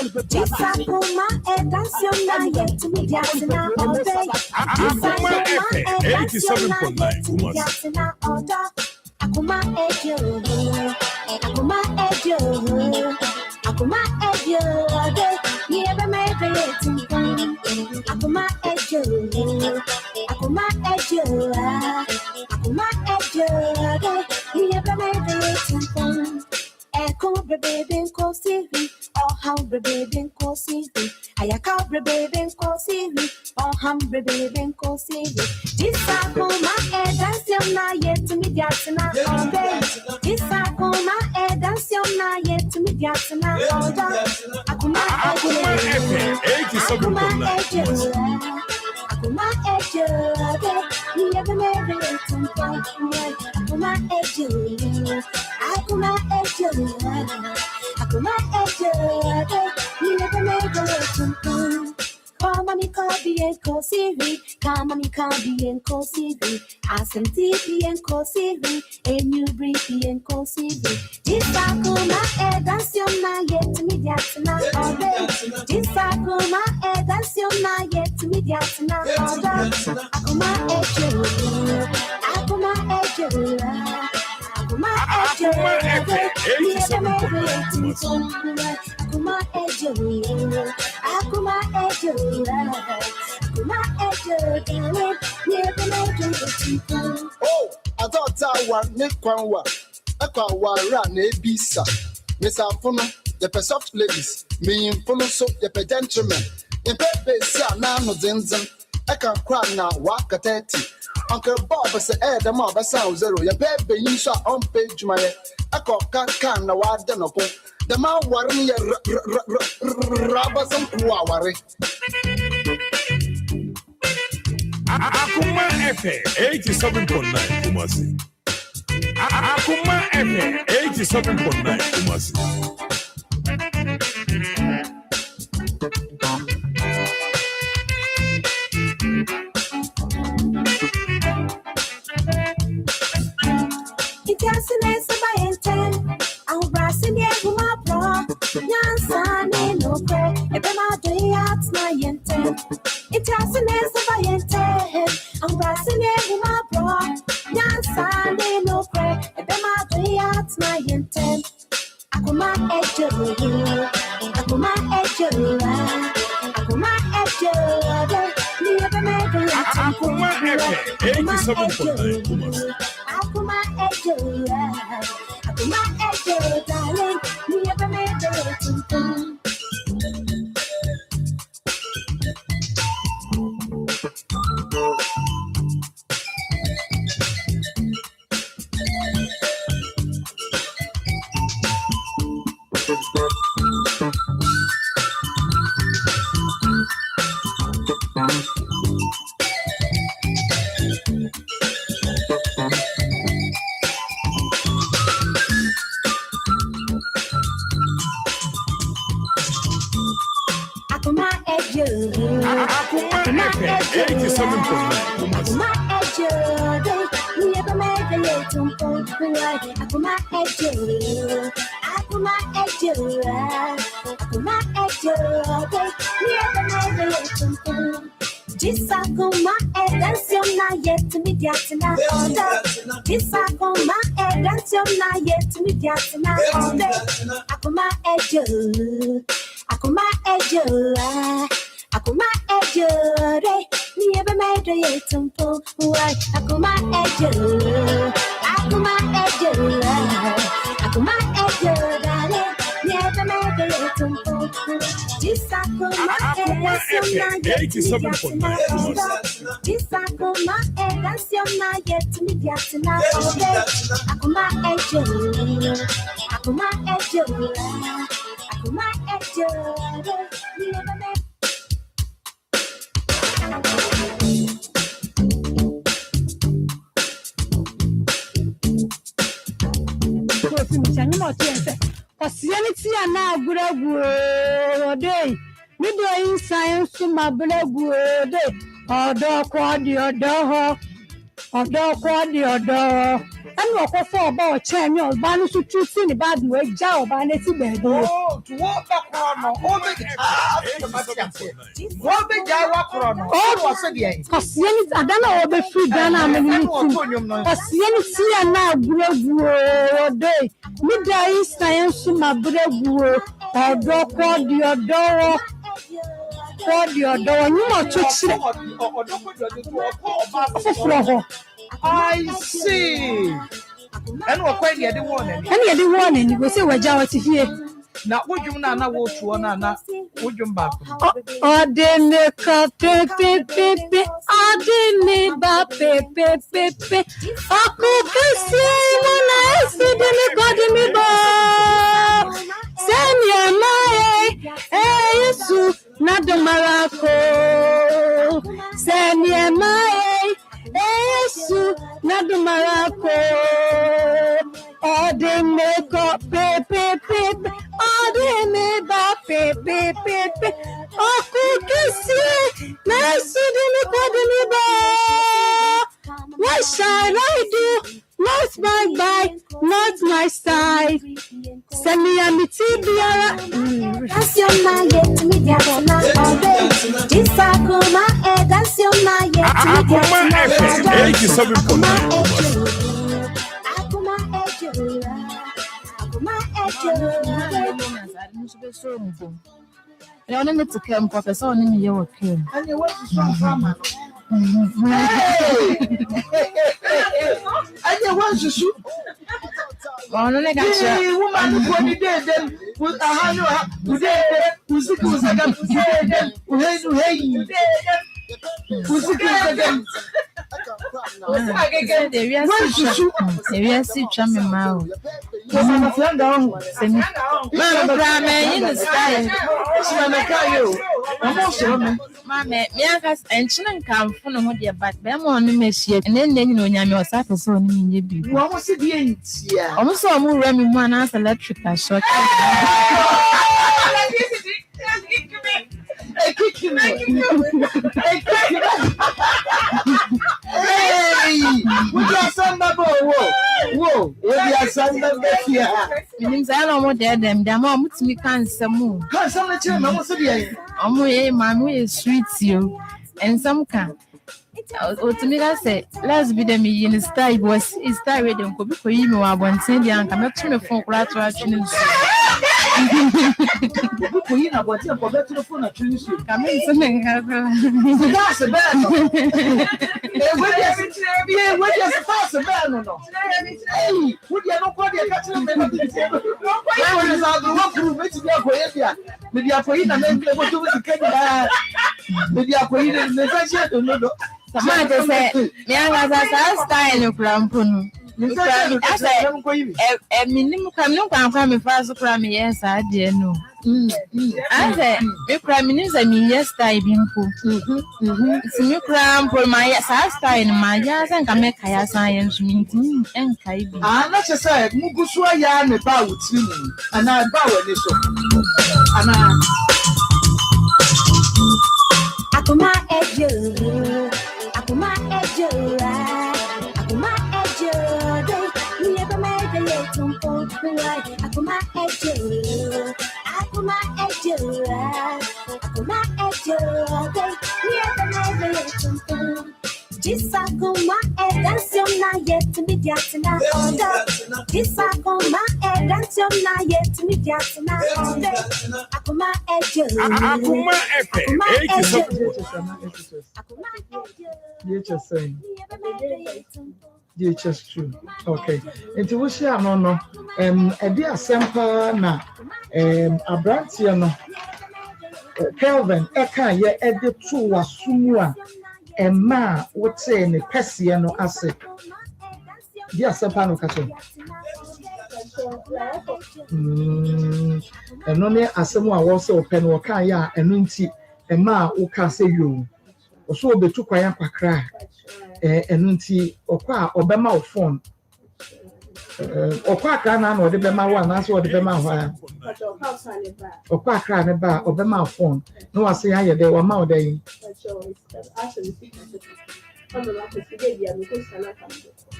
Akoma edansona yetumi diatina obe. Akoma diatina oda. Akoma ejo. Akoma ejo. Akoma ejo. Niebe mebe yetimpo. Akoma ejo. Akoma ejo. Akoma ejo. Niebe mebe yetimpo. Eko baby nko sivi. Oh how baby nko sivi. Ayaka baby nko sivi. Oh ham baby nko sivi. Akoma edansona yetumi diatina obe. Akoma edansona yetumi diatina oda. Akoma ejo. Akoma ejo. Niebe mebe yetimpo. Akoma ejo. Akoma ejo. Akoma ejo. Niebe mebe yetimpo. Come on, be and cosy. Come on, be and cosy. Asem TV and cosy. And you breathe and cosy. This Akoma edansona yet me diatina obe. This Akoma edansona yet me diatina oda. Akoma ejo. Akoma ejo. Akoma ejo. Akoma ejo. Akoma ejo. Oh, I thought that one Nick Kwanwa. Akwa ran a bisa. Miss Alphono, the soft ladies, me in Phono so the gentlemen. In Pepe, Nano Zinzan. I can cry now, walk at 30. Uncle Bob said, the mob sound zero. Your baby, you saw on page my. I can now, I don't know. The man worrying rubber some worry. Akoma FM 87.9 Kumasi. Akoma FM 87.9 Kumasi. Akoma ejo. Akoma ejo. Akoma ejo. Niebe mebe Akoma FM 87.9 Kumasi. Akoma ejo. Akoma ejo. Darling, niebe mebe yetimpo. Akoma ejo. Akoma FM 87.9 Kumasi. Akoma ejo. Niebe mebe yetimpo. Akoma ejo. Akoma ejo. Akoma ejo. Niebe mebe yetimpo. This Akoma edansona yetumi diatina oda. This Akoma edansona yetumi diatina oda. Akoma ejo. Akoma ejo. Akoma ejo. Niebe mebe yetimpo. Akoma ejo. Akoma ejo. Akoma ejo. Niebe mebe yetimpo. This Akoma edansona yetumi diatina oda. This Akoma edansona yetumi diatina oda. Akoma ejo. Akoma ejo. Akoma ejo. Niebe mebe. Osianity na aguragu day. Me do in science to my blagu day. Odo kwadi odo. Odo kwadi odo. Anu okofo oba oche mi oba nu su tuti ni bad we ja oba na ti bedu. Oh, to walk back chrono. Oh, big What big Jara chrono. Oh, was again. Kosieni adana obe free Ghana ameni ti. Kosieni ti na aburegu odo. Mi da Easter ensu ma buregu odo kwadi odo. Kwadi odo ni mo tuti. I see. And what quite the one? And the one and you go say we're Jawa to hear. Now, would you not know what you want? Would you back? Oh, they make a pepe. I didn't pepe. I could see when I see the body me bar. Send your my eh, not the maraco. Send your my Yesu na do marako ode make up pepe ode me ba pepe okukisi na sudi me kodini ba what shall I do not my not my side send me a mitibiara that's your night me diana all day this Akoma that's your night Akoma FM 87.9 I don't need to come professor on me your care. And you want to strong farmer. And you want to shoot. Oh, no, I got you. Woman, who did them with a hand, who did who's Whoa, means I don't want them. Their mom to me can't some is sweet you and some can. To me, I say, let's be them in style was is tired and could be for you. I want to send you and come up to the phone. That's a bad Yes, I did know. I said, you cram in a me yesterday, Bimpo. You cram for my sasta in my yas and can make higher science meeting and Kaibi. I'm not just said, Muguswa Yan about swimming, and I bow this and Akoma ejo, Akoma ejo, Akoma ejo, we never made a little point. Akoma ejo, Akoma ejo, Akoma ejo, we never made a little point. This Akoma that's your night to me dancing order. This Akoma that's your night to me dancing order. Akoma ejo, Akoma FM 87.9 DHS true. Okay. And to wish you no a dear sample na Abrantia no Kelvin Eka ye edit to Wasumua and ma would say in the Pessiano asset. Dear Sapano Cato. And no near Asamoah was open or Kaya and Nunti and ma who can say you. Also be too quiet for cry. And Nunti or qua Obama phone. Or quack ran or the Bema one, that's what the Bema wire. Or quack ran about Obama phone. No, I say I there were more day.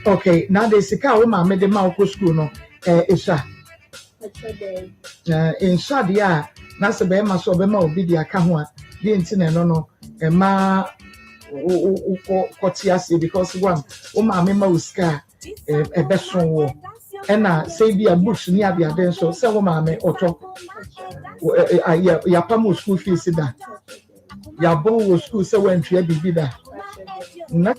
Okay, now the sika wo ma me de ma ko school no isha. In shadia na se be ma so be ma obi di aka ho a di ntine no ma kotiase because one wo ma me ma usika be so wo ena say bi a books ni ade ade so se wo ma me oto ya pa mo school fees da ya bon wo school se wo ntwe bibi da na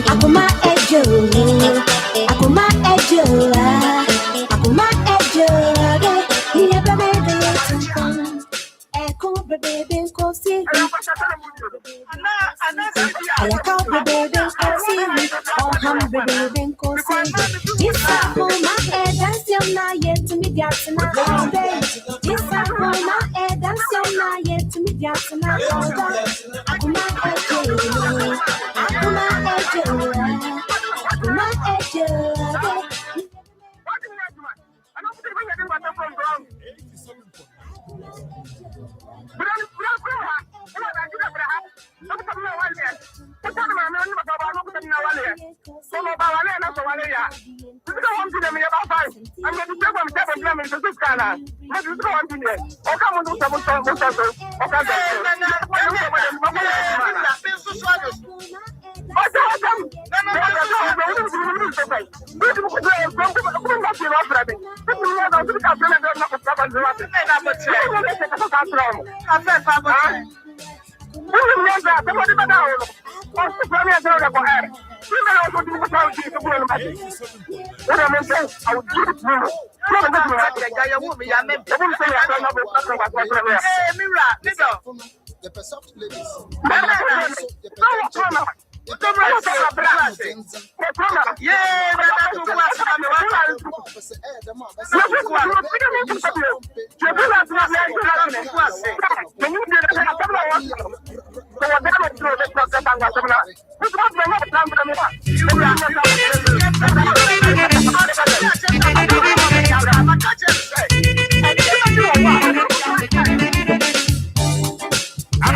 Akoma ejo, Akoma ejo, Akoma ejo, yeah, baby, Eko baby, go see. Eko baby, go see. Oh, hum baby, go see. This Akoma dance your night to me, that's not all day. This Akoma dance your night to me, that's not all day. Akoma ejo, Akoma ejo, Akoma ejo.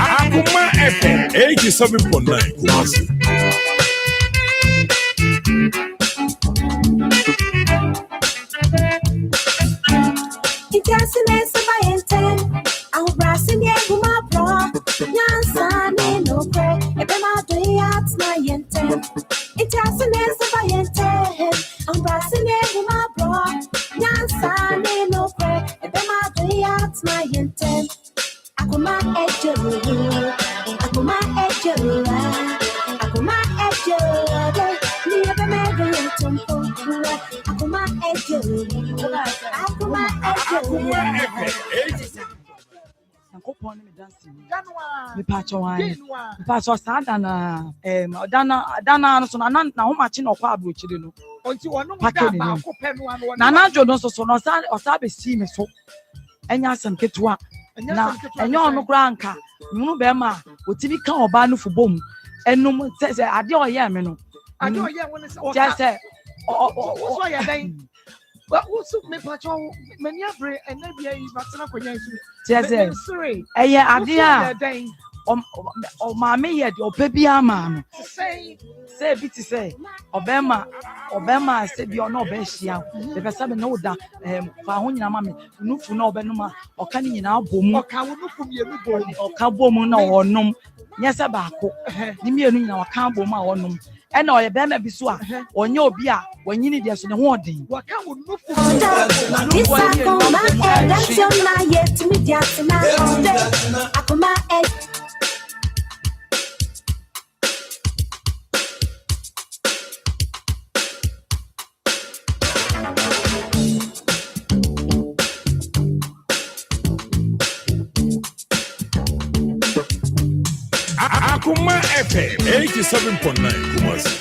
Akoma FM 87.9 Kumasi. Akoma ejo, Akoma ejo, Akoma ejo, ni ebe me go tumpo, Akoma ejo, Akoma ejo. Akopon me dancing. Me pacho wan. Me pacho sa dana dana no so na ho machi no kwa abrochire no. Onti wono mu da ba akopem no. Na na jo no so no sa be si me so. Enya asem ketua. Na enye onu kra nka nu be ma otimi kan oba no fubom enum se ade oye me no ade oye won se o just say so ye den wo su me pacho mani abre enabia yi batena kwanya su just say eye ade a o ma me ye de opa bia ma no say bi ti say obema say bi ono oba hia be pesa be no da fa ho nyina ma me nufu na obenum a oka ni nyina abomu oka wo nufu mienu bom oka bomu na onom nyese baako ni mienu nyina oka abomu a onom e na oye be ma bi so a onye obi a wanyini de so ne ho odin waka wo nufu Akoma Akoma FM 87.9 Kumasi.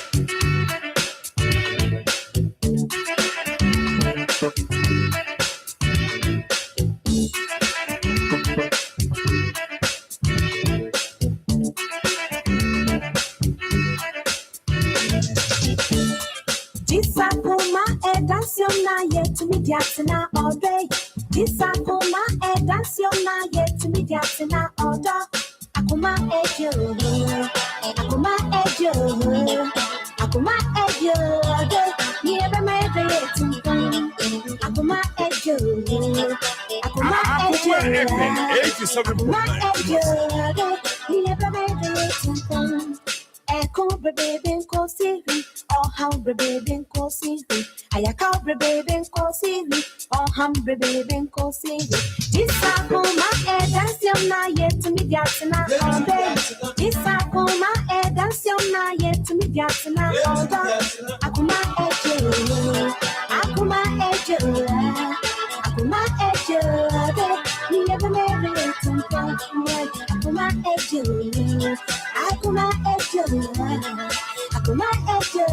Akoma dance your night to me dancing all day. This Akoma dance your na yet me jatina order. Akoma ejo, Akoma ejo, Akoma ejo. Never made it. Akoma ejo, Akoma Akoma FM ejo, Akoma 87.9. ejo. Never made it. Echo baby ko sivi, oh how baby ko sivi. Ayaka baby ko sivi, oh ham baby ko sivi. This Akoma dance your na yet to me jatina all day. This Akoma dance your na yet to me jatina all day. Akoma ejo, Akoma ejo, Akoma ejo. Never made it to Akoma ejo, Akoma ejo, Akoma ejo.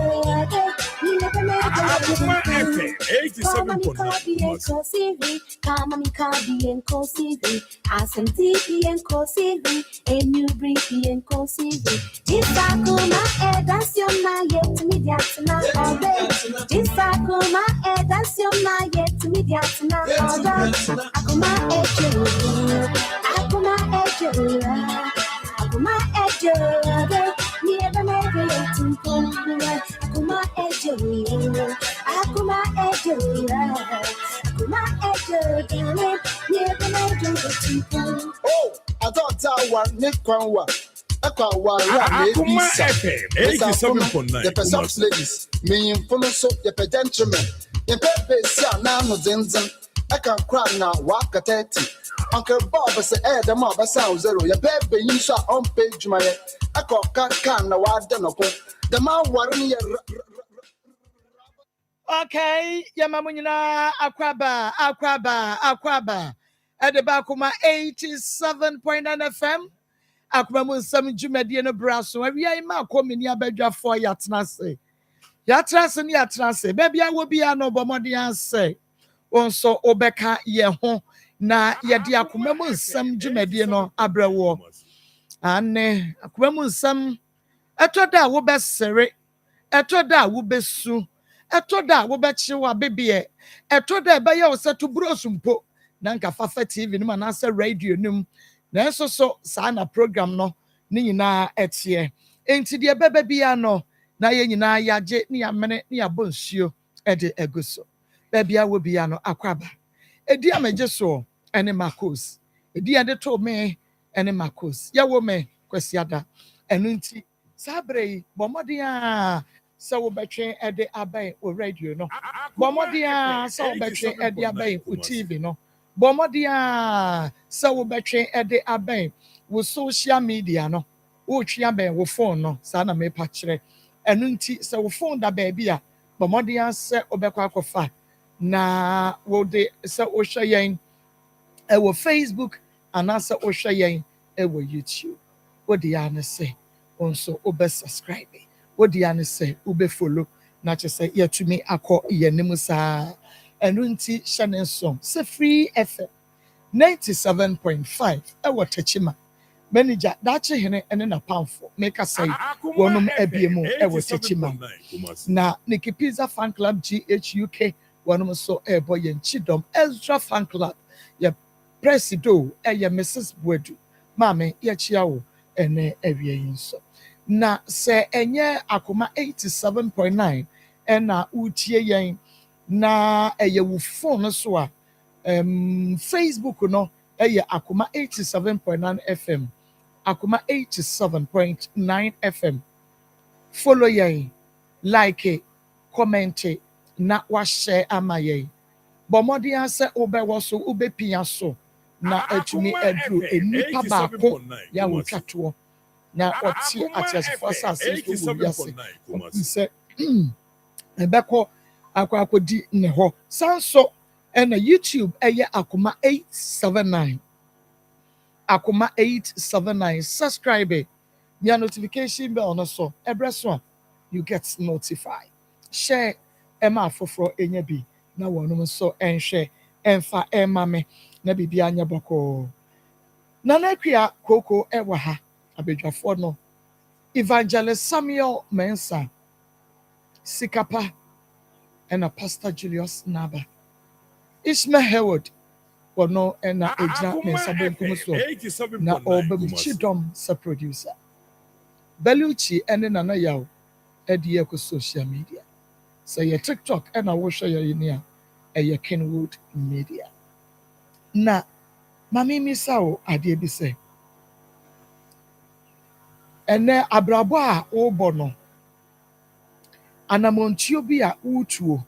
Never made Akoma it to FM 87.9. Come on, and Cosivi, Asam TV and Cosivi, and you breathe and Cosivi. This Akoma dance your na yet to me jatina all day. This Akoma dance your na yet to me jatina all day. Akoma ejo, Akoma ejo, Akoma ejo. Never made it to Akoma ejo, Akoma ejo, Akoma ejo. Never made it to Oh, I thought I was Nick Kwanwa. Akoma Akoma FM 87.9. The Pessox ladies, me in full so the gentlemen. The Pepe now no zinzin. I can cry now, walk at 30. Uncle Bob said, the mob sound zero. Your Pepe, you shot on page my I call can now, I don't know. The man warning Okay, Yamamunina Akwaba. At the Bakuma 87.9 FM. Akuma Nsem Jumedi no braso. Every year ma come in Abedja for Yatnase. Yatnase. Baby, I will be an obomodian say. Also, Obeka ye hon. Na yadi Akuma Nsem Jumedi no abrewo. Ane Akuma Nsem. Etoda wo be sere. Etoda wo be su. Etoda wo be chiwa bebie. Etoda be ya ose to brosumpo. Nanka fafa TV no na se radio nim. Na so sana program no ni nyina etie. Enti de bebe bia no na ye nyina yaje ni amene ni abonsuo ede eguso. Bebia wo bia no akwaba. Edi amaje so ene makos. Edi ade to me ene makos. Ya wo me kwasiada. Enu nti sabre bomodia se wo betwe ede abai o radio no. Bomodia se wo betwe ede abai o TV no. Bomodia se wo betwe ede abai wo social media no. Wo twa abai wo phone no. Sa na me pa kire. Enu nti se wo phone da baby a bomodia se obekwa akofa na wo de se wo hwe yen e wo Facebook anase wo hwe yen e wo YouTube. Wo de ya ne se onso obe subscribe. Wo de ya ne se obe follow na che se yetumi akọ yenim saa. Enu nti hye song se Free FM 97.5 e wo techima. Manager dache hene ene na pamfo make say wonum abiemu e wo techima. Na Nikki Pizza Fan Club GHUK wonum so e boy yen chidom Ezra Fan Club ye presido e ye Mrs. Bwedu mame ye chia wo ene awie yin so. Na se enye Akoma 87.9 ena utie yen na eye wo phone so a Facebook no eye Akoma 87.9 FM Akoma 87.9 FM follow yen like it comment it na wa share ama yen bomodi ase obewo so obepia so na atumi adru enipa baako ya wo twatwo na oti atiasefo asase so wo yase se ebeko akwakodi ne ho sanso ena YouTube eye Akoma 879 Akoma 879 subscribe your notification bell no so ebreso you get notified share ema foforo enya bi na wonum so enhwe emfa emame na bibia anya boko na nakua koko ewa ha abedwafo no Evangelist Samuel Mensa Sikapa and a Pastor Julius Naba Ishmael Howard Kono ena ejina me nsa benkum so na oba mi chidom sa producer Beluchi ene nana yaw edi ye ko social media so ye TikTok ena wo hwe ye ni a eye Kenwood Media na mami mi sawo ade bi se ene abrabo a wo bo no anamontio bi a utuo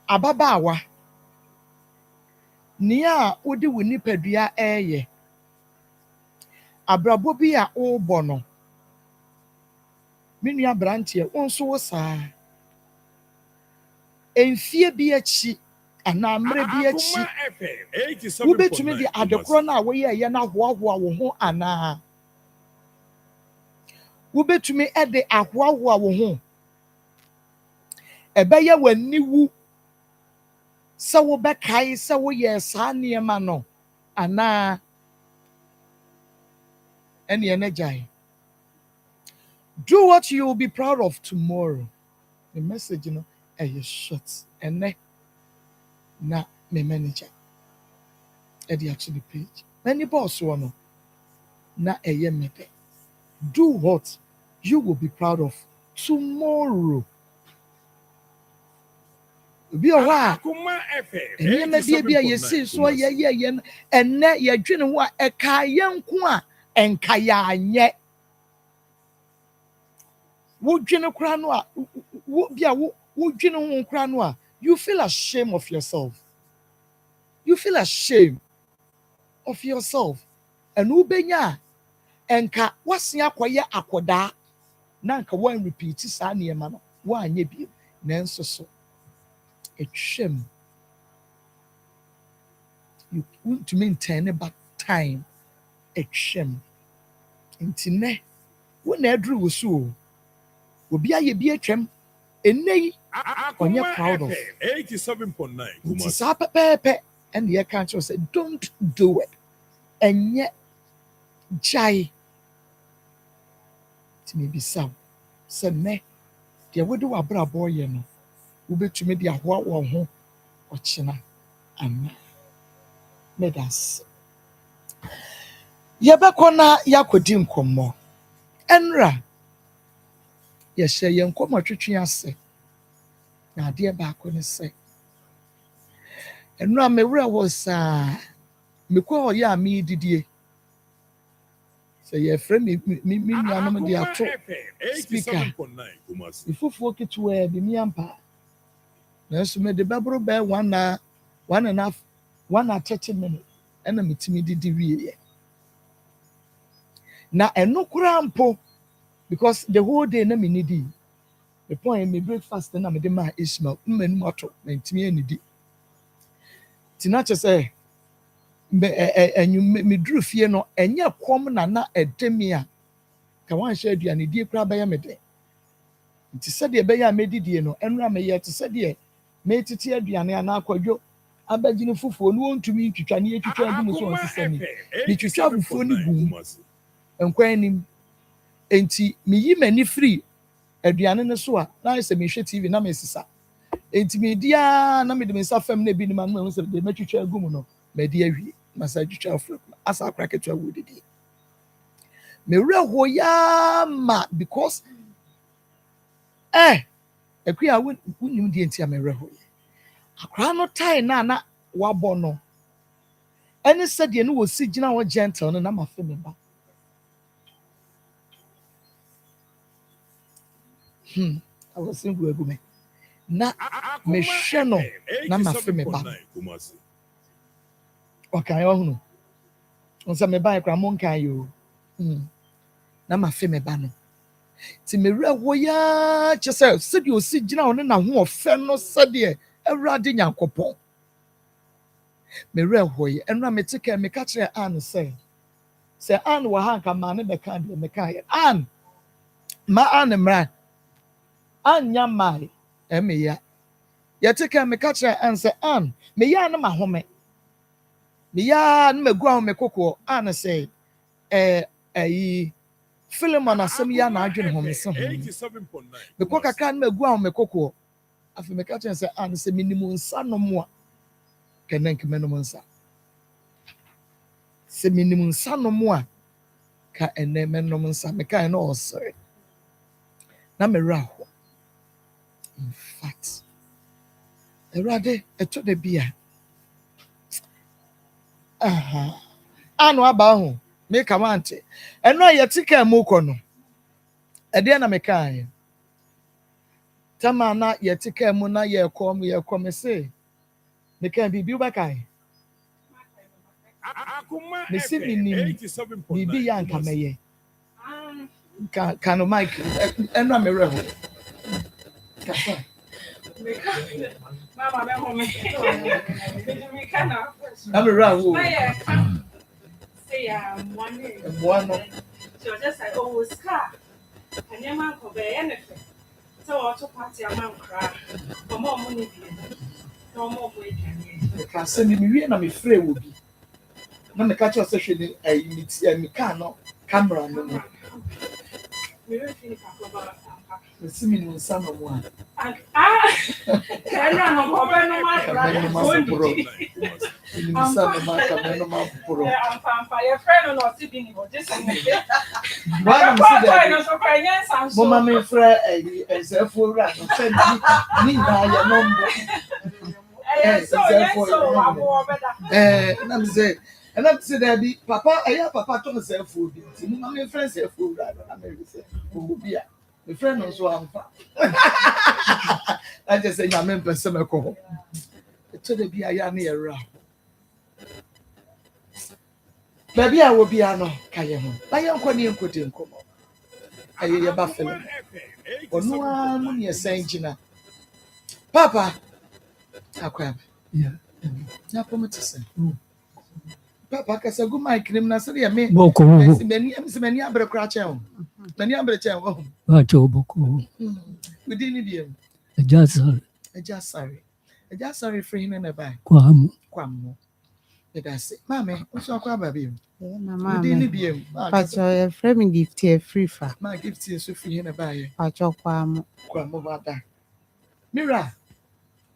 ababaawa nia a wodi wo nipadua eye abrabo bi a wo bo no menua brantie wonso wo saa enfie bi achi ana mre bi achi wobetumi de adekoro na woyɛ yɛ na hoahoa wo ho ana wobetumi de ahoahoa wo ho ɛbɛyɛ w'aniwu sɛ wobɛkae sɛ woyɛ saa nneɛma no ana ɛne ɛna gyae do what you will be proud of tomorrow the message no ɛyɛ short ɛnɛ na me manager ɛde ato the page many boss no na ɛyɛ mepɛ do what you will be proud of tomorrow obi ɔhɔ a nneɛma bi a yɛsi so yɛyɛ ɛnɛ yɛdwene ho a ɛka yɛn nko a ɛnka yɛanyɛ wodwene kora no a bi a wodwene ho kora no a you feel ashamed of yourself you feel ashamed of yourself and wobɛnya a ɛnka wasia akɔyɛ akɔdaa na nka wɔn repeat saa nneɛma no wɔanyɛ bio nanso so ɛtwam you want to maintain back time ɛtwam nti nɛ wo na aduru wo so o obi ayɛ bi atwam ɛnɛ yi ɔnyɛ proud of 87.9 nti saa pɛpɛɛpɛ ɛne yɛka kyerɛ sɛ don't do it ɛnyɛ gyae nti mebisa wo sɛ nnɛ deɛ wode w'abrabɔ yɛ no wobɛtumi de ahoa wɔn ho ɔkyena ana meda ase yɛbɛkɔ na yɛakɔdi nkɔmmɔ ɛnra yɛhyɛ yɛn nkɔmmɔ twetwe ase na adeɛ baako ne sɛ ɛnra mewura wɔ saa mekɔ ɔyɛ a meedidie sɛ yɛfrɛ me nuanom de ato speaker ifufuo ketewa bi miampa nanso mede bɛboro bɛɛ 1:30 minutes ɛna metumi didi wieɛ na ɛno koraa mpo because the whole day na menidi the point me breakfast na mede ma Ishmael mmanum ato na ntumi anidi tina kyɛ sɛ meduru fie no ɛnyɛ kɔm na ɛdemi a ka wanhyɛ aduane die koraa bɛyɛ mede nti sɛdeɛ ɛbɛyɛ a medidie no ɛnora meyɛ te sɛdeɛ metete aduane anaa akwadwo abɛgyene fufuo no wɔntumi ntwitwa ne yɛtwitwa agu mu so ɔnsesa ni metwitwa fufuo no gu mu nkwan anim enti meyi m'ani firi aduane no so a na ayɛ sɛ mehwɛ TV na mesesa enti media na mede me nsa fam na ebi nim ano ɛho sɛ de metwitwa agu mu no mede awie masa twitwa afro asa akora ketewa wo didi mewura ho ya ma because akuya wonim die ntia mewura ho akora no tai na wabɔ no ɛne sɛdeɛ no wɔ si gyina wɔ gentle no na mafe me ba I was single agume na mehwɛ no na mafe me ba ɔkan ɔhunu nsa me ba akora mo nkan yo na mafe me ba no ti mewura ho ya kyɛ sɛ sɛdeɛ osi gyina hɔ ne na ho ɔfɛ no sɛdeɛ awurade nyankopɔn mewura ho yɛ ɛnura mete ka meka kyerɛ Ann sɛ Ann wɔ ha nka maa ne bɛka deɛ meka yɛ Ann ma Ann mmra Ann nya mae ɛmeya yɛte ka meka kyerɛ Ann sɛ Ann meya ne ma home meya ne magu ahome kokoɔ Ann sɛ ayi Philemon asɛm ya na adwene home se ho mekɔ kakra ne magu ahome kokoɔ afei meka kyerɛ sɛ Ann sɛ minim nsa no mo a kɛnɛ nkeme no nsa Se minimum nsa no mo a ka eneme no nsa me kan no osere. Na me raho. In fact, Erade eto de bia. Aha. Anu aba ho. Me ka wante. Eno ayetika mu kɔ no. Ede na me kan. Tama na yetika mu na ye kɔ me say. Me kan bibi ba kan. Akoma Me si minim bibi ya nka meye. Ka no mic eno a me reho. Kasa. Mama be home. Me kana. I'm around. Say one. One. So just like oh scar. And your man ko be anything. So what to party a man cry. For more money. No more boy can. Ka se me wie na me frɛ wo bi. Na me ka kyerɛ sɛ hwɛ ni ayi me ka no camera no. Me don't feel like Me si me nsa no mo a. Can I no go no Nsa no ma ka no ma poro. I'm fine. Your friend no see being about this. Why am I So crying yes Mama me frɛ ayi ɛsɛfo ra no sɛ ni na ya no mbo. Na me say and I'm say there be papa papa to say food bi ti mo me friend say food ra na me say o bi a me friend no so amfa I just say ya me pese me ko to the bi aya na yera baby a wo bi ano ka ye ho na ye nko ni nkote nkomo aye ye ba fele onu a mu ne san gina papa akwa yeah na promise say Papa kasa go my cream na say me boko mani abre kra che ho mani abre che ho ba cho boko we didn't be eja sorry free him na buy kwam e da say mama so akwa ba bi na mama we didn't be pacho e frame gift e free fa ma gift so free him na buy pacho kwam ba da mira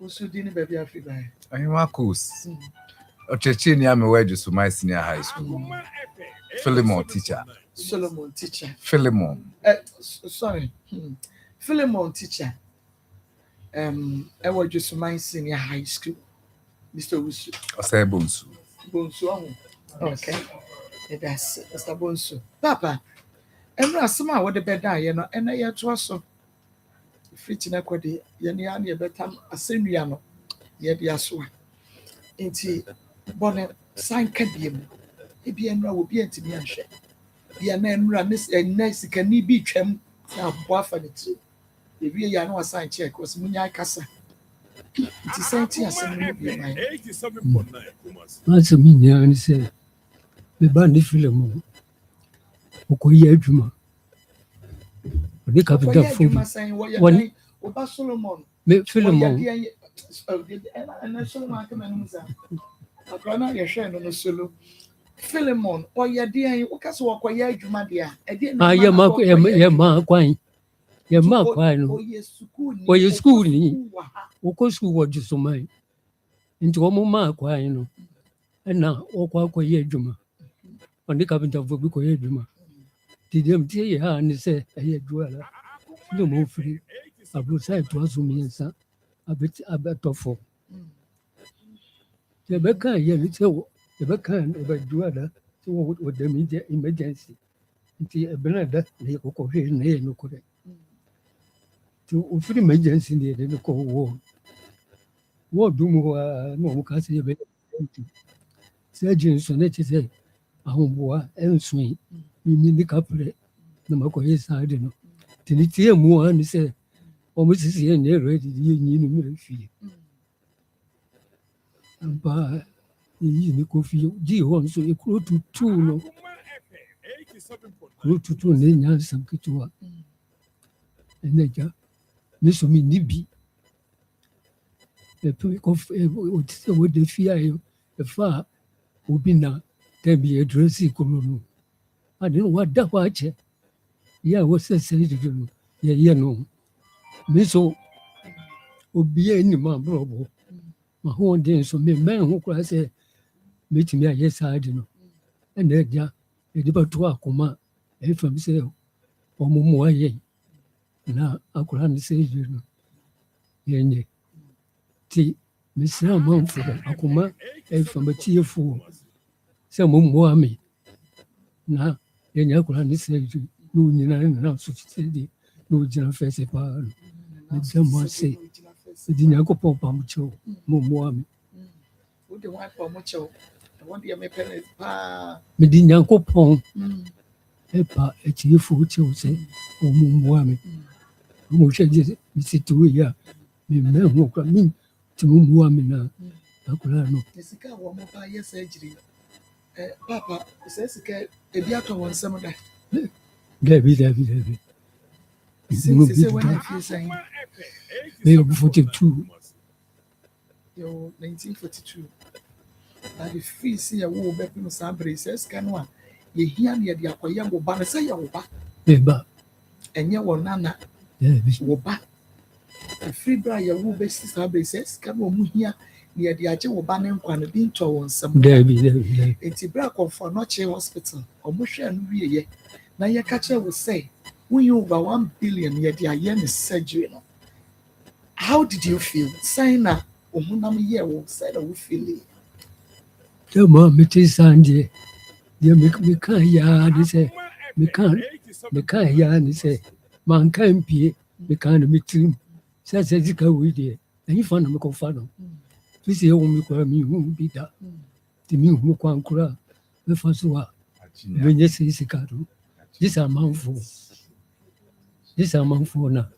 usu dini baby afi buy Ahima course. Ochechi ni ame weju so my senior high school. Philemon teacher. Solomon teacher. Philemon. Sorry. Philemon teacher. I was just my senior high school. Mr. Wusu. Osei Bonsu. Bonsu. Okay. That's Mr. Bonsu. Papa. Emra asema what the bed die no ena ye to so. Fit na kwade ye ne an ye betam asenua no ye de aso. Enti bonne sign kadiem. Ebi enra wo bi antimi anhwe. Bia na enra nice kani bi twam na boafa ne ti. Ebi ya na wasan check was munya kasa. Enti senti asem no bi mai. 87.9 That's me nya ni say me ba ni film okoye adwuma oni capital phone Wani Oba Solomon me film and Solomon come za. Akwana ye hwe no solo. Philemon oya de o kase wakoye adwuma de a e de na ye ma kwan no oye school ni oko school wo jusumai nti wo mo ma kwan no na okwa adwuma oni capital phone bi koye adwuma didem tie ye ha ni se eye duala no mo free abusai to azumiensa abetofo the beka ye ni se the beka e duala so wo dem emergency nti ebenada na ko hwe na ye no kore to free emergency ni de ko wo dumu wa no mo ka se ye be se jinso ne ti se ahomboa ensuin ni kapre na makoye side no tinitie mu an se o mo sisi ye ne ready ye nyi no mi fie ba yi ni ko fie ji ho so e kro tutu no kro tutu ne nya sam kitwa eneja ne so mi ni bi e pe ko o ti se wo de fie ayo e fa obi na tebi e dresi ko no I didn't want that watch. Yeah, what's that say to you? Yeah, no. Miss O be any man, bro. My whole day, so me man who could say, meet me, yes, I don't know. ɛna agya yɛde bɛto akoma ɛfam sɛ ɔmomoa yɛn na akora no sɛ yie no yɛnyɛ nti mesrɛ amanfo akoma ɛfam atiefoɔ sɛ mommoa me na yɛnyɛ akora no sɛ yie na onyina nena so sɛdeɛ na ogyina fɛsɛ paa no meda mo ase mede nyankopɔn pa mo kyɛw mommoa me mede nyankopɔn ɛpa atiefoɔ kyɛw sɛ ɔmommoa me mohwɛ gye mesitoɔ yi a memmahu kora mentimi mmoa me na akora no Papa, says, if you have to want some of that. Dabi May 42 Yo, 1942. And the free see a wool back in Sabre says, can one ye hear near the Akoya will ban say your back. And you will nana will back. The free briar wool best Sabre says, can one here near the Aja will ban and quan being told some Dabi. It's a black of for Noche Hospital or Musha and we now your catcher will say, when you over 1 billion yet the yen is surgery. How did you feel? Sign up. Omunam year will say that we feel it. The mom, it is Sandy. You make me can't yard, say, me can't yard, say, man can't be, me can't meet him. Says as you go with you, and you found him go follow. This year won't me won't be that. The me who can't cry, the first one. When you say Sicado, this amount for. This amount for now.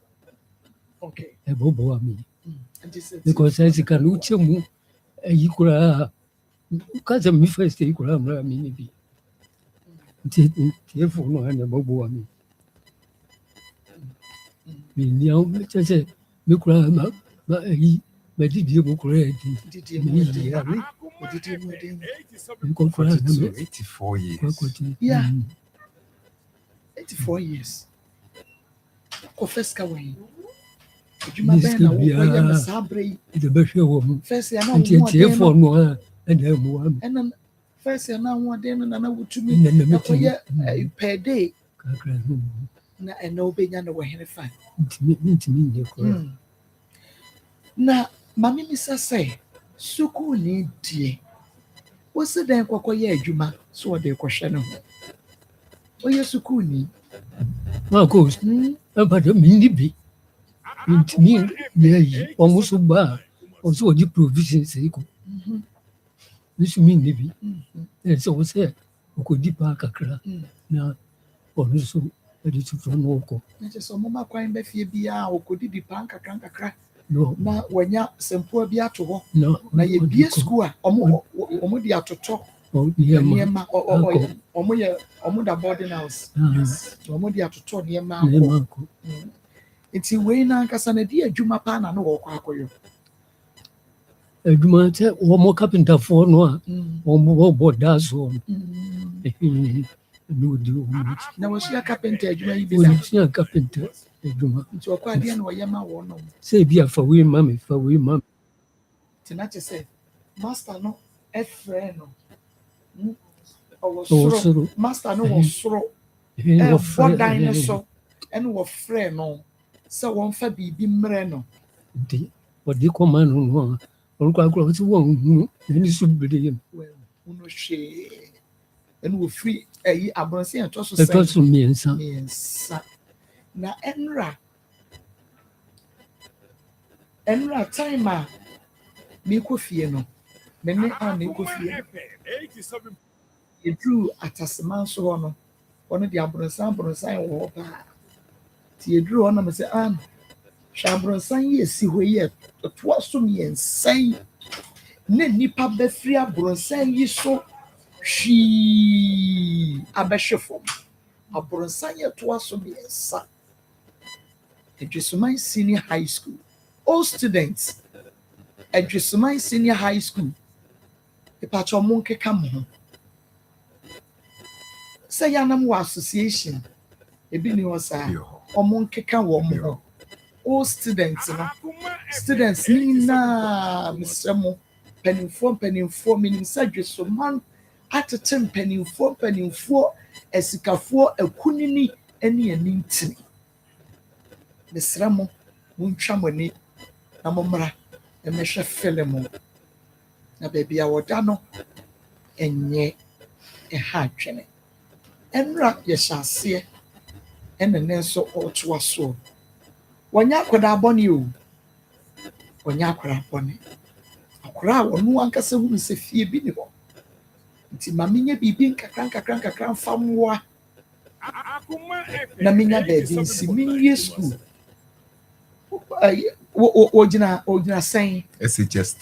Okay. A bobo me. Because as you can look you, you could because of me first, you could have me. Therefore, no, and a bobo me. Me now, just say, me cry, but he, but did you go correct? Did you 84 years. Yeah. 84 years. First away. This could be the best woman. First, I know for more and then one. And then first, I know one day and I would to me per day. And no being under way in fine. Now, Mammy Missa say, Suku need dear. What's the damn quacoya, Juma? So they question. Oh, yes, Suku need. Of course, but a mini be. It means they almost so bad. Also, the provisions. This mean maybe. That's all said. Who could depart a crack now, also a little from Woko. Just a moment, crying Beffy Bia or could be punk a crack. No, now when you're some poor Bia to walk. No, now you be a school or more to talk. Oh, dear, or more boarding house. Or more to talk near my it's a way now, Casanadia, Juma Pana, no walk. A Juma said, or more carpenter for no, or more board does one. No, do. Now was she a carpenter? You may be a carpenter. Juma. To a quite young Yama one. Say, be a for we, mammy, for we, mum. Tinacha said, Master, no, a friend. Master, no, was throw. What dinosaur and what friend, no. So one for be mreno. What do you command on one? Or go to one, and you should be well, no shade. And we're free a aboncy and toss me and son. Now, Enra timer. Miko Fieno. Many are Miko Fieno. You drew at a man's honor. One of the aboncy war. You drew on them and say, Shabron San, yes, see where yet, but was to me and say, Nipa Befria Bronsan, ye so she a beshefom. A Bronsanya to us to me and son. It is my senior high school. All students, it is my senior high school. The patch of monkey come home. Say, Yanam association. A billion was or monkey can warm more. All students, Nina, Mr. Mo, penny 4 minutes, surgery, so man, atete mpanimfoɔ asikafoɔ akunini ne ani ntini mesrɛ mo montwa mo ani na mommra mmɛhwɛ film na baabi a wɔda no ɛnyɛ ɛha adwene ɛnra yɛhyɛ aseɛ ɛna ne nso ɔtoa soɔ wɔnyɛ akwadaa bɔne o wɔnyɛ akwadaa bɔne akwadaa a wɔn ankasa hunu sɛ fie bi ne hɔ nti ma menyɛ biribi nkakra mfa mmoa na menya baabi nsi menwie school ogyina sɛn SHS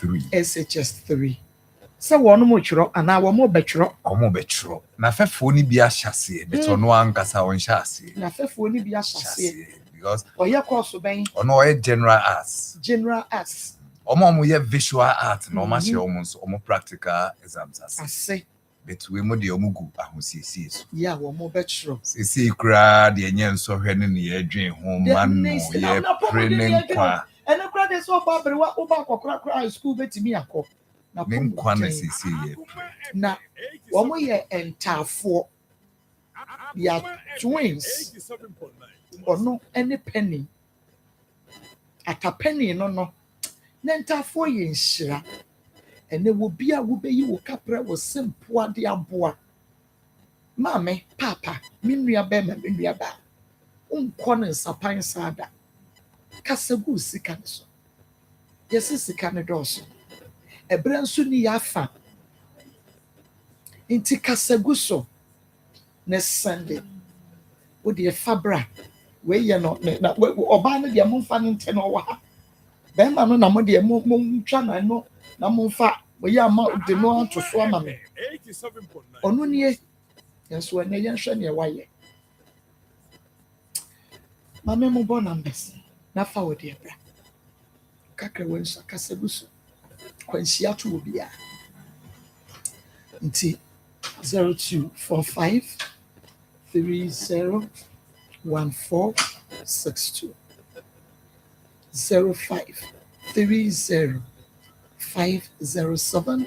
3 sɛ wɔn mo twerɛ anaa wɔn mo bɛtwerɛ na fɛfoɔ ni bi ahyɛseɛ bɛtɔ no ankasa ɔnhyɛ aseɛ na fɛfoɔ ni bi ahyɛseɛ because ɔyɛ course bɛn ɔno ɔyɛ general arts ɔmo yɛ visual art na ɔmo ahyɛ ɔmo nso ɔmo practical exams ase betuwe mu deɛ ɔmo gu ahosiesie so yɛ a wɔn bɛtwerɛ siesie koraa deɛ nyɛ nsɔhwɛ ne ne yɛdwen ho ma no yɛpere ne nkwa ɛne koraa de sɛ ɔba aberewa woba akɔkorakora school bɛtumi akɔ ne nkwa na siesie yɛ na wɔn yɛ ntaafoɔ yɛ twins ɔno ne penny atapɛni no na ntaafoɔ yɛ nhyira ɛnɛ wɔ bi a wobɛyi wo kapra wɔ sempoa de aboa maame papa me nua bɛma me nua ba nkɔ ne nsapan saada kasa gu sika ne so yɛsi sika ne dɔɔso ɛbrɛ nso ni yɛafa nti kasa gu so ne sɛnde wode ɛfa bra wɔyɛ no na ɔbaa no deɛ momfa no ntɛ no ɔwɔ ha bɛrima no na mo deɛ montwa na no na momfa wɔyɛ ama de no ato so ama me ɔno nie yɛnso ɛnɛ yɛnhwɛ neɛ wayɛ mame mobɔ numbers na fa wo deɛ bra kakra wɔ nso akasa gu so kwanhyia to wɔ biara nti 0245 301462 0530 507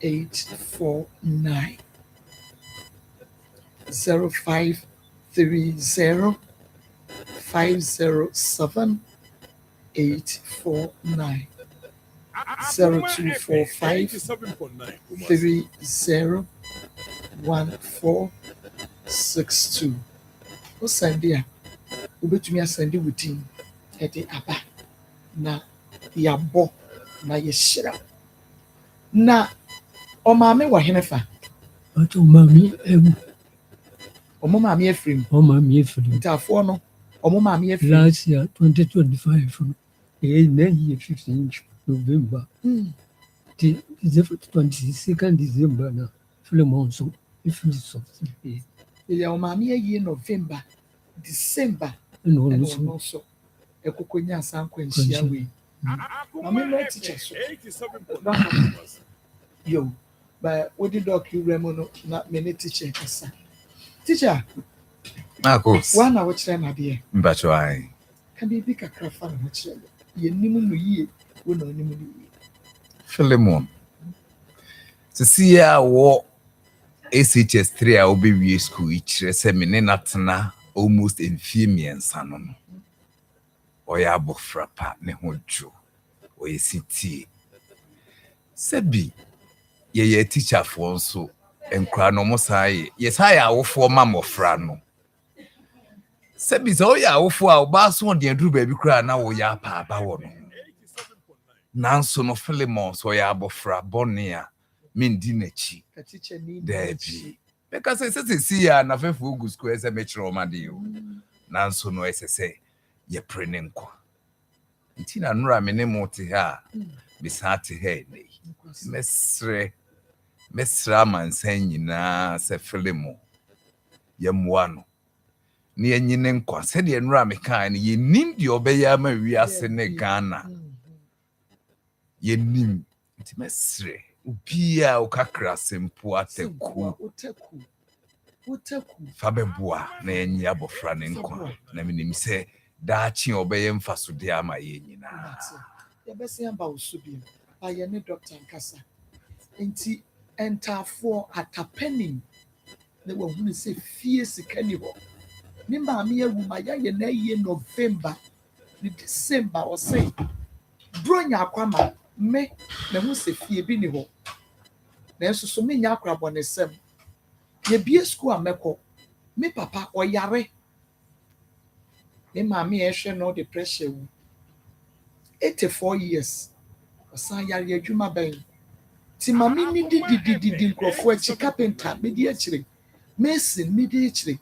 849 0530 507 849 0245 301462 o sende a wobɛtumi asende wo din ɛde aba na yɛabɔ na yɛhyira na ɔmaame wɔ hene fa Ato mami ewu. ɔmo maame afirim Mami efirim. ntafoɔ no ɔmo maame afirim Last year 2025 no. Na year 15 November. The 22nd December na Philemon so if you so. yɛ ɔmaame ayi November December No ɛna no ɔno nso ɛkɔkɔnya asankɔ nhyia wei maame no teacher so yo ba wodi doc wura mu no na me ne teacher kasa teacher wa na wo kyerɛ na deɛ mbacho ai ka biribi kakra fa na wo kyerɛ yɛ nim no yie wo na onim no yie Philemon sisi a wo SHS 3 a obewie school ikyerɛ sɛ me ne natena almost mfie mmiɛnsa no no ɔyɛ abɔfra pa ne ho dwo ɔyɛ sitie sɛbi yɛyɛ teacherfoɔ nso nkura no mo saa yɛ awofoɔ ma mmɔfra no sɛbi sɛ ɔyɛ awofoɔ a ɔbaa so ɔde aduru baabi koraa na wɔyɛ apaaba wɔ no nanso no Philemon so ɔyɛ abɔfra bɔne a mendi n'akyi daabi bɛka sɛ si ya na fɛfoɔ gu school ɛsɛ mɛkyerɛ ɔma de o nanso no ɛsɛ sɛ yɛpere ne nkwa nti na nora me ne mo te ha bisa te ha ne mesra mansan nyinaa sɛ Philemon yɛmmoa no ne yɛnyine nkwa sɛdeɛ nora me kaa ne yɛnim deɛ ɔbɛyɛ ama wiase ne Ghana yɛnim nti mesre ubia ukakra sempo ateku fa bɛboa na yɛnyɛ abɔfra ne nkwa na menim sɛ daakye ɔbɛyɛ mfaso de ama yɛ nyinaa yɛbɛsɛ aba wo so bi ayɛ ne doctor nkasa nti enter for atapenim. They were going to say fierce cannibal. Remember, me a woman, ya November, December, or say, bring your Akoma, me, the who say fear biniho. There's so many crab on the Nsem. Ye be a school a meko, me papa or yare. Me mammy, I shall know the pressure. 84 years. Osan yare adwuma bɛn. Ti mami ni di nkrofo achi carpenter me di akyire. Mason me di akyire.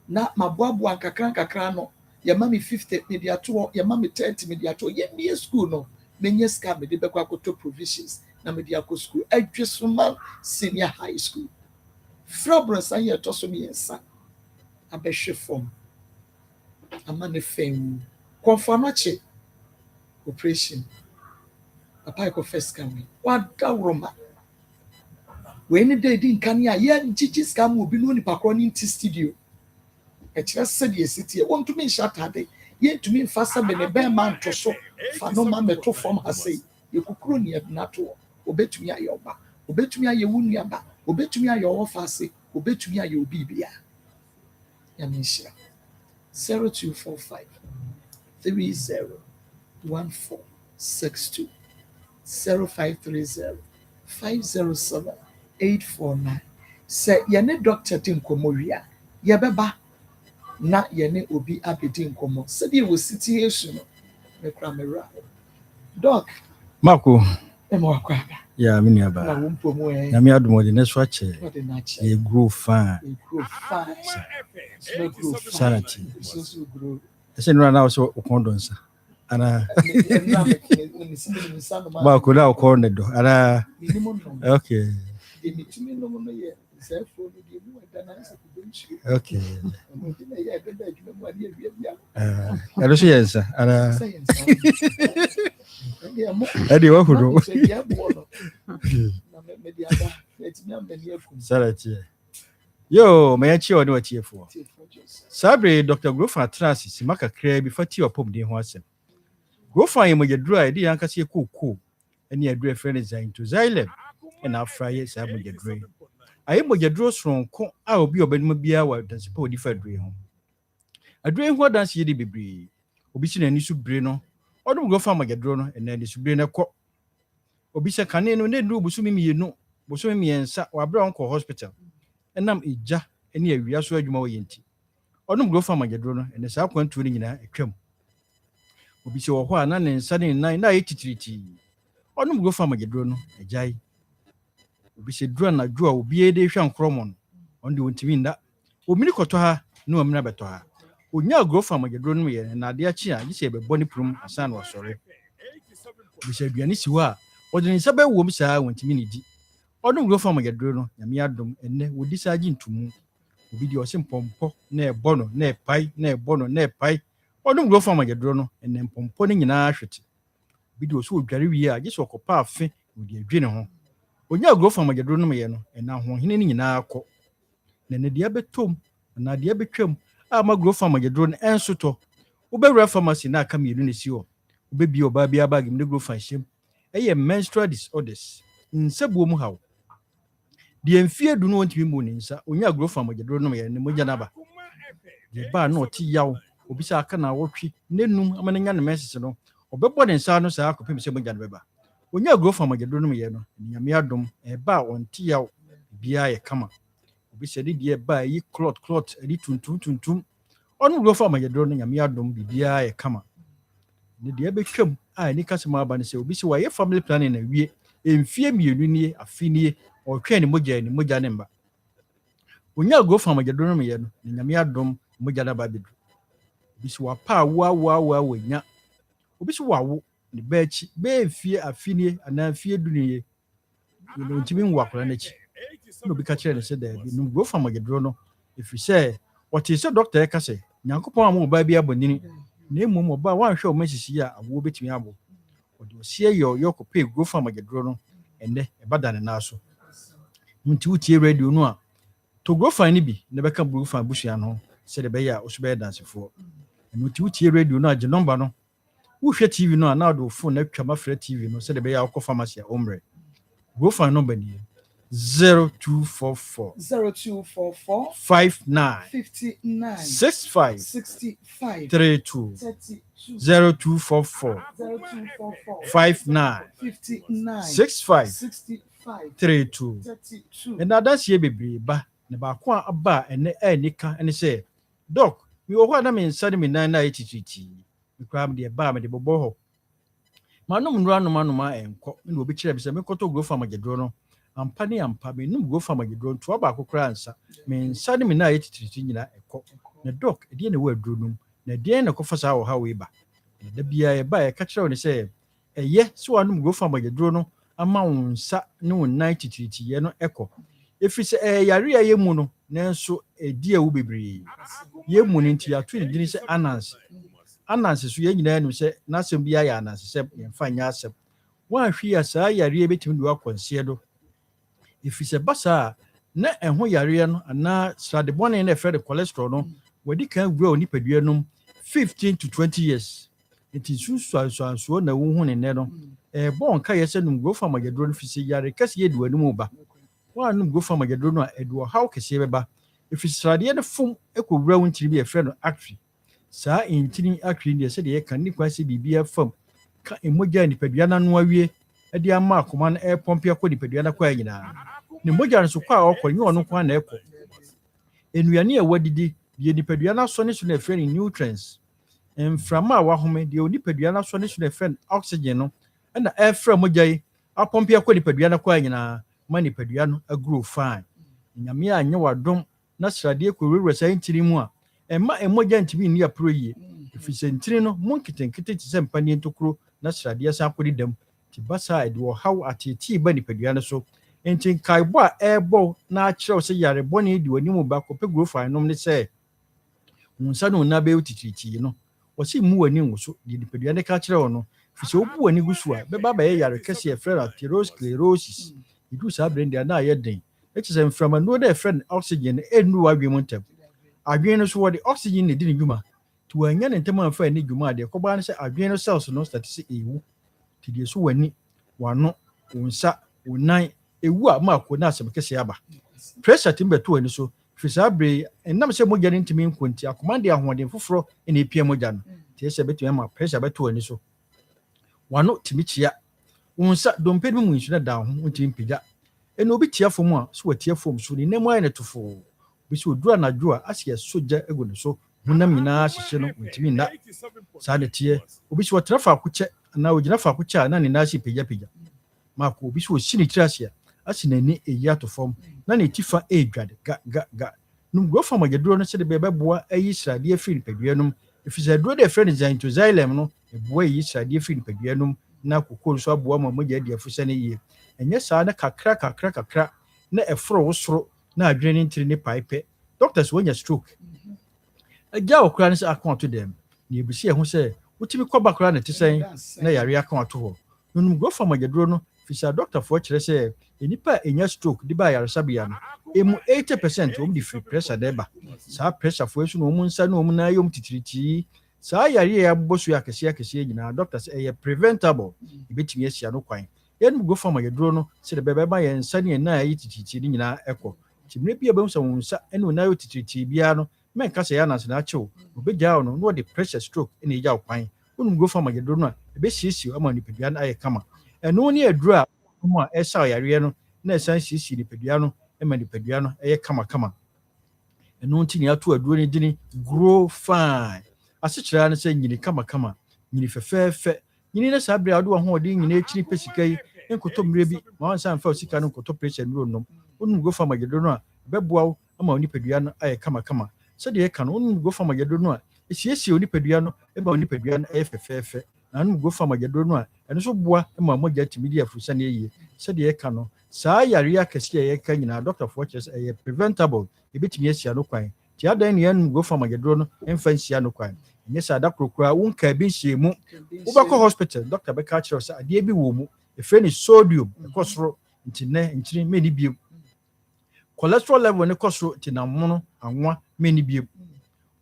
Na maboaboa nkakra no. Ya mami 50 me di ato, ya mami 30 me di ato. Ye me school no. Me nye ska me di bekwa akoto provisions na me di akɔ school. Adwesoma senior high school. Frobro san ye to so me yensa. Abɛhwe form. Ama ne fam. Konfamache operation. Papa ko first coming. What Roma? When they didn't can ya Gigi's come will be no Pacron in studio. A just said yes, city. Want to me shut her day. Yet to me faster than a bear man to so. For no man to form her say. You could crony at Nato. Obey to me a yoba. Obey to me a young yaba. Obey to me a your fancy. Obey to me a your bibia. Yamisha 0245 301462. 0530 507 849. Say yene doctor tinkomowia yebeba na yene obi abedi nkomo. Said you will situation me kramera. Doc Marco. Emo akwaba. Yeah, mini aba. Na wumpo mo e. Na me adumo de neso ache. What na ache. E grow fine. E grow fine. No grow fine. Sanity. So grow. I said no na so okondonsa. Ana Marco na okondo. Ana okay. Okay. I don't see answer. Ana Edi wa hudo. Sanity. Yo, may I cheer on what cheer for? Sabre Dr. Grofa Transi, Simaka Crab before tea or pump de Hansem. Go find your dry, the uncle see cool, and your dear friend is into Xylem, and our fryers have your drain. I am your draws from I will be a bedmobia while than support if I dream home. I dream what dance ye be bree, Obishin and Nisu Breno, or don't go farm my drone and then this brain a cock. Obisha canino, then do Busumi, you know, Busumi and Sat or Bronco Hospital. And I'm ija, and ye we are so you more yinty. Or don't go farm my drone and the South went to a crumb. Obi se wo na ne nsa ne nan na etititi onum go fama gedro no ajai obi se dro na dro a obi e de hwa nkromo no onde wontimi nda omini koto ha na omina beto ha onya go fama gedro no ye na de achi a gise be boni prum asan wo sore obi se aduane si ho a ode nsa be wo msa wontimi ne di onum go fama gedro no nyame adom enne wodi sa agi ntumu obi di osimpompo na ebono na epai na ebono na epai Odum go fama gedro no enem pompo ne nyina hwete video so odware wi a gese okopa afe odi adwene ho onya go fama gedro no me no ena ho hene ne nyina akọ na ne dia betom na dia betwam a ma go fama gedro no enso to ubewura pharmacy na aka mienu ne si ho ubebi oba bia bag me go fa hyem eye menstrual disorders nsabuo mu hawo die mfie du no wontimi mu ne nsa onya go fama gedro no me ne mogya na ba de ba no ti yawo obisa aka na wotwi nenum amanenya ne message no obebɔ ne nsa no saa akopem se mogya ne beba onya grow from agedro no ye no nyame adom ba onti yaw bia ye kama obisa de die ba yi clot edi tuntum onu grow from agedro no nyame adom bia ye kama ne de betwam a ni kasema aba ne se obisa wa ye family planning na wie emfie mienu nie afini otwe ne mogya ne mba onya grow from agedro no ye no nyame adom mogya na ba bedru bisi wa pa wa nya obisi wawo ne baachi be fie afinie ana fie duniye no ntimi nwakora na chi no bi ka kire ne se da bi no go fam agedro no if you say what is the doctor ka say nyankopon am oba bi abonini na emu oba wan hwe o masisi a awo betimi abo odi osie yo ko pe go fam agedro no ende e bada ne na so nti utie radio no a to go fam ni bi ne beka go fam busua no se de be ya o so be dance fo nti utie radio no age number no wo hwe TV no na do phone na twama frɛ TV no se de be ya akɔ pharmacy a omre GoFund number ni 0244 0244 59 59 65 65 32 32 0244 0244 59 59 65 65 32 32 and that's ye bebree ba na ba kwa aba ene nika ene say doc mi wo hɔ na me nsa ne me nan na etititi mi kra me de ba me de bobɔ hɔ manum nura numa enko na obi kyerɛ bi sɛ me kɔtɔ GoFund magedro no ampa ne ampa me num GoFund magedro nto aba akokra ansa me nsa ne me na etititi nyina ekɔ na doc ɛdeɛ na wo aduro num na ɛdeɛ na kɔfa saa wɔ ha we ba na da bia yɛ ba yɛ ka kyerɛ wo ne sɛ ɛyɛ so wanum GoFund magedro no ama wo nsa ne wo nan tititi yɛ no ekɔ efi sɛ yare a yɛmu no nanso ɛdi a wo bebree yɛmu no nti ato ne dini sɛ anansi so yɛ nyinaa nim sɛ n'asɛm bi ayɛ anansi sɛ yɛmfa nyɛ asɛm wɔahwe a saa yare betumi de wakɔnseɛ do efi sɛ basa na ɛho yare no anaa srade bɔne na ɛfɛ de cholesterol no wɔdi kan wura onipadua no 15 to 20 years nti sunsuansuansuo na wo hu ne nɛ no ɛbɔ nka yɛ sɛ num GoFund magedro no fi sɛ yare kɛse yɛ di w'anim ba wɔanum GoFund magedro no a ɛdu ɔhaw kɛseɛ bɛba efi sradeɛ no fom ɛkɔwura wo ntiri bi ɛfɛ no actri saa ntiri actri deɛ sɛ deɛ yɛka ne kwan sɛ biribi afam ka mmogya nipadua no awie ɛde ama akoma no ɛpɔmpe akɔ nipadua no akɔ nyinaa ne mmogya no so kɔ a ɔkɔ nyɛ ɔno kwan na ɛkɔ enuane a wɔdidi deɛ nipadua no asɔ ne so na ɛfɛ ne nutrients mframa a wahome deɛ nipadua no asɔ ne so na ɛfɛ oxygen no ɛna ɛfrɛ mogya yi apɔmpe akɔ nipadua no akɔ nyinaa ma nipadua no agro fine nyame a nyɛ wadom na sradeɛ kɔwura saa ntiri mu a ɛma mmogya ntimi nni apro yie efi sɛ ntiri no mo nketenkete te sɛ mpani ntokuro na sradeɛ san kɔdi dam ti basa ɛde ɔhaw atete ba nipadua no so enti nkaebɔ a ɛbɔ na akyerɛw sɛ yare bɔne di w'anim ba kɔpɛ GoFund nom ne sɛ nsa no na bɛyɛ titiritii no wɔsi mu w'ani ngo so de nipadua ne ka kyerɛw no fi sɛ obu w'ani gu so a bɛba bɛyɛ yare kɛse ɛfrɛ no atherosclerosis idu saa brɛndia na ayɛ den ɛkyɛ sɛ mframa no da ɛfrɛ no oxygen ɛnnu w'adwene mu ntam adwene no so wɔde oxygen na di ne dwuma nti wɔanya ne ntam amfa ne dwuma a deɛ kɔbaa no sɛ adwene no cells no start sɛ ɛwu nti deɛ so w'ani w'ano wo nsa wo nan ɛwu a maako na asɛm kɛseɛ aba pressure tim bɛto w'ani so firi saa bere ɛnam sɛ mogya no ntumi nkɔ nti akoma de ahoɔden foforɔ na ɛpia mogya no nti ɛsɛ bɛtumi ama pressure bɛto w'ani so w'ano tumi kyea wo nsa dompe no mu nsu no da ho ntumi mpagya ɛna obi tia fam a so watia fam so ne nam ayɛ ne tofo bi so odura anadwo a ahyɛ sogya egu ne so honam nyinaa hyehyɛ no ntumi nna saa de tie obi so wɔtena faako kyɛ anaa ogyina faako kyɛ a na ne nan hyɛ pagya maako obi so osi ne tiri ase a ahyɛ n'ani eyi ato fam na ne tifa edwade ga num GoFund magedro no sɛ de bɛboa ayi sradeɛ firi nipadua nom efi sɛ aduro de ɛfrɛ no xylem no ɛboa ayi sradeɛ firi nipadua nom na kokoo nso aboa ma mogya adi afusɛ ne yie ɛnyɛ saa na kakra na ɛforo wo soro na adwene ne ntiri ne paipe doctors wɔnya stroke agya okra ne sɛ akɔnto dem na ebusi ɛho sɛ wotimi kɔba kora ne tesɛn na yare akɔnto hɔ num GoFund magedro no fi sɛ doctor fo kyerɛ sɛ enipa enya stroke de ba yaresabea no emu 80% wɔm di free pressure de ba saa pressure fo esu no wɔn nsa no wɔn na yom titiriti saa yare ya bɔ so akɛseɛ nyinaa doctors ɛyɛ preventable ebetumi asia no kwan yɛn GoFund magedro no sɛ de bɛbɛba yɛn nsa ne na ayi titiriti ne nyinaa ɛkɔ timire bia bɛn sɛ wɔn nsa ɛne na ayi titiriti bia no mɛnka sɛ yɛ ananse na akyew obegya no no de pressure stroke ɛne egya kwan wɔn GoFund magedro no a ebesiesie ama nipadua no ayɛ kama ɛno ne aduro a mo a ɛsa yare no na ɛsan siesie nipadua no ɛma nipadua no ɛyɛ kama ɛno nti ne ato aduro ne dini grow fine asekyerɛ no sɛ nyini kama nyini fɛfɛɛfɛ nyini na saa bere a ɔde wɔn ho ɔde nyina akyiri pɛ sika yi nkɔtɔ mmerɛ bi ma wɔn san fa sika no nkɔtɔ pressure nuro nom wɔn GoFund magedro no a bɛboa wo ama nipadua no ayɛ kama sɛdeɛ ɛka no wɔn GoFund magedro no a esiesie nipadua no ɛma nipadua no ɛyɛ fɛfɛɛfɛ na wɔn GoFund magedro no a ɛno so boa ma mogya timi di afusa na yie sɛdeɛ ɛka no saa yare akɛseɛ a yɛka nyinaa doctor fo kyerɛ sɛ ɛyɛ preventable ebetumi asia no kwan ti adan ne yɛn GoFund magedro no ɛmfa nsia no kwan ɛnyɛ sɛ ada korokora wo nka bi nhyɛ mu wobɛkɔ hospital doctor bɛka kyerɛ sɛ adeɛ bi wɔ mu ɛfrɛ ne sodium ɛkɔ soro nti nɛ nkyiri mɛni biem cholesterol level ne kɔ soro nti namono anwa mɛni biem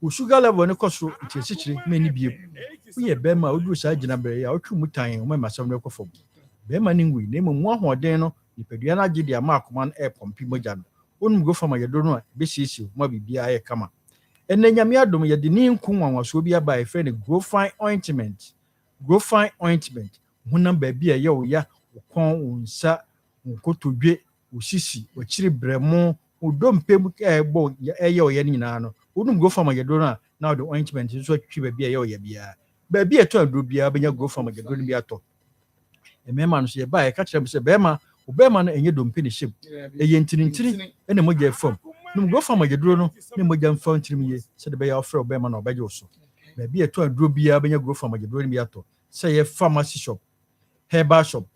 wo sugar level ne kɔ soro nti esikyire mɛni biem woyɛ bɛrima a woduru saa gyina bere a wotwe mu tan wo ma masɛm no kɔ fam bɛrima ne ngui na mmom ahoɔden no nipadua na agye dia ma Akoma no pompi mogya no onum go fam yɛdo no a besiesie ma bibia yɛ kama enne nyame adom yɛde ne nku nwanwaso bi aba efre ne growfine ointment honam ba bi a yɛ wo ya wokɔn wo nsa nkotodwe wo sisi wo kyiri brɛmo wo dompem bo ɛyɛ wo yɛ nyinaa no onum go fam yɛdo no a na wo ointment nso atwi ba bi a yɛ wo yɛ bia ba bi eto aduro bia benya go fam yɛdo no bi atɔ emema no so yɛ ba yɛ ka kyerɛ me sɛ bɛma no enye dompe ne hyem ɛyɛ ntirintiri ɛna mogya fam num go fam yɛduro no ne mogya mfa ntirim ye sɛ de bɛyɛ ofrɛ bɛma na ɔbɛgye wo so ba bi eto aduro bia benya go fam yɛduro no bi atɔ sɛ yɛ pharmacy shop herbal shop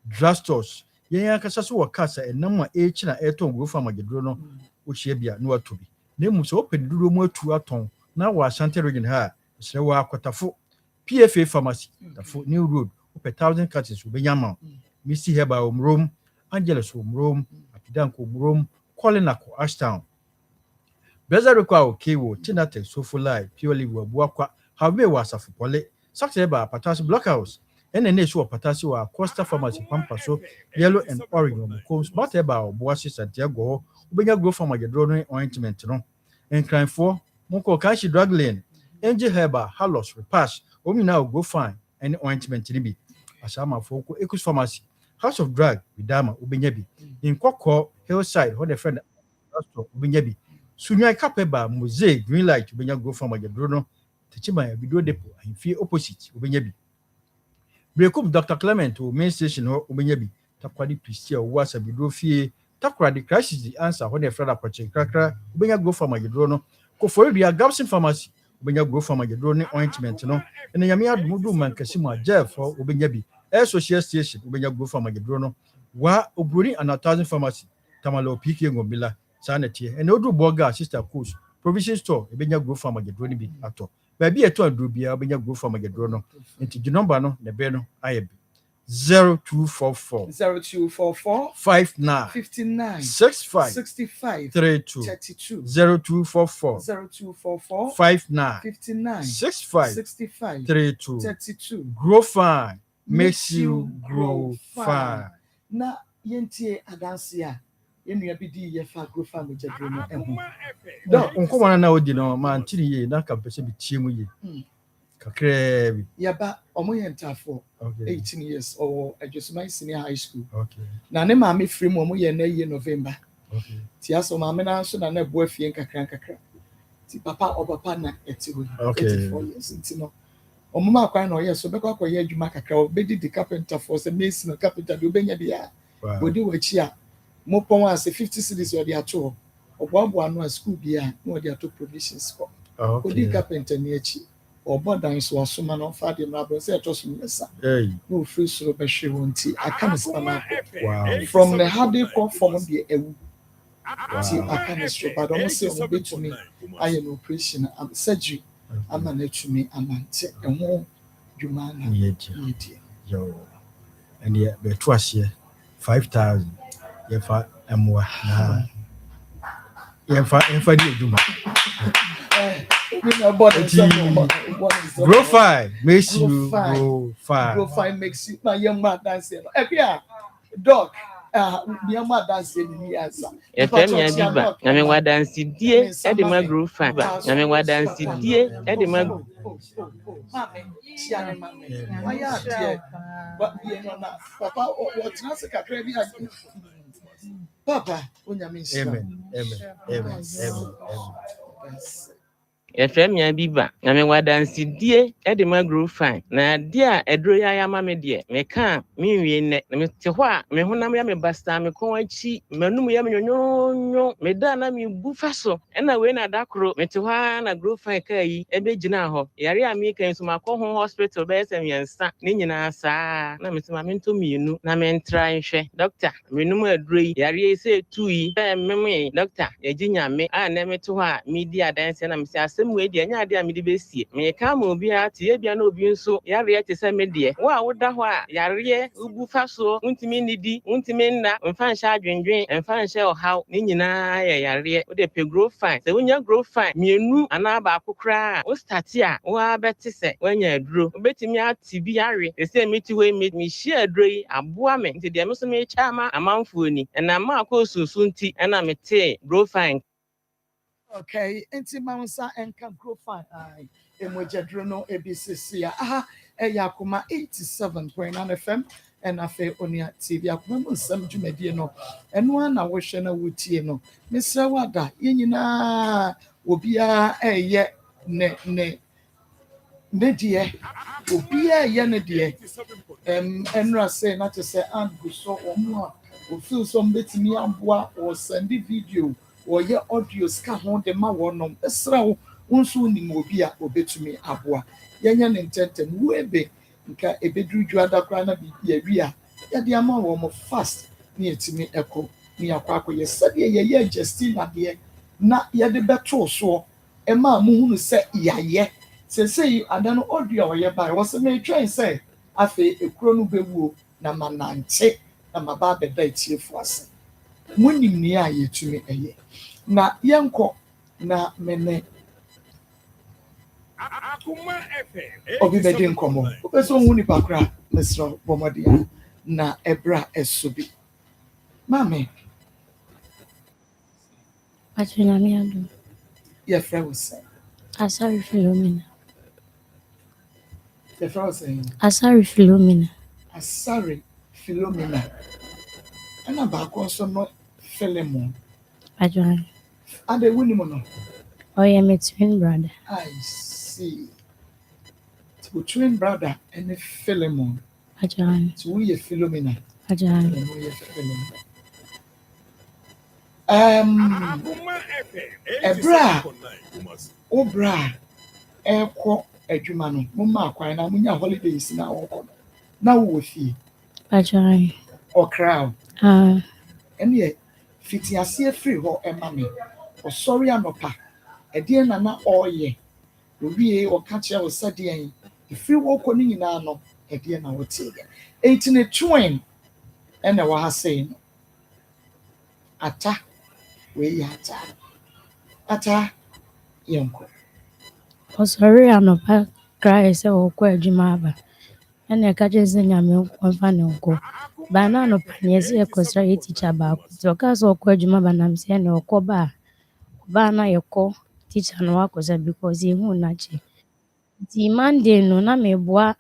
drugstores yɛn akasa so wɔ kasa ɛnam a ɛkyina ɛtɔn go fam yɛduro no wo hyɛ bia no ato bi na mu sɛ open duro mu atu atɔn na wɔ Ashanti region ha sɛ wɔ akɔtafo PFA pharmacy tafo New Road upɛ 1000 cartons obenya ma Missy Heba omrom Angeles omrom Apidanko omrom Colinako Ashtown Beza rekwa okewo Tinate Sofulai purely wabuakwa have wa asafo pole Sakse Heba Patasi Blockhouse ene so Patasi wa Costa Pharmacy Pampaso Yellow and Orange Combs but Heba Obuasi Santiago obenya grow from agedro no ointment no enkranfo monko kanshi drug lane Angel Heba Halos Repass omina go fine any ointment ni bi asama foko Ekus Pharmacy House of Drug Bidama obenya bi in Koko Hillside ho the friend Pastor obenya bi Sunya Kapeba Mosaic Green Light obenya go from agedro no Techima Bido Depot ahimfie opposite obenya bi Brekum Dr. Clement o main station ho obenya bi takwadi Pristia wasa Bido fie takwadi crisis the answer ho the friend apoche krakra obenya go from agedro no Koforidua Gabson Pharmacy obenya go from agedro ne ointment no ene nyame adomudu mankasi mu Jeff obenya bi Social Station obenya go from agedro no wa obroni and 1000 Pharmacy tamalo PK ngombila sanete ene odu boga sister coach provision store obenya go from agedro ni bi ato ba bi eto aduro bia obenya go from agedro no enti di number no ne be no ayebi 0244 59 65 32 0244 59 65 32 grow fine makes you grow fine. Na yentie adansia enua bi di ye fa grow fine jadro no ehu do onko na odi no ma ntiri ye na ka pese bi tie mu ye kakra bi yaba omo ye ntafo 18 years or Adjustment Senior High School okay na ne ma me free mu omo ye na ye November okay ti aso ma me na so na na bo afie kakra ti papa na eti ho 84 years ntino omuma akwan na oye so be kwa koye adwuma kakra obedi di carpenter for say mason carpenter do benya bia bodi wachi a mo pon as 50 cities or the ato oboabo anu a school bia no the ato provisions for bodi carpenter ni achi obodan so asoma no fa de na bro say to so mesa no free so be hwe wonti aka me spana from the hardly come from the ewu ti aka me so but almost say o be to me I am operation am surgery ama na tumi amante enwo dwuma na yedi yo and ye be to ase 5000 ye fa amwa na ye fa di dwuma grow fine makes you grow fine makes you na ye ma dance no e bia dog bia ma dance ni asa e femia biba na me wa dance die e de ma grow fine na me wa dance die e de ma mame chia mame why are but you know na papa what na se kakra bi papa onyame nshi amen Efemia biba na me wadansi die e de ma grow fine na die a edro ya ya ma me de me ka me wie ne me te ho a me honam ya me basta me kon achi manum ya me nyonyo me da na me bufa so e na we na dakro me te ho na grow fine ka yi e be gina ho yare a me kan so makọ ho hospital be sem yensa ne nyina saa na me te ma me nto mienu na me ntra nhwe doctor me num adro yi yare se tu yi e me doctor e ginya me a na me te ho a me di adanse na me se asɛm wei deɛ ɛnyɛ ade a mede bɛsie meka ma obiara te yɛ bia na obi nso yareɛ te sɛ me deɛ wo a woda hɔ a yareɛ wobu fa soɔ wontumi nnidi wontumi nna mfa nhyɛ adwendwen mfa nhyɛ ɔhaw ne nyinaa yɛ yareɛ wode pɛ grow fine sɛ wonya grow fine mmienu anaa baako koraa a wo starte a woa bɛte sɛ woanya aduro wobɛtumi ate bi awe te sɛ meti hɔ yi mehyia aduro yi aboa me nti deɛ me so mekyɛ ama amanfoɔ ni ɛnam ma akɔ sunsu nti ɛna metee grow fine. Okay, nti ma nsa enka grow fine ai emojadro no ebisisi ya aha eya Akoma 87.9 FM and afe onia TV Akoma mu nsɛm dwumadie no ɛno ana wohwɛ na wotie no mesrɛ wada yenyina obia ɛyɛ ne die obia ɛyɛ ne die ɛnra sɛ na te sɛ angu so ɔmo a ofil so mbetimi aboa or send video or ye audio ska ho de ma wonom esra wo nso ni obi a obetumi aboa yenya ne ntentem wo ebe nka ebedru dwada kra na bi wi a ye de ama wo mo fast ne etimi eko ne akwa ye sade ye Justina de na ye de beto so e ma mu hunu se yaye sesei adano audio ye ba wo se me twen se afi ekuro no bewuo na manante na maba beda etiefu ase munim ni a yetumi eye na yenko na mene Akoma FM obi bedi nkomo obeso hu ni pakra mesro bomodia na ebra esobi mame Atuna mi adu ye friend say Asari Philomena ye friend say Asari Philomena ana ba ko so no Philemon Ajuan ade wuni mo no oh yeah my twin brother I see to twin brother and Philemon Ajuan to we Philomena Ajuan Akoma FM Ebra 87.9 obra eko adwuma no mumma akwan na munya holidays na woko na wo fie Ajuan okra ene fiti ase free ho ema me osori anopa ede na oye owie okache wo sade an free woko ni nyina no ede na wote ya eitine twin ene wa ha sei no ata we ata yenko Osori anopa cry se okọ adwuma aba ene ka je se nyame konfa ne okọ ba na anopa ne se ekosra ye teacher ba ko to ka so okọ adwuma ba nam se ne okọ ba na yekọ teacher no akosa because he hu na che di Monday no na meboa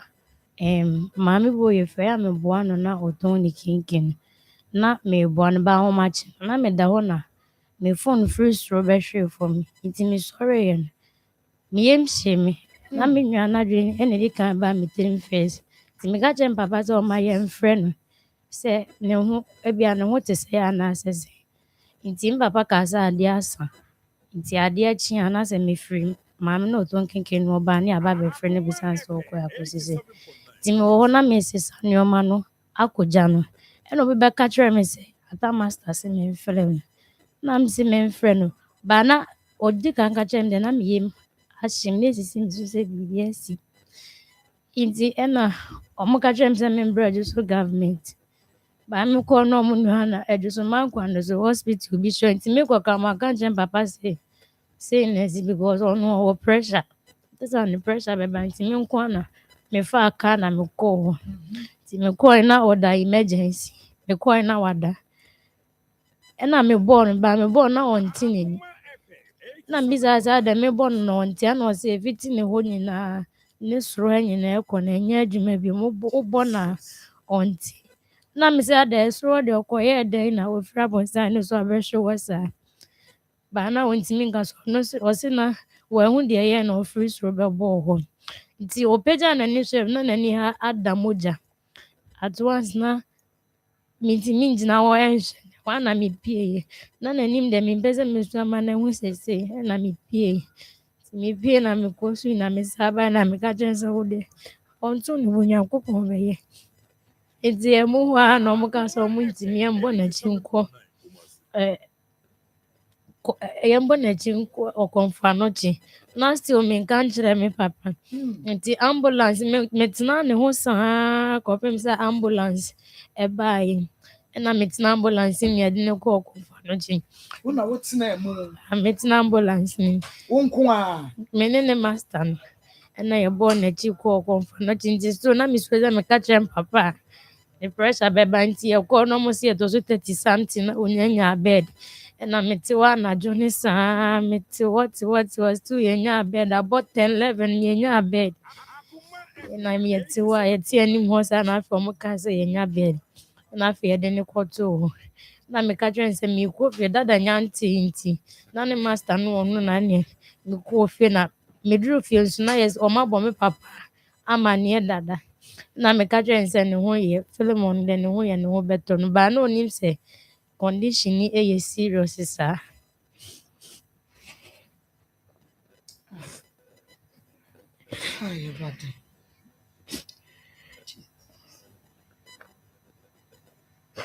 maame bo ye fe ya meboa no na oton ni kinkin na meboa no ba ho machi na me da ho na me phone free store be hwe for me nti me sorry yen me yem hye me na me nwa na dwen ene di kan ba me trim face nti me ga chem papa so ma ye mfre no se ne ho ebia ne ho te se ya na asese nti papa ka sa ade asa nti ade achi ana se me free maame no oton kinkin no ba ne aba be frɛ ne bisan so ko akosise nti me wo na me sesa nneoma no akogya no ene obi be ka kyerɛ me se ata master se me mfrɛ no na me se me mfrɛ no ba na odi kan ka kyerɛ me de na me yem ahyem ne sisi me so se bibi asi nti ena omo ka kyerɛ me se me mbra so government ba me ko no mo no na so man kwando so hospital bi sure nti me ko ka ma ka kyerɛ papa say nurse because ono o pressure this on the pressure be ban nti me nko na me fa aka na me ko nti me ko na order emergency me ko na wada ena me born na on tini na mbiza za da me born na on tia na o say fiti ne ho nyina ne soro nyina e ko na nya adwuma bi mo bo na on ti na me say da soro de ko ye den na o fra bon san ne so abehwe wasa ba na wontimi nka so no o se na wo hu de ye na o free soro be bo ho nti o peja na ni so na ni ha adamoja at once na mitimi ngina wo enhye wana me pie na nanim de me pese me so ma na hu sese na me pie me pie na me ko su na me saba na me ka chense wo de onto ni wo Nyankopon be ye enti e mu ho a na mo ka so mo ntimi e mbo na chinko yɛmbɔ n'akyi ɔkɔmfo anɔkye na still menka nkyerɛ me papa nti ambulance metena ne ho saa kɔpem sɛ ambulance ɛbaeɛ ɛna metena ambulance mu yɛde ne kɔ ɔkɔmfo anɔkye wona wotena mu metena ambulance mu wonko a me ne ne master no ɛna yɛbɔɔ n'akyi kɔ ɔkɔmfo anɔkye nti so na mesuro sɛ meka kyerɛ me papa a ne pressure bɛba nti yɛkɔɔ no ɔmo sɛ yɛtɔ so 30 something na onyanya bed ɛna mete hɔ anadwo ne saa mete hɔ still yɛnya bed abɔ 10 11 yɛnya bed na yɛte hɔ a yɛte anim hɔ saa na afei ɔmo kaa sɛ yɛnya bed na afei yɛde ne kɔtoo hɔ na meka kyerɛ no sɛ meekɔ fie dada nyantee nti na ne master no wɔ no na neɛ mekɔɔ fie na meduru fie nso na ɔmabɔ me papa amanneɛ dada na meka kyerɛ no sɛ ne ho yɛ Philemon de ne ho yɛ ne ho bɛtɔ no baa na onim sɛ condition ni ɛyɛ serious saa Hi, everybody.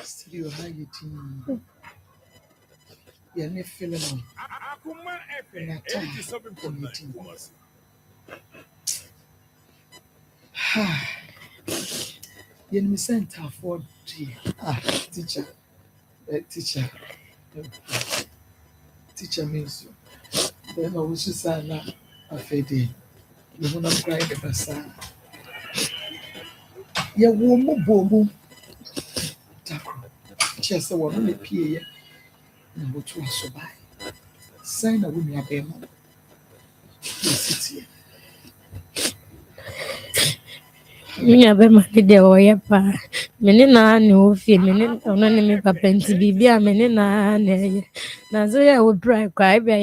Still, how you doing? You're not feeling on. Akoma FM 87.9. You're in the center for teacher. Teacher means then I was just saying that I fed in. You want to cry the person. Yeah, woman, boom. Just a woman, PA. And what was so by. Sign a woman, a bema. me abɛma ne deɛ ɔyɛ paa me ne naa ne wɔ fie me ne ɔno ne me papa nti biribi a me ne naa na ɛyɛ na so yɛ wɔdura kɔ ebia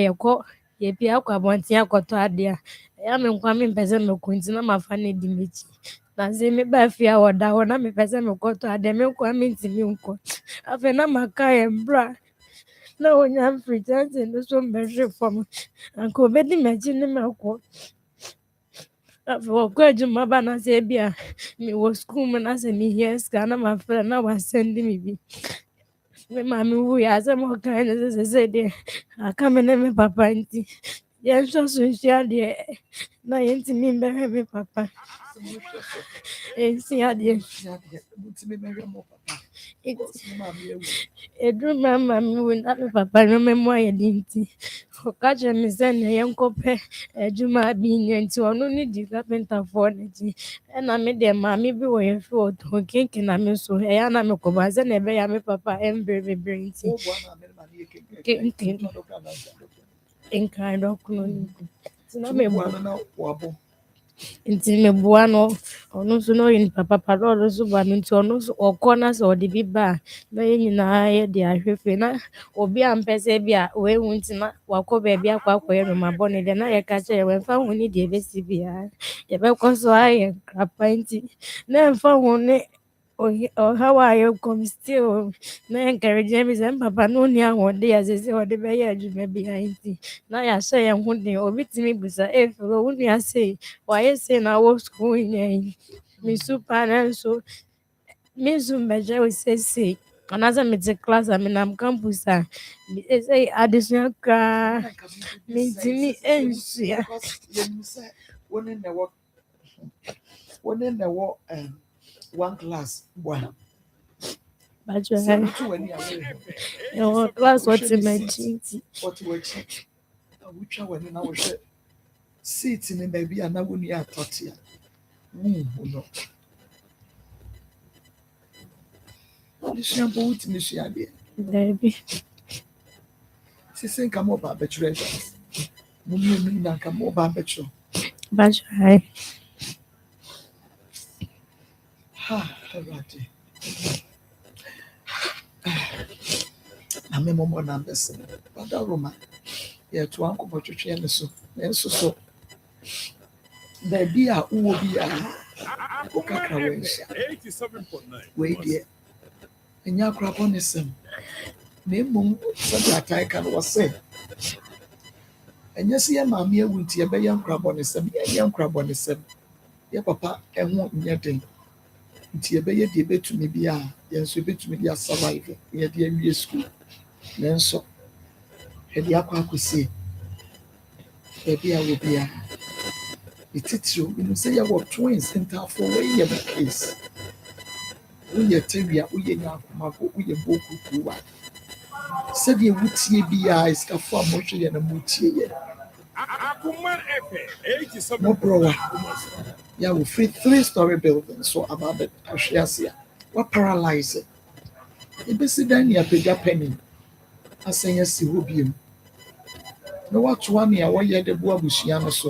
yɛpie akɔ abɔnten akɔtɔ adeɛ a ɛyɛ me nkwa mempɛ sɛ mekɔ nti na mafa ne di m'akyi na sɛ mebaa fie a wɔda hɔ na mepɛ sɛ mekɔtɔ adeɛ me nkwa mentimi nkɔ afei na maka yɛ mbra na onya mfiri kyɛnse no so mbɛhwe fam anka obɛdi m'akyi ne mɛkɔ afei wɔkɔ adwuma ba na sɛ bi a mewɔ sukuu mu na sɛ mehia sika na mafrɛ na wasɛnde me bi me maame wuyɛ asɛm a ɔkae no sɛ sɛ deɛ aka me ne me papa nti yɛnhwɛ so nsua deɛ na yɛntimi mbɛhwɛ me papa ɛnsua deɛ ɛduru ma maame wu na me papa no mɛmu ayɛ de nti ɔka kyerɛ me sɛ nea yɛnkɔpɛ adwuma bi nyɛ nti ɔno ne di kapentafoɔ n'akyi ɛna me deɛ maame bi wɔ yɛfe ɔtɔn kenke na me so ɛyɛ na mekɔba sɛ na ɛbɛyɛ me papa ɛmbrɛ bebree nti kenke nkan dɔkono no nti na meboa nti meboa no ɔno nso na ɔyɛ nipa papa na ɔno nso boa no nti ɔno nso ɔkɔ na sɛ ɔde bi ba a na yɛn nyinaa yɛde ahwɛ fie na obi a mpɛ sɛ bi a wahu nti na wakɔ baabi akɔ akɔyɛ nomabɔne deɛ na yɛka kyerɛ wɔmfa ho ne deɛ ɛbɛsi biara yɛbɛkɔ so ayɛ nkrapa nti na ɛmfa ho ne ɔhaw a yɛkɔm still na yɛnkaragye bi sɛ mpapa no ɔnni ahoɔden a sɛ sɛ ɔde bɛyɛ adwuma biara nti na yɛahyɛ yɛn ho den obi tumi busa ɛfiri wo nua sei wayɛ sei na wɔ sukuu nyɛ mesu paa nanso menso mbɛgyɛ wo sɛsei anaasɛ mete class a menam campus a sɛ adesua koraa mentimi ɛnsua One one class one. Class what's in my cheat? What you which one in our seats in baby and I wouldn't have taught you. No. This young boat in the idea. Baby. She saying come over the treasures. Mummy, come over betro. Bye. Ha, alrighty. I'm a moment numbers. But that Roma, yeah, to Uncle Patricia and so. There be a who will be a Akoma FM 87.9. wait, dear. And your crap on Nsem. Name mum, such a title was said. And yes, your mammy went to a young crab on Nsem, a young crab on Nsem. Your papa, and won't yet. Nti ɛbɛyɛ deɛ ɛbɛtumi bi a yɛn nso ɛbɛtumi de asurvive yɛde awie school nanso hwɛ deɛ akɔ akɔsie baabi a wɔ biara ɛtitiriw menim sɛ yɛwɔ twins ntafoɔ wɔyɛ me case woyɛ tewia woyɛ nyankomafo woyɛ bokukuwa sɛdeɛ wotie biara esikafoɔ a mohwɛ yɛ na motie yɛ Akoma FM 87. moborɔwa yɛ a wofiri 3-story building so aba ahwe ase a waparalyze ebesi dan ne apagya panin asɛn asi hɔ biom na watoa nea wɔyɛ de boa abusua no so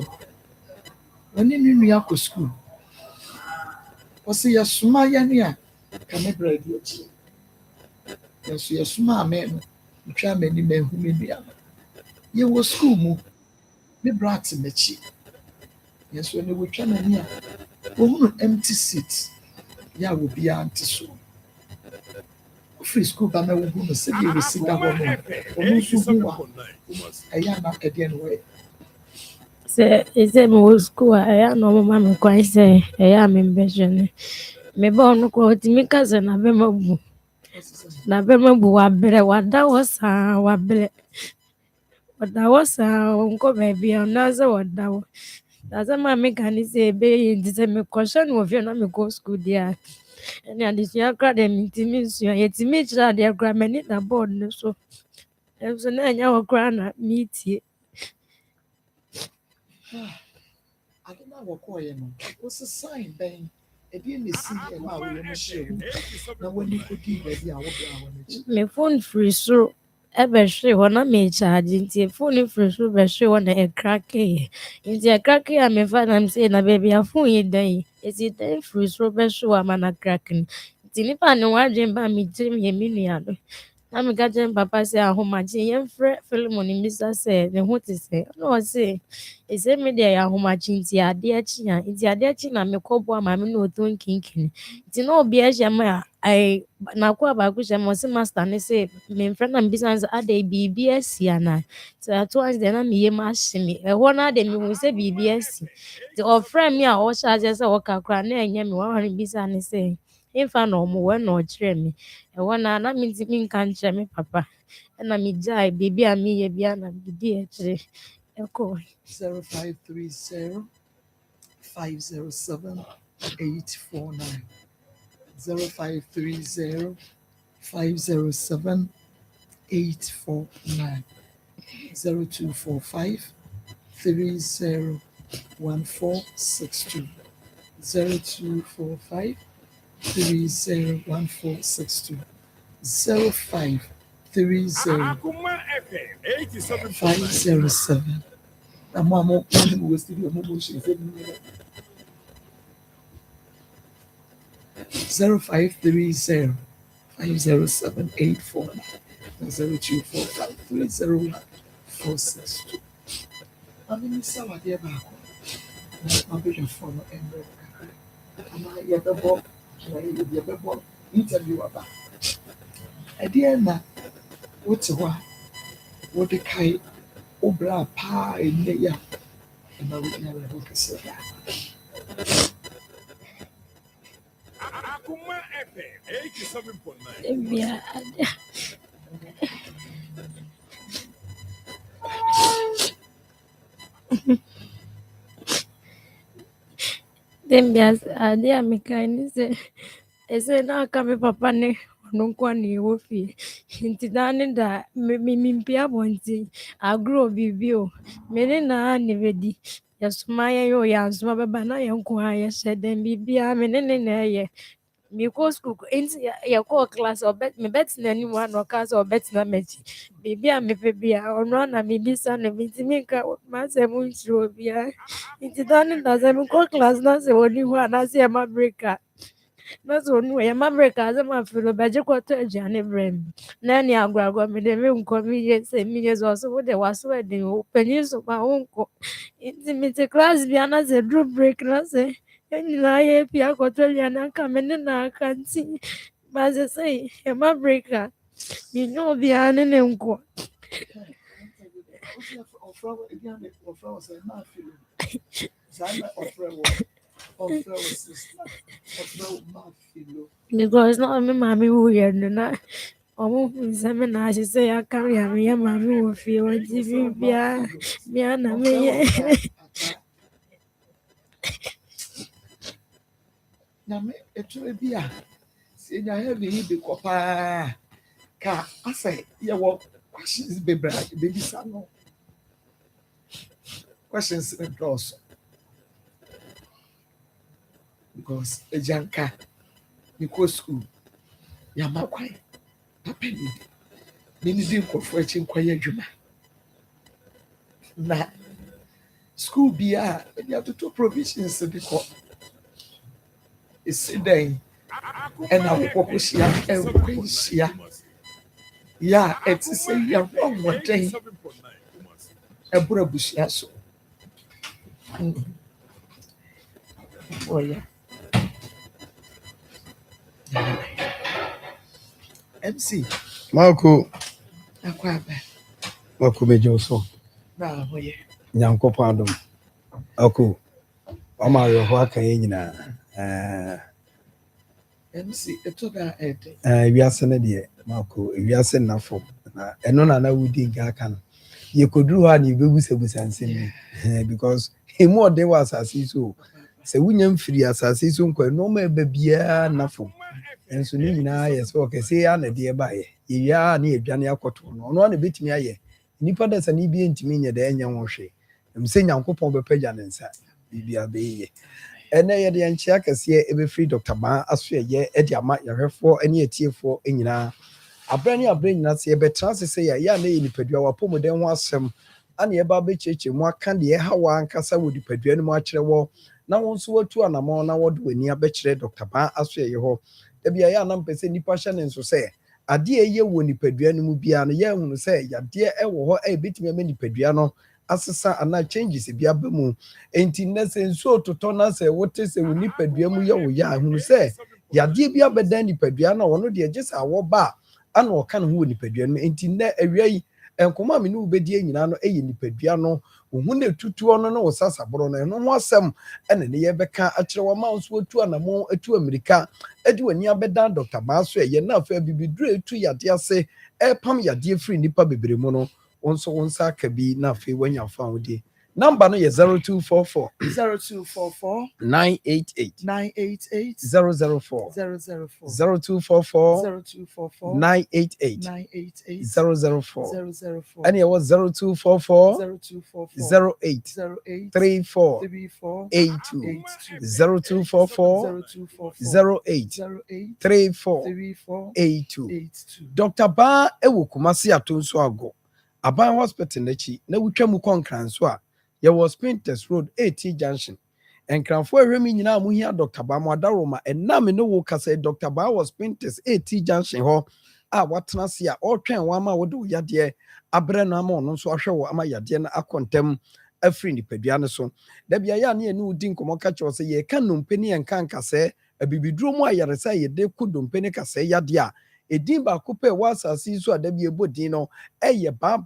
wɔne ne nua akɔ sukuu wɔsɛ yɛsoma yɛne a ka me brɛ adi akyi yɛnso yɛsoma a me no metwa m'anim ahu me nua no yɛwɔ sukuu mu me brɛ ate m'akyi yɛnso ɛne wɔtwa n'ani a wɔhunu empty seat yɛ a wɔbiara nte so wofiri sukuu ba na wohu no sɛdeɛ wɔsi da hɔ no ɔno nso hu a ɛyɛ ana ɛdeɛ no wɔyɛ sɛ mewɔ sukuu a ɛyɛ na ɔmoma me kwan sɛ ɛyɛ a membɛhwɛ no meba ɔno koraa ɔtumi ka sɛ n'abɛma bu wabrɛ wada hɔ saa wabrɛ ɔda hɔ saa ɔnkɔ baabi a ɔnaasɛ wɔda hɔ asɛm a meka ne sɛ ɛbɛyɛ yɛ nti sɛ mekɔhyɛ no wɔ fie na mekɔ sukuu deɛ a ɛne adesua koraa deɛ mentumi nsua yɛtumi kyerɛ adeɛ koraa m'ani da board no so ɛnso na ɛnyɛ hɔ koraa na meetie ade no a wɔkɔɔyɛ no wosesan bɛn ɛdeɛ na ɛsi ɛma a wɔyɛ no hyɛ wo na w'ani kɔdii baabi a wobraa hɔ no akyi me phone firi soro ɛbɛhwee hɔ na mekyagye nti phone firi soro bɛhwee hɔ na ɛkrakeeɛ nti ɛkrakeeɛ a mefa nam sɛ na baabi a phone yi dan yi ɛsi dan firi soro bɛhwee hɔ ama na krake no nti nipa ne wadwen ba me tirim yɛ me nua no na meka kyerɛ me papa sɛ ahomakye yɛmfrɛ Philemon mmisa sɛ ne ho te sɛ na ɔse ɛsɛ me deɛ yɛ ahomakye nti adeɛ akyi a nti adeɛ akyi na mekɔboa maame na ɔtɔ nkinkini nti na obi ahyɛ ma a n'ako a baako hyɛ ma ɔse master ne sɛ memfrɛ na mbisa sɛ ada biribi asi anaa nti ato ase deɛ na meyam ahye me ɛhɔ no ade mehu sɛ biribi asi nti ɔfrɛ me a ɔhyɛ aseɛ sɛ wɔka koraa na ɛnyɛ me wawa no bisa ne sɛ mfa na ɔmo wɔ na ɔkyerɛ me ɛhɔ no a na mentimi nka nkyerɛ me papa ɛna megyae biribi a meyɛ bia na medi akyire ɛkɔɔ 0530 507 849 0530 507 849 0245 301462 0245 301462 0530 Akoma FM 87. 507 I'm more comfortable studio motion 0530 507 849 0245 301462 I'm in the summer dear back. I'm being for no ember. I'm a yabbo, yabbo interview about. A dear na what's a what the kite obra pie in the ya. And I would never look at that. Akoma FM 87.9. Ebia Dembia ade a mekae ne sɛ ɛsɛ na aka me papa ne ɔno nko a na ɛwɔ fie nti daa ne da mempia abɔnten agorɔ biribi o me ne naa ne bɛdi yɛsoma yɛyɛ o yɛansoma bɛba na yɛnko a yɛhyɛ dɛn biribiaa me ne ne na ɛyɛ mekɔ school nti yɛkɔɔ class mebɛtena anim a na ɔka sɛ ɔbɛtena m'akyi biribi a mepɛ bia ɔno a na mebisa no mentimi nka masɛm nkyerɛ obiaa nti da ne da sɛ mekɔ class na sɛ ɔni hɔ a na sɛ yɛma break a na sɛ ɔni hɔ yɛma break a sɛ mafiri no bɛgye kɔtɔ aduane brɛ me na ɛne agoragora mede menkɔ meyɛ sɛ sɛ ɔso wode waso aden o panyin so ma wonkɔ nti mete class bia na sɛ duru break na sɛ nyinaa yɛ pia akɔtɔ aduane anka me ne na aka nti masɛ sɛ yɛma break a menyɛ obiara ne ne nkɔ because na me maame wuyɛ no na Omo nsɛm na ahye sɛ yɛaka me a meyɛ maame wɔ fie wɔnti biribiara mea na meyɛ. Nyame etumi bi a sɛ nya heavy yi bi kɔ paa ka asɛ yɛwɔ questions bebree a yɛbɛbisa no. Questions ne dɔɔso. Because agyanka ne kɔ school yɛama kwan papa ni ne di nkɔfoɔ akyi nkɔyɛ adwuma. Na school bi a ɛde atoto provisions bi kɔ esi dɛn ɛna wokɔ kɔhyia ɛnkɔ nhyia yɛ a ɛte sɛ yɛwɔ mmɔden ɛboro abusua so. Ɔyɛ MC Marco akɔ aba Marco mejo so na ɔyɛ nyankopɔn adom ako ɔma yɛ ho aka yɛ nyinaa MC ɛtɔ da ɛde wiase ne deɛ Marco wiase nnafo na ɛno na wodi nka aka no yɛkɔduru hɔ a ne yɛbɛbusabusa nsɛm bi because emu ɔden wɔ asase so sɛ wonya mfiri asase so nkɔ nɔɔma ɛba biara nnafo nso ne nyinaa yɛ sɛ ɔkɛse a na deɛ baeɛ yɛwia a ne yɛdwane akɔto no ɔno a na bɛtumi ayɛ nnipa da sɛ ne bi ntumi nyɛ dɛ ɛnyɛ ho hwee ɛm sɛ nyankopɔn bɛpagya ne nsa biribia bɛyɛ ɛnɛ yɛde yɛnkyea kɛseɛ ɛbɛfiri Dr. Baa aso ɛyɛ ɛde ama yɛhwɛfoɔ ne atiefoɔ nyinaa abrɛ ne abrɛ nyinaa sɛ yɛbɛtena ase sɛ yɛ a na yɛ nipadua wapɔmuden ho asɛm ane yɛba bɛkyerɛkyerɛ mu aka deɛ ɛha wɔ ankasa wɔ nipadua no mu akyerɛ wɔ na wɔn nso watu anammɔn na wɔde w'ani abɛkyerɛ Dr. Baa aso ɛyɛ hɔ ebi ayɛ anam pɛ sɛ nipa hyɛ ne nso sɛ adeɛ ɛyɛ wɔ nipadua no mu biara no yɛhunu sɛ yadeɛ ɛwɔ hɔ ɛbɛtumi ama nipadua no asesa ana changes bi aba mu enti na sɛ nsuo totɔ na sɛ wote sɛ wo nipadua mu yɛ wo yɛ ahunu sɛ yadeɛ bi abɛdan nipadua no ɔno deɛ gye sɛ awɔ ba ana ɔka ne ho wɔ nipadua no enti na awia yi nkɔmɔ a me ne wo bɛdie nyinaa no ɛyɛ nipadua no ohun na tutuo no na wo sasaboro no ɛno ho asɛm ɛna ne yɛbɛka akyerɛ wɔn ma nso atu anamo atu Amerika ɛde w'ani abɛdan Dr. Baa so ɛyɛ na afɛ bibiduro etu yade ase ɛpam yade firi nipa bebree mu no nso wɔn nsa aka bi na afɛ wɔnya fa wo die number no yɛ 0244 988 004 0244 988 004 and it was 0244 08 34 82 0244 08 34 82 Dr. Baa ewo Kumasi atonso ago Aban hospital nachi na wutwa mu konkran so a ye was Spinters Road 80 Junction enkranfo ehwemi nyina mu hia Dr. Baa mo adaroma enam ne wo kasa Dr. Baa was Spinters 80 Junction ho a watena se a ɔtwɛn wa ma wo de yade abrɛ no ama ɔno nso ahwɛ wo ama yade na akontem afiri nipadua ne so da bia ya ne enu di nkomo ka kyerɛ sɛ ye ka nompe ne enka nkasɛ abibiduro mu ayaresa ye de ku dompe ne kasɛ yade a edin ba ko pe wa asase so adabie bodin no eye ba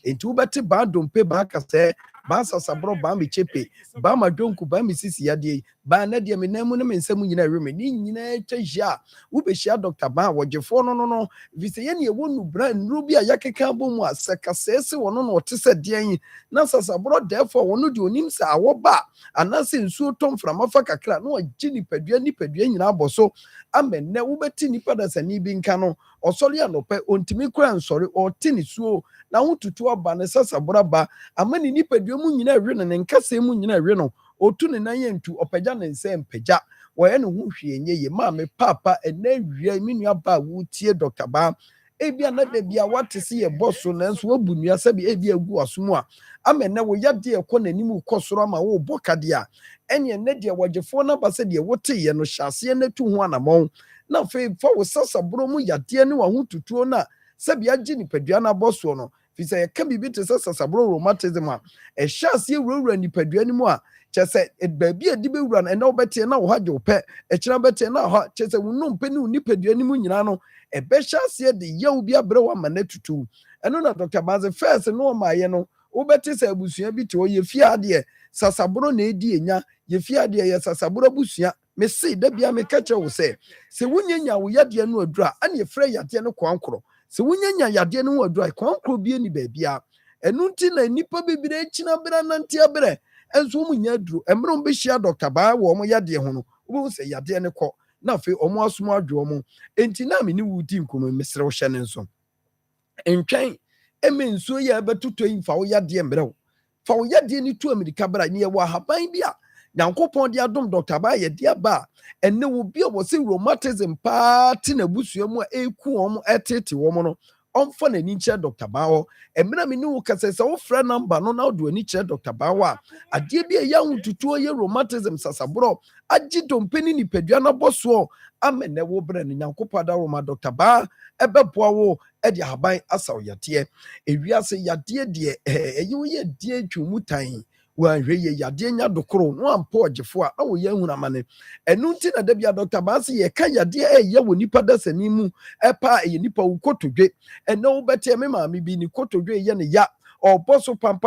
enti wo bete ba dompe ba kasɛ ba sasabro ba me chepe ba ma dwonku ba me sisi yade ba na de me namu ne me nsam nyina reme ni nyina twahia wo be hia Dr. Baa wogefo no vise ye ne ewo nu bra nru bi a yakeka bom a sekasese wono no te se dean na sasabro therefore wono de onim sa awoba anase nsuo tom framafa kakra na ogye nipadua nyina aboso amen na wo beti nipa da sani bi nka no osori anope ontimi kura nsori otini suo na wotutu aba ne sasabro ba amani nipadua mu nyina hwe ne nkase mu nyina hwe no otu ne nan yentu opagya ne nsem pagya woye ne ho hwe enye ye ma me papa enawia minua ba wo tie Dr. Baa ebia na da bia wate se ye bosso nanso wabunua sabi ebia gu asomu a amen na wo yade ekɔ nanim kɔsoro ama wo bɔkade a enye ne de wagefo na ba se de wote ye no hyase na tu ho anamon na fe fa wo sasabro mu yade ne wa ho tutuo na sabi agye nipadua na bosso no fi se ye ka bibi te sasabro rheumatism a hyase ewura nipadua ne mu a chese baabi edi bewura na obete na wo hagye opɛ ekira bete na ha chese wonum pe ne nipadua ne mu nyina no hyase de yew bi abre wa manatutu eno na Dr. Baa first no ma ye no wobete se abusua bi te o ye fie ade sasabro na edi enya ye fie ade ye sasabro abusua me say da bia me catch wo say se wunyanya wo yade no adura ane efre yade no kwankro se wunyanya yade no adura kwankro bi ni ba bia enu nti na nipa bibire china bra nante abre enso mu nya aduru emre mo be hia Dr. Baa wo mo yade ho no wo se yade ne kɔ na fe omo asomo adwo mo enti na me ni wudi nkomo mesre wo hye ne nso entwen eme nsuo ye betuto yi fa wo yade mbre wo fa wo yade ni tu Amerika bra ni ye wo haban bia Nyankopɔn de adom Dr. Baa ye de aba enne wo bia wo se rheumatism party na busua mu a eku omo etete wo mo no omfa na ni nche Dr. Baa ho emra me ni wo kase se wo frɛ number no na do ani kye Dr. Baa wa ade bia ya huntutuo ye rheumatism sasabro agi dompeni ni padua na boso amene wo bre ni Nyankopɔn da Roma Dr. Baa ebeboa wo e de haban asaw yate ewiase yade de eyi wo ye die twumutan wanhwe ye yade nya dokoro no ampo ogefo a wo ye hunamane enu nti na da bia Dr. Baa se ye ka yade ye wo nipa dasani mu epa ye nipa wo kotodwe ene wo bete me maame bi ni kotodwe ye ne ya oboso pam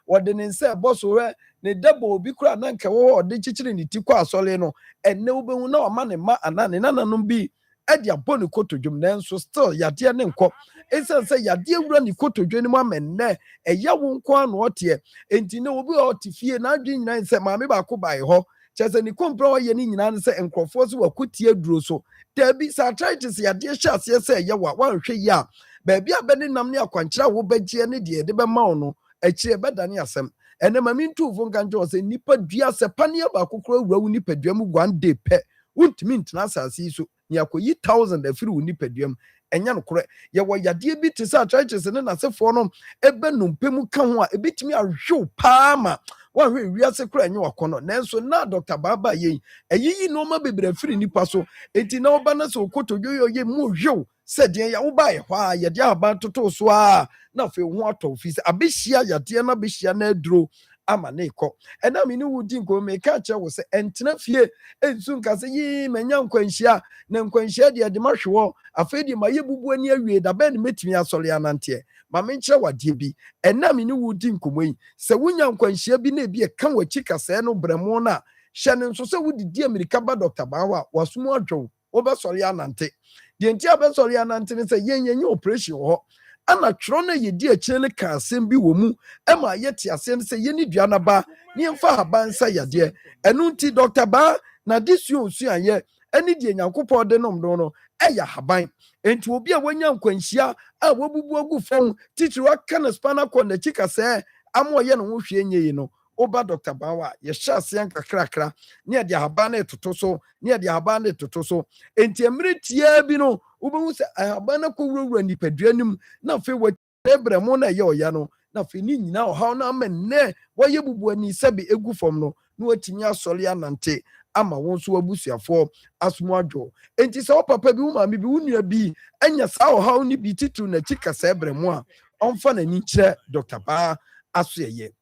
wode ne nse boso we ne dabo obi kura na nka wo ode chichiri ni ti kwa asole no ene wo behu na o ma ne ma anane nananom bi edi abone kotodwom nanso still yade ne nkɔ esense yade wura ni kotodwe ni mu amenne eya wo nko ano ote enti ne obi otifie na adwe nyina nse maame ba ko bai ho chese ni kompra wo ye ni nyina nse enkrofo so wakutie duro so dabi arthritis yade hye ase se ye wa wanhwe ya baabi abene nam ne akwankyera wo bagie ne de be ma wo no akire bedane asem ene mami ntufo nkanjo se nipa dua se pania ba kokoro wura wo nipa dua mu one day pe untimi ntena asase so ni akoyi 1000 afiri wo nipa dua mu enya no kore ye wo yade bi te sa arthritis ne na sefo no ebe no mpemu ka ho a ebetimi ahwew paama wanhwe wiase kora enye wakono nanso na Dr. Baa ye eyiyi no ma bebre afiri nipa so enti na oba na so kotodwo ye mu hwew sɛdeɛ ya wo bae hɔ a yɛde aba toto so a na afei ho atɔ fi sɛ abɛhyia yadeɛ na bɛhyia na aduro ama ne kɔ ɛna me ne wodi nko me ka kyerɛ wo sɛ ɛntena fie ensu nka sɛ yi manya nkwanhyia na nkwanhyia deɛ de mahwe wɔ afei de ma yɛ bubu ani awie da bɛn ne metumi asɔre ananteɛ ma me nkyerɛ wadeɛ bi ɛna me ne wodi nkomo yi sɛ wonya nkwanhyia bi na bi ɛka w'akyi kasɛɛ no brɛmo no a hyɛ ne nso sɛ wodidi Amerika ba Dr. Baa a wasomo adwo wobɛsɔre anante the entire besori anante ne sɛ yenye operation ho ana tworo na yedi akyire ne ka asɛm bi wɔ mu ɛma yɛte asɛm sɛ yeni dua na ba ne mfa haban sa yade ɛnu nti Dr. Baa na disuo osuanyɛ ɛne die Nyankopɔn de nom no ɛyɛ haban enti obi a wanya nkwanhyia a wabubu agu fam titiri aka na spana kɔ na chika sɛ amo yɛ no ho hwie nye yi no oba Dr. Baa wa ye hya asian kakrakra ne de haban na etoto so ne de haban na etoto so enti emretia bi no wobɛhu sɛ haban na kɔwurawura nipadua nim na fe wa ebre mo na ye oya no na fe ni nyina ɔhaw na amenne wɔyɛ bubu ani sɛbe egu fam no na watimi asɔre anante ama wɔn so abusuafo asomo adwo enti sɛ wo papa bi wo maame bi wo nua bi anya saa ɔhaw ni bi titu na chika sɛ ebre mo a ɔmfa na ni kyerɛ Dr. Baa aso yɛ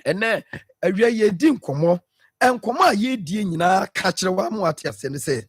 ene awia ye di nkomo enkomo a ye die nyina ka kire wa mu ate ase ne se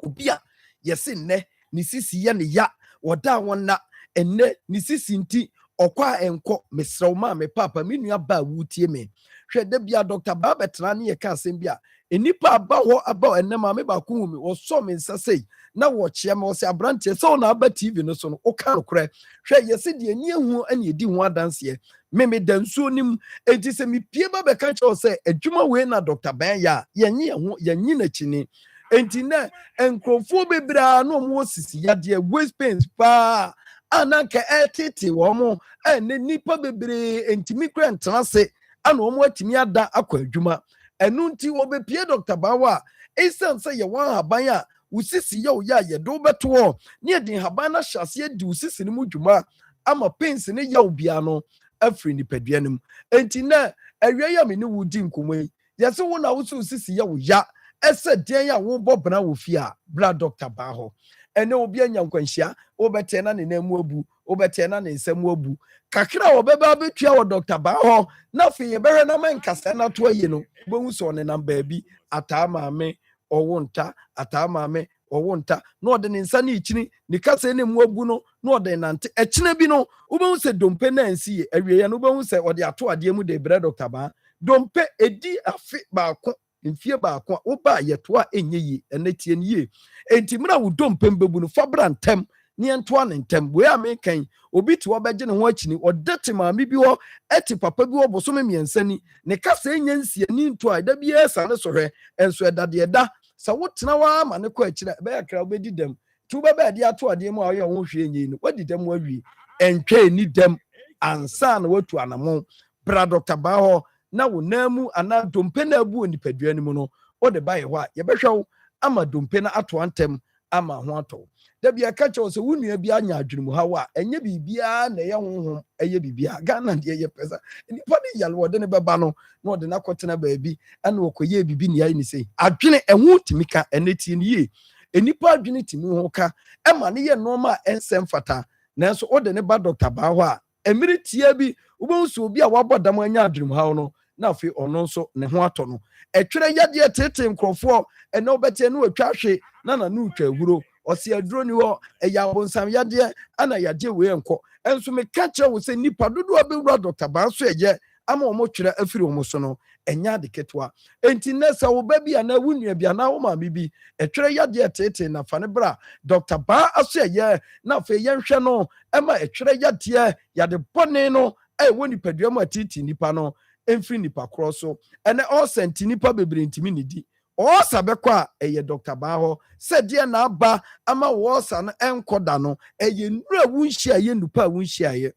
obi a yesi nne ni sisi ye ne ya woda wona enne ni sisi nti okwa enko mesrew ma me papa me nua ba wutie me hwe da bia Dr. Baa betra ne ye ka asem bia enipa aba ho aba enne ma me ba ko hu me wo so me nsa sei na wo kye me wo se abrante so na aba TV no so no o ka nokre hwe yesi de ani ehu ane edi ho adanse me dansuo nim enti se me pie ba be ka che se adwuma we na Dr. Baa ya yenye ho yenyi na chini enti na enkrofo bebra no mo sisi yade waste pains pa ananka etete wo mo ene nipa bebre enti mi kra ntrase ana wo mo atimi ada akwa adwuma enu nti wo be pie Dr. Baa wa esan se ye wan haban a usisi ye o ya ye do beto ne de haban na hyase di usisi ne mu dwuma ama pains ne ya obia no afri ni paduanum enti na awia ya me ne wudi nkomai yese wo na wo so sisi ya wo ya ese den ya wo bobna wo fi a bra Dr. Baa ho ene obi anya nkwanhia wo bete na ne namu abu wo bete na ne nsam abu kakra wo beba betua wo Dr. Baa ho na fi ye behwe na man kasa na to ayi no bo hu so ne nam baabi ata maame owonta ata maame owonta no ode ne nsa ne ichini ne kasa ne mu abu no no ode nante echine bi no wobɛhu sɛ dompe na ansi awie ya no wobɛhu sɛ ode ato ade mu de bre Dr. Baa dompe edi afi baako mfie baako woba yɛto a enye yi ene tie ne ye enti mra wo dompem bebu no fa bra ntem ne ento an ntem we amekan obi ti obegye ne ho akini odete maame bi ho eti papa bi ho bosome miensani ne kasa enya nsia ni nto a da bi esa ne sohwe enso edade da sa wotena wa ma ne kɔ akira be yakra obedi dem tu be be de ato ade mu a ɔyɛ ho hwe enyi no wadi dem wawie entwe ni dem ansa na watu anamo bra Dr. Baho na wo namu ana dompe na abu onipadua ni mu no o de bae ho a ye behwe wo ama dompe na ato antem ama ho ato da bia ka che so wunua bi anya adwunumu ha wa enye bibia na ye honhom eye bibia Ghana de ye pesa nipa ni yale wo de ne beba no na o de na kotena baabi ana okoye bibi ne ayi ni sei adwene ehu timika eneti ni ye enipa adwene timi ho ka ema ne ye normal ensem fata nanso o de ne ba Dr. Baho a emiri tie bi ubonsu obi a wabodam anya adwunumu ha no na afi ono nso ne ho ato no etwere yade tete nkrofo ene obete ne watwa hwe na na no twa huro osi aduro ni ho eya abonsam yade ana yade we enko enso me ka kire wo se nipa dodo abewura Dr. Baho so eye ama omo twere afiri omo so no enya de ketwa enti nesa wo ba bia na wunua bia na wo ma bibi etwere yade tete na fa ne bra Dr. Baho aso eye na fa yenhwe no ema etwere yade yade bone no woni padua mu atiti nipa no emfiri nipa kroso ene all senti nipa bebre ntimi nidi all sabekwa eye Dr. Baho said dia na aba ama wo sa no enkoda no eye nura wunhia ye nupa wunhia ye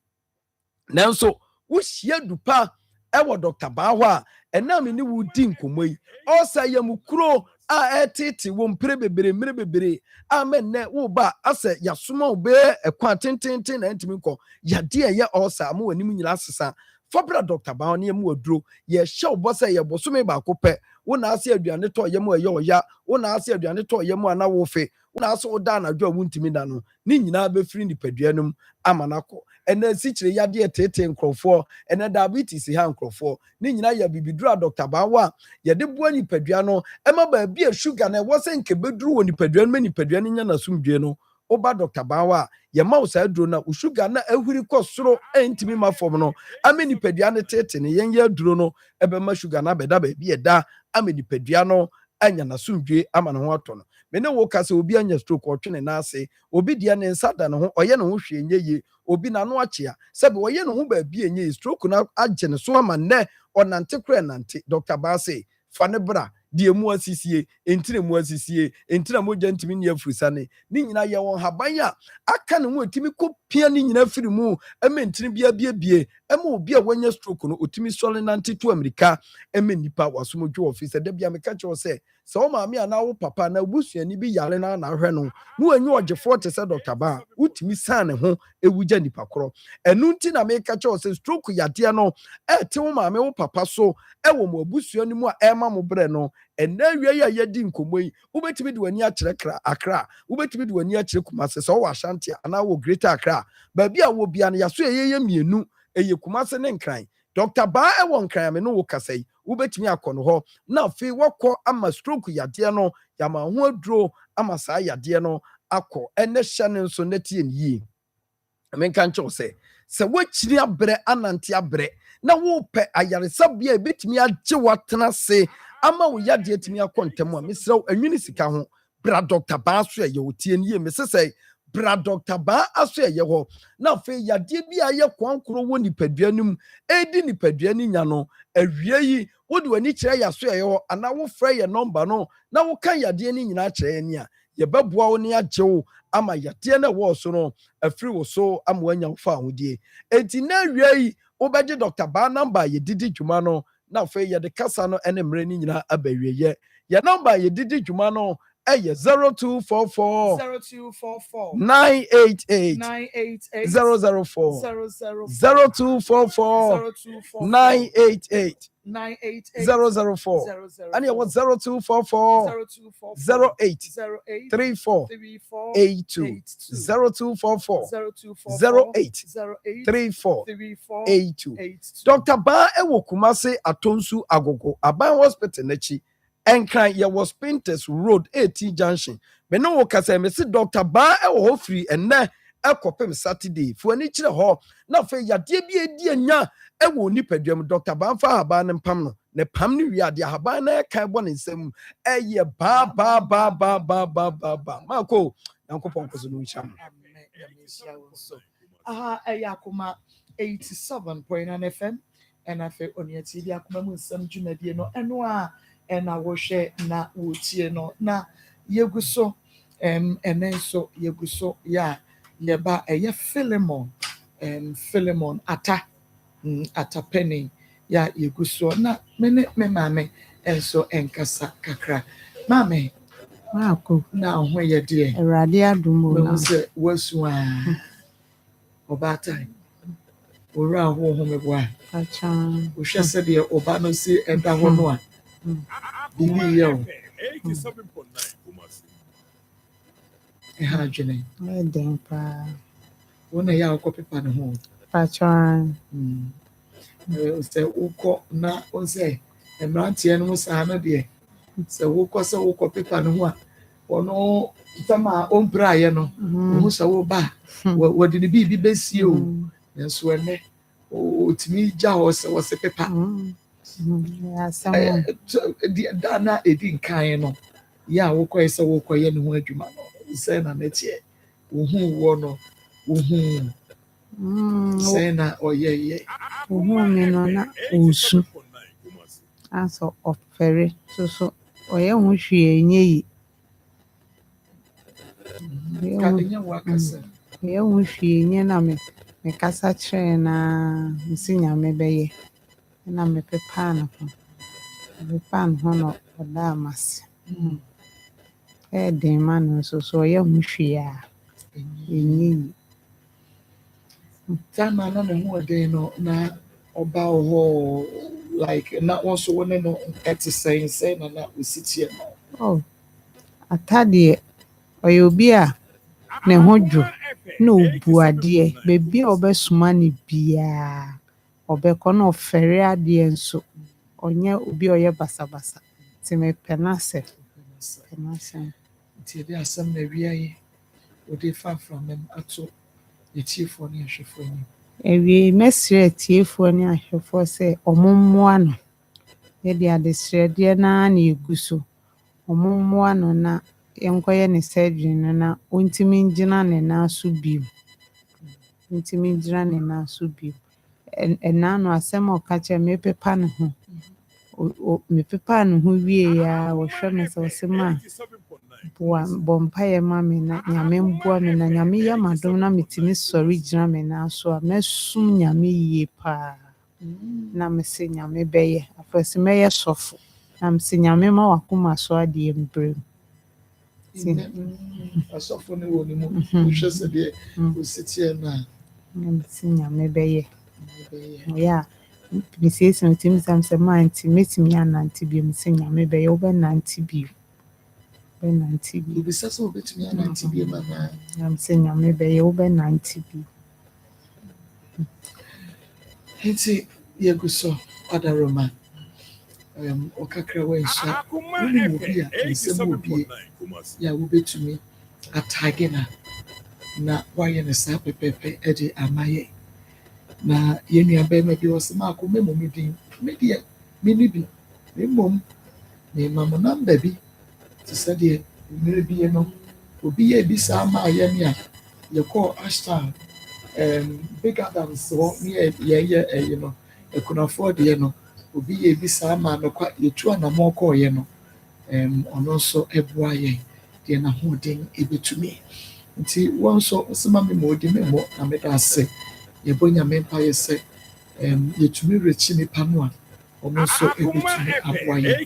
nanso wuhia dupa ewo Dr. Baho a enam ni wudi nkomoi all sa ye mukro a etiti wo mpre bebre amen ne wo ba ase yasoma obe ekwa tententen na ntimi nko yade ye all sa mo wani nyina asesa Fabra Dr. Baho ne mu aduro ye hye obosa ye bosome ba kope wona ase aduane to ye mu ye oya wona ase aduane to ye mu ana wo fe wona ase oda na dwo wuntimi da no ne nyina be firi nipaduanum amanako ena sikire yade tete nkrofo ena diabetes ha nkrofo ne nyina ya bibidura Dr. Baho a ye de boa nipadua no ema ba bia sugar na wo se nke beduru wo nipaduanum nipaduane nya na sumdue no oba Dr. Baho a ye ma usa aduro na usuga na ahuri kosoro entimi mafom no ameni padua ne tete ne yen ye aduro no ebe ma sugar na beda ba bi eda ameni padua no anya na sumdwe ama ne ho ato no me ne wo kase obi anya stroke otwene na ase obi dia ne nsada ne ho oye ne ho hwe enye ye obi na no achia sebe oye ne ho ba bi enye stroke na agye ne so ama ne onante kra nante Dr. Baho say fa ne bra die mu asisie entire mu asisie entire mo gentimi ne afurusane ni nyina ye won haban a aka ne ho otimi kopia ni nyina firi mu entire bia bie ema obi a wanya stroke no otimi sole nante to America nipa wasomdwo office da bia me ka che se o maami ana wo papa na busuani bi yare na hwe no no anyu ogefo te se Dr. Baho utimi sane ho ewuja nipa kro enu nti na me ka che se stroke yade no te wo maami wo papa so wo mo busuani mu a ema mo bre no ena wie ya yedi nkomoi ubetimi de wani akire Accra ubetimi de wani akire Kumase so wo Ashanti ana wo Greater Accra ba bia wo bia na yaso ye mienu eye Kumase ne nkran Dr. Baho won nkran me no wo kasai ubetimi akono ho na fe wokọ ama stroke yade no yama ho aduro ama saa yade no akọ ene hye ne nso netie ni me kan cho se wachiri abre anante abre na wo pe ayaresabia betimi agye watena se ama wo yade etimi akontem a mesrew anwini sika ho bra Dr. Baho so ye wotie ni me sesei bra Dr. Baho aso ye ho na fe yade bia ye kwankoro wo nipaduanum edi nipaduani nya no awie yi wo de wani kire ya so ye ho ana wo frɛ ye number no na wo kan yade ni nyina kire ni a ye beboa wo ne agye wo ama yade na wo so no afiri wo so ama wanya fa ahodie enti na awie yi wo beje Dr. Baho number ye didi dwuma no na fe ye de kasa no ene mre ni nyina abawie ye number ye didi dwuma no 0244 988 004 0244 988 004 and you want 0244 08 34 82 0244 08 34 82 Dr. Baho ewo Kumase Atonsu Agogo Aban Hospital nachi enkran ye was Painters Road 18 Junction me no wo kasa me se Dr. Baho ewo free enne ekopem Saturday fu ani kire ho na fe yade bi edi anya ewo nipaduam Dr. Baho fa haba ne mpam no ne pam ne wi ade ahaban na kan bɔ ne nsam ɛyɛ ba mako yankopɔn koso no nhyam Akoma 87.9 FM and I feel on your TV Akoma Nsem dwumadie no ɛno a ɛna wɔhwɛ na wɔtie no na yegu so ɛnɛ nso yegu so ya yɛba ɛyɛ Philemon atapeni ya yegu so na me maame enso enkasa kakra maame Mako na ho yɛ deɛ Awurade adom o na sɛ wasu a ɔbaatan owura ho ho meboa acha wohwɛ sɛ deɛ ɔba no si ɛda hɔ no a bibi yɛ o 87.9 Kumasi. ɛha adwene ɛden pa wo na yɛ akɔ pepa ne ho acha sɛ wokɔ na wo sɛ mmeranteɛ no mu saa no deɛ sɛ wokɔ pepa ne ho a ɔno tama ɔmpraeɛ no ɔhu sɛ woba wɔde ne biribi bɛsie o nanso ɛnɛ ɔtumi gya hɔ sɛ wɔsɛ pepa da na ɛdi nkan no yɛ a wokɔɛ sɛ wokɔyɛ ne ho adwuma no sɛ na nɛteɛ wohu wɔ no wohu sɛ na ɔyɛyɛ wohu me no na ɔsu asɔ ɔfɛre so ɔyɛ ho hwee ɛnyɛ yi ɔyɛ ho hwee ɛnyɛ na mekasa kyerɛ na mesi nyame bɛyɛ na mepepaa ne ho na ɔda amase ɛyɛ den ma no nso so ɔyɛ ho hwee a ɛnyɛ yi tama na ne ho ɔden no na ɔba hɔ like na wɔn so wɔne no ɛte sɛn na osi tie no atadeɛ ɔyɛ obi a ne ho dwo na obu adeɛ beebi a ɔbɛsoma ne biara ɔbɛkɔ na ɔfɛre adeɛ nso ɔnyɛ obi a ɔyɛ basabasa nti mepɛ n'asɛ nti ɛde asɛm na awia yi ɔde fafra mɛm ato yɛtiefoɔ ne ahwɛfoɔ anim awie mɛsrɛ atiefoɔ ne ahwɛfoɔ sɛ ɔmo mmoa no yɛde adesrɛdeɛ naa na egu so ɔmo mmoa no na yɛnkɔyɛ ne surgery no na ɔntumi ngyina ne nan so bio ɛna no asɛm a ɔka kyerɛ mepepa ne ho mepepa ne ho wie a wɔhwɛ me sɛ ɔsɛ ma bɔ mpaeɛ ma me na nyame mboa me na nyame yɛ m'adom na metumi sɔre gyina me nan so a mɛsom nyame yie paa na mese nyame bɛyɛ afei sɛ mɛyɛ sɔfo na mese nyame ma wakoma so adeɛ mbrɛ mu asɔfo ne wɔ ne mu wohwɛ sɛ deɛ osi tie no a na mese nyame bɛyɛ ɔyɛ a mesiesie no tumi sam sɛ manti mɛtumi anante bio mese nyame bɛyɛ wobɛnante bio obisa sɛ wobɛtumi anante bio ma na mese nyame bɛyɛ wobɛnante bio nti yɛgu so adaroma ɔkakra wanhyia wonim obi a nsɛm obie yɛ a wobɛtumi atage na woayɛ no saa pɛpɛpɛ de ama yɛ na yɛnnua bɛrima bi wɔ sɛ maako mɛmmɔ me din medeɛ mene bi na mmom mema mo namba bi te sɛ deɛ mmerɛ bie no obi yɛ bi saa maa yɛne a yɛkɔɔ ashtown big adams hɔ ne yɛyɛ ɛyi no akunafoɔ deɛ no obi yɛ bi saa maa no kwa yɛtu anammɔ kɔɔyɛ no ɔno nso ɛboa yɛn deɛ n'ahoɔden ɛbɛtumi nti wɔn nso ɔsɛma me ma ɔdi me mmɔ na meda ase yɛbɔ nyame mpaeɛ sɛ yɛtumi rekyi nipa no a ɔmo nso ɛbɛtumi aboa yɛn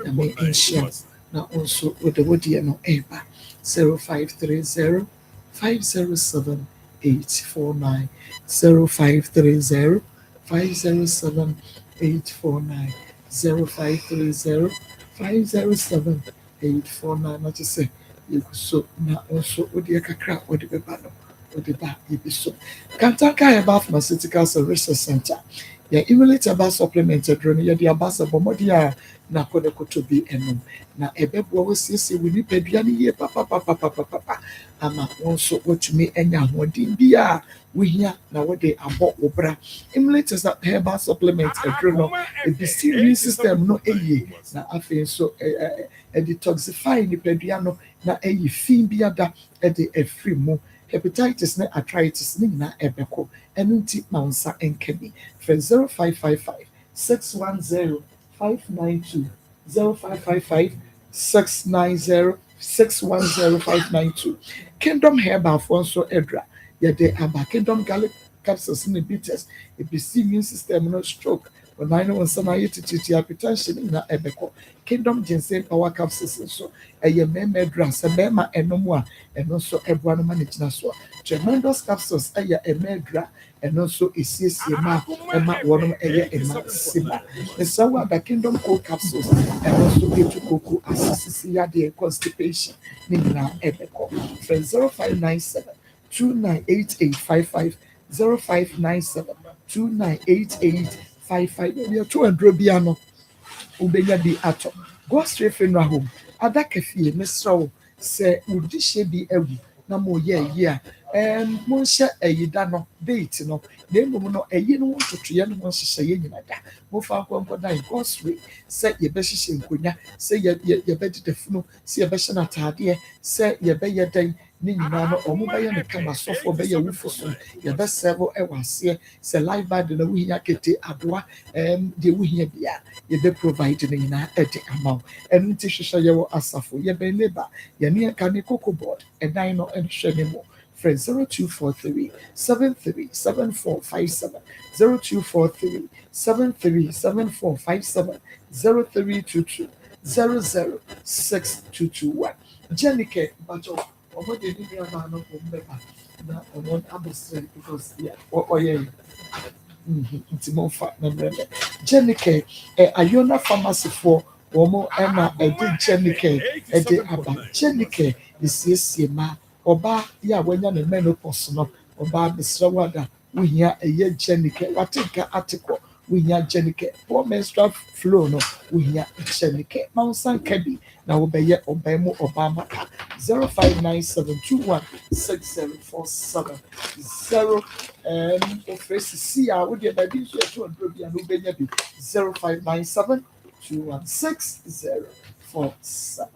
nyame nhyia na nso wode wodeɛ no ɛreba 0530 507 849 0530 507 849 0530 507 849 na kyerɛ sɛ yɛgu so na nso wodeɛ kakra a wɔde bɛba no wɔde ba yɛbi so Kantaka Herbal Pharmaceutical Research Center Yeah, emulate about supplement drone ya the abasa bomodi a na kode koto bi enum na ebebo wo siesie we nipa duane ye papa ama won so wotumi enya hodin bia we hia na wo de abo wo bra emulate is that herbal supplement drone no e be immune system no eye na afi so detoxify nipa duane na eye fin bia da e de afri mu hepatitis na arthritis ni na ebeko enu nti na nsa enkabi for 0555 610 592 0555 690 610 592 Kingdom Herbal for so edra yede aba Kingdom Garlic capsules in bitters it be immune system no stroke when I know some hypertension in na ebeko Kingdom Ginseng Power capsules so eye memedra se mema enomo a eno so eboa no manage na so tremendous capsules eye emedra and also a CCMA, Emma Warren, Emma Sima. The Sawa, the Kingdom Cold capsules, and also a Cocoa Assisia, the constipation, Nina Ebeco, from 0597 298855 0597 298855. We are 200 piano, Ubenya di Ato. Go straight from home. Adakafi, Mr. Say, would this be every na mo yeah. Mo nhyɛ ayi da no date no na mmom no ayi no ntotoyɛ no nhyehyɛ yɛ nyina da mo fa nkɔnkɔ da goswe sɛ yɛbɛhyehyɛ nkonya sɛ yɛbɛdeda funu sɛ yɛbɛhyɛ n'ataadeɛ sɛ yɛbɛyɛ dan ne nyinaa no ɔmo bɛyɛ ne kama sɔfoɔ bɛyɛ wufo so yɛbɛsɛbo ɛwɔ aseɛ sɛ live band na wohia kete adoa deɛ wohia bia yɛbɛ provide ne nyinaa ɛde ama wo ɛno nti hyehyɛ yɛwɔ asafo yɛbɛn neighbor yɛne yɛka ne cocoa board ɛdan no ɛhwɛ ne mu friend 0243 737457 0243 737457 0322 00621 Jenike Bajo omo de ni ama no mbeba na omo abosre because yeah oye ntimonfa na mrele Jenike Ayona pharmacy for omo ema ede Jenike ede aba Jenike isiesie ma oba ya wanya ne menopause no oba besrawada wuhia eye Jenike watenka article wuhia Jenike poor menstrual flow no wuhia Jenike mansan kabi na wobeye obemu obama 0597216047 ofresi sia wo de ba bi so e to ndro bia no benya bi 0597216047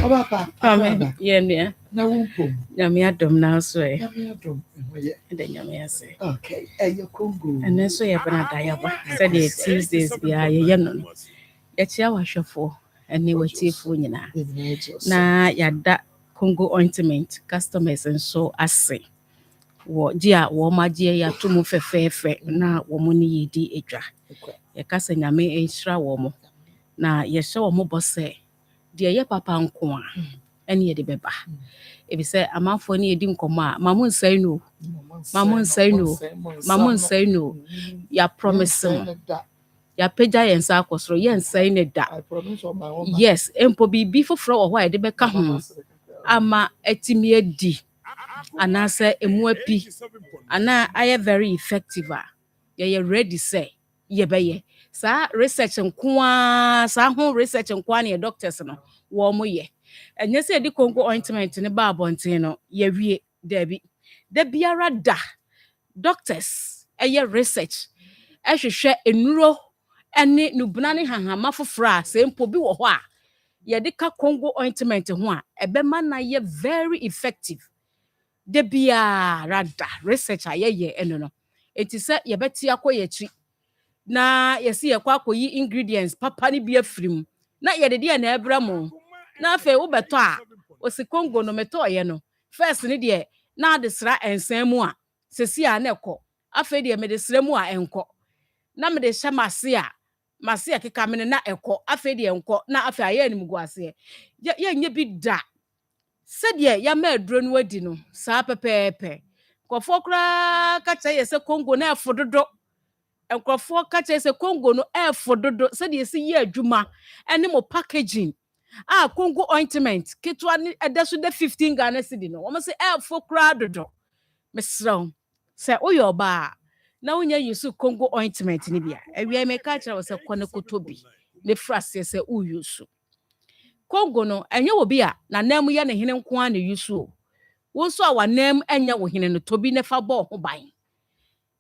Obapa amen yeah na wumpo nyame adom na so e nyame adom hoye de nyame ase okay eyo Congo ene so ye bana da yaba said the Tuesdays bia ye no ye chia wahwefo ene watiefo nyina na yada Congo ointment customers nso ase wo dia wo magie ya tumu fefefe na wo mu ni yedi edwa ye kasa nyame enhira wo mo na ye hye wo mo bose dia ye papa nko a ene ye de beba ebi se amanfo ni yedi nkomo a mamun sai no ya promise ya peja yensa akosoro yensa ne da yes empo bibi foforo wo ho a de beka ho ama etimi edi anase emu api ana aye very effective a ye ready say ye beye sa research nkoa sa ho research nkoa na doctors no wo mo ye enye se di Congo ointment ne ba abonten no ye wie dabi da biara da doctors aye research ehwehwe enuro ene nubuna ne hahama foforo a se mpo bi wo ho a ye di ka Congo ointment ho a ebema na ye very effective de bia rada research ayeye eno no eti se ye beti akoyechi na yesi ye kwa akoyi ingredients papa ni bia firim na ye de na ebra mo na afa wo beto a osi Congo no meto ye no first ni de na de sra ensem mu a sesi a na ekọ afa de me de sra mu a enko na me de hye mase a keka me na ekọ afa de enko na afa aye anim guase ye nye bi da sɛdeɛ ya ma aduro no wadi no saa pɛpɛɛpɛ nkurɔfoɔ koraa ka kyerɛ yɛ sɛ Congo na ɛfo dodo nkurɔfoɔ ka kyerɛ sɛ Congo no ɛfo dodo sɛdeɛ si yɛ adwuma ɛne mo packaging a Congo ointment ketewa ne ɛda so de 15 Ghana cedi no wɔn sɛ ɛfo koraa dodo mesrɛ wo sɛ woyɛ ɔbaa na wonya use Congo ointment ni bia awia me ka kira wo se kɔ ne kotobi ne frase se u use Congo no enye wo bia na nam ye ne hene nko a ne use o wo so a wa nam enya wo hene no tobi ne fa bɔ ho ban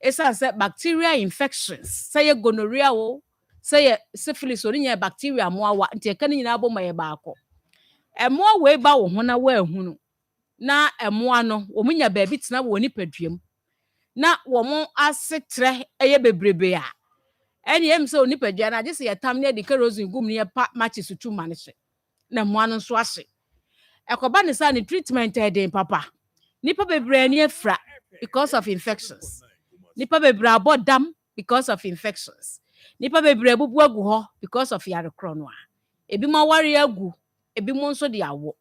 esa se bacteria infections say ye gonorrhea wo say ye syphilis o nya bacteria mo awa nti e ka ne nyina bɔ ma ye baako emo we ba wo ho na wa ehunu na emo ano wo munya ba bi tena wo nipaduam na wo mo asetre eye bebrebe a eni em se onipadua na agese ye tam ne de kerosene gum ne ye pa matches tu ma ne hye na mo ano so ahye ekoba ne sa ne treatment e den papa nipa bebre ne afra because of infections nipa bebre abodam because of infections nipa bebre bubu agu ho because of yarekro no a ebi ma ware agu ebi mo nso de awo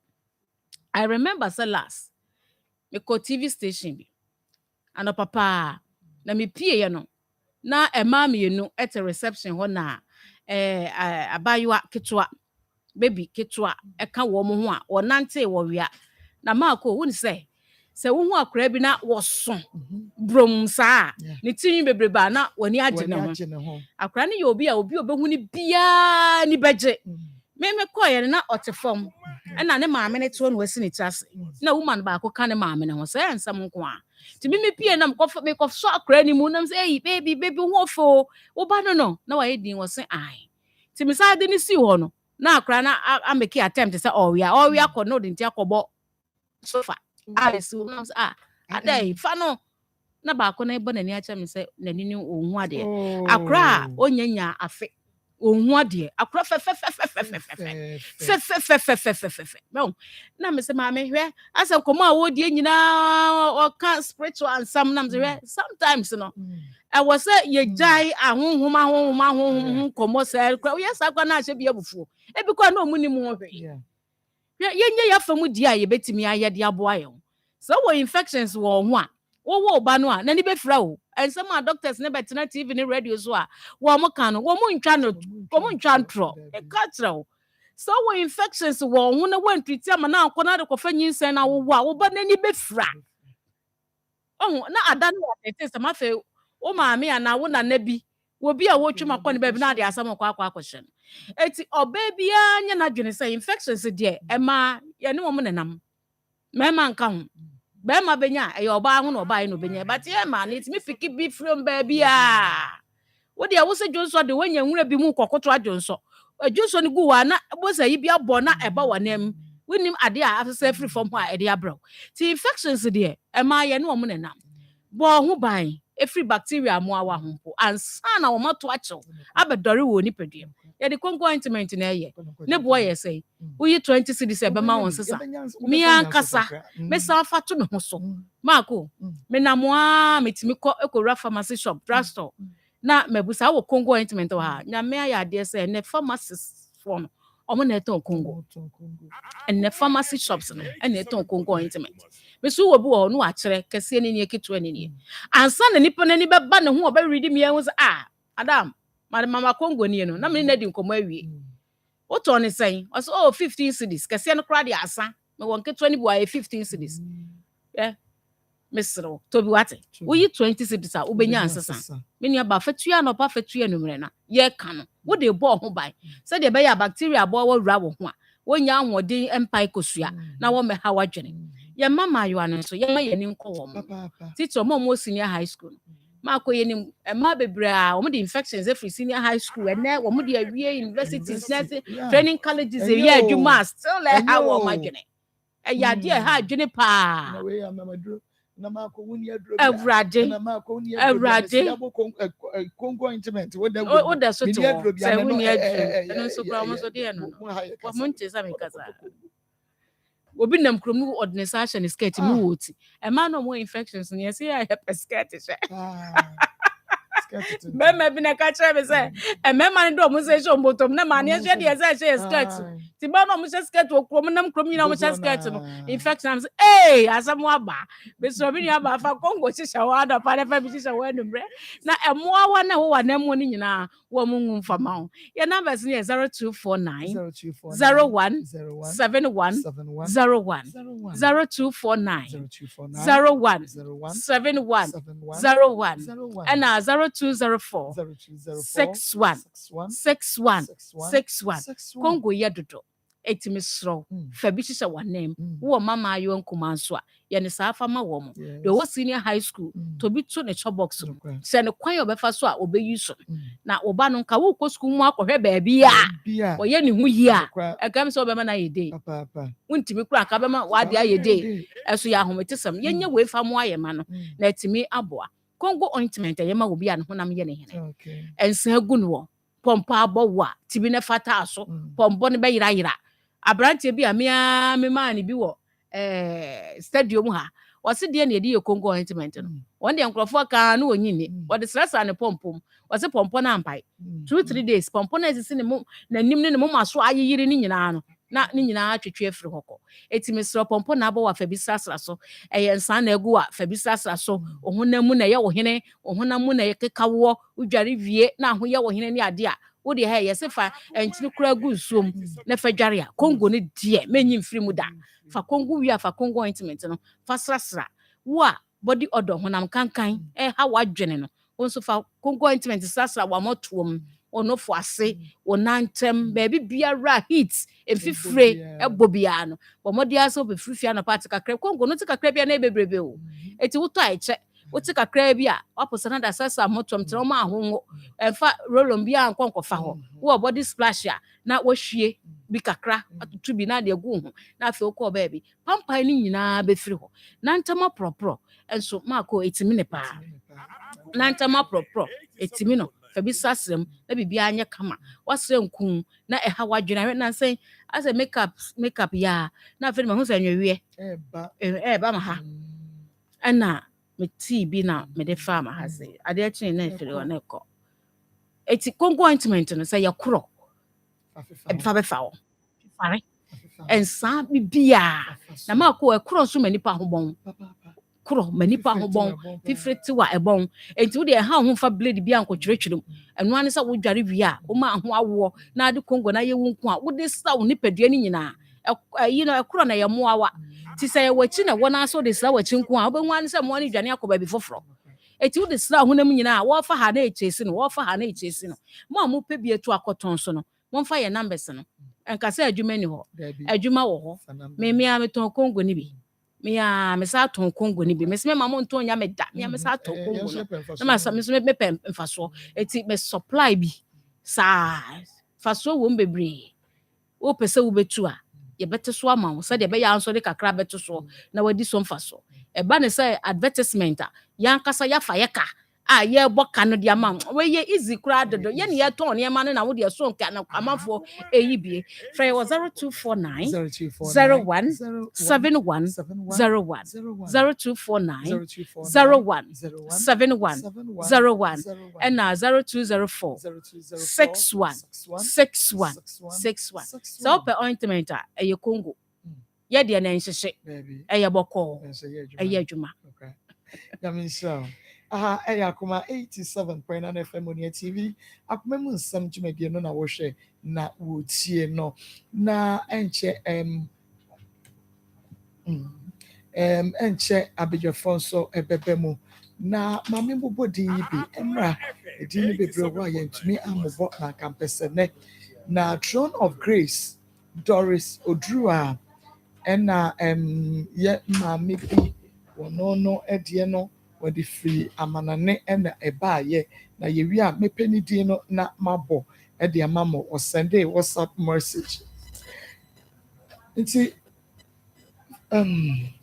I remember say last me ko TV station bi ano papa na me pie ye no na ema me no at a reception ho na abaywa ketwa baby ketwa eka wo mo ho a wonante wo wia na maako woni se wo ho akora bi na woso brom saa ne tin bebreba na woni agye ne ho akora ne ye obi a obi obehu ni bia ni beje me koye na otefom na ne maame ne to no wasi ne tiase na woman ba ko ka ne maame ne ho se ensam nko a ti me pie na me ko so akora ni mu na say hey baby ho fo wo ba no na wa yedin wo se ai ti me sa de ni si ho no na akora na ameki attempt say oh we ko no de nti akobo sofa I so na adai fa no na ba ko na ebo na ni acha me say na ni ohun ade akora onyanya afe ohun ade akora fe no na me say ma me hwe asa komo a wo die nyina o kan spiritual and some na me say sometimes no I was say ye jai ahonhom komo say yes akwa na ahye bia bufu e bi kwa na omuni mu hwe ye ya famu di a ye betimi aye de aboa ye so wo infections wo ho a wo ba no a na ni be fra o and some doctors ne betena TV ne radio so a wo mo kan no wo mo ntwa ntro e ka tra so wo infections wo ho na wan treat am na akọ na de kofa nyinsen na wo a wo ba na ni be fra oh na ada no tete sama fe o maame ya na wo na nabi wo bi a wo twema kọ ne ba bi na de asam kọ akọ eti oba bia nya na dwene say infections de ema ye ne wo mo nenam mema nka ho bema benya e oba ho na oba ye no benya but ye ma na it me fiki bi from baby a wo de wo se dwonso de wonya nwura bi mu kokoto adwonso adwonso ne gu wa na bo say bi abo na eba wanam winim ade a afese free from ho a e de abro ti infections de ema ye ne wo mo nenam bo ho ban every bacteria mo awa hompo ansa na wo mato achew abedore wo ni pedua ye de Congo ointment na ye ne boy ye say uyi 20 cedis e be ma won sesa mi ankasa me sa fa to me ho so maako me na mo a metimi ko ekowura pharmacy shop drugstore na mebusa wo Congo ointment wa nya me aya de say ne pharmacist for omo na eton Congo and ne pharmacy shops no and eton Congo ointment me so wo bi wo no akere kese ne ne eketo ne ne ansa na nipa na ni be ba ne ho oba ready me ehun adam mama Congo ni no na me na di nkomo awie wo to ne sen o so 15 cedis kese no kra de asa me won keto ni bo 15 cedis mesro to bi wate wo yi 20 cedis a wo benya ansesa me ni aba fatua no pa fatua no mre na ye ka no wo de bo ho bai se de be ya bacteria bo wo wura wo ho a wonya ahode empai kosua na wo me ha wadwene ye mama yo anu so ye ma ye ni nko wo mo tito mo senior high school ma ko ye ni ma bebre a wo de infections every senior high school and na wo de awie universities training colleges e ye adwuma still le ha wo madwene e ya de ha adwene pa na we ya mamadro na ma ko wuni adro Evrade na ma ko wuni adro Congo ointment wo da so to say wuni adro no so kwa mo so de no wa mo nte sa me kasa obi nam krom no ordination is skirt mi woti e ma no mo infections ni say I have a skirt she mema bi na ka kire me say e mema ni do mo say show motom na ma ni she de say skirt Tiba no mo skirt wo krom nam krom nyina mo skirt no infection am say hey asamo aba be so bi aba fa kongo hihya wa da pa fa bi hihya wa numre na emoa wa na wo wa na mo ni nyina wo mo ngumfa ma ho your numbers ni 0249 01 71 01 0249 01 71 01 and 0204 61 61 Congo yedodo etimi sro fa bi hihya wa nam wo mama ayo nkuma nso a ye ne saa fa ma wo mo de wo senior high school to bi to ne chobox se ne kwan obefa so a obeyi so na oba no nka wo ko school mu akohwe ba bia wo ye ne hu yi a ekam so obema na yede untimi kura ka bema wa de ayede eso ya ahometesam ye nya we fa mo ayema no na etimi aboa Congo ointment ye ma obi a ne honam ye ne hene ensa gu no pompa abowa tibi ne fata so pombo ne be yira abrante bi a me ma ne bi wo stadium ha wose de ne de Congo ointment no won de nkrofo ka na onyini wode stressa ne pompom wose pompo na ampai 2-3 days pompo na esisi ne mo na nim ne mo maso ayiri ne nyina no na ne nyina atwetwe afiri hoko etimi sro pompo na abo wa fa bi sasra so nsa na egu wa fa bi sasra so ohunam na ye wo hene ohunam na ye kekawo udware wie na ho ye wo hene ne ade a wo de ha ye se fa entini kura gu nsuom na fa dware a Congo ne de menyi mfiri mu da fa Congo wi fa Congo ointment no fa srasra wo a body odor honam kankan ha wadwene no wonso fa Congo ointment srasra wa motom ono fo ase onantem baby biara heat efifre ebobia no bo modi aso be frifia no part kakra Congo no tikakra bia na ebebrebe o eti wuto aiche wuti kakra bia waposana da sasa motom tere ma ahonwo emfa rolon bia ankonkofa ho wo body splash a na wohwie bi kakra atutu bi na de gu ho na afi okọ baby pampai ni nyina be firi ho na ntama propro enso mako etimi ne pa na ntama propro etimi no fabi sasrem na bibia anya kama wasre nkun na eha wadwena na say as a makeup ya na afi me hu sa nwewie ba ma ha ana me tea bi na me de fa ma ha say ade achi na efiri wa na ekọ eti Congo ointment no say yakoro fa be fa o fare ensa bibia na mako ekoro so manipa hobon kro manipa hobon fifreti wa ebon enti wo de ha ho fa blade bia nkotwerechwerem eno ane sa wo dware wi a wo ma ho awo na ade Congo na ye wo nku a wo de sa wo nipadua ni nyina ekro na ye moawa ti say wachi na wona so de sa wachi nku a obenwu ane sa mo ani dwane akoba bi foforo eti wo de sa honam nyina a wo fa ha na echesi no wo fa ha na echesi no mo amu pe bi etu akoton so no mo fa ye numbers no enka sa adwuma ni ho adwuma wo ho me a meton Congo ni bi me sa ton Congo ni bi me se me mama nton nya me da me sa ton Congo no na ma sa me so me pem mfaso eti me supply bi sa faso wo mbebre wo pese wo betu a ye bete so ama wo se de be ya anso de kakra betu so na wadi so mfaso e ba ne say advertisement a yankasa ya fa yeka a ye boka no de ama we ye easy kra dodo ye ne ye ton ne ma no na wo de so nka na amafo eyibie frɛ wo 0249 01 71 01 0249 01 71 01 and 0204 61 61 61 so open ointment a ye Congo ye de na nhyehyɛ eye bɔkɔ eye adwuma Akoma 87.9 FM on your TV. Akoma mu nsam dwumadie no na wo hwɛ na wo tie no na enche enche abedwafo nso ebebe mu na mame bobodin yi bi emra edin ni bebre wo ayentumi amobo na campus ne na Throne of Grace Doris Odrua ena ye mame bi wono no edie no wadi free amanane ena eba ye na yewi a mepeni din no na mabo e de amamo o send a WhatsApp message nti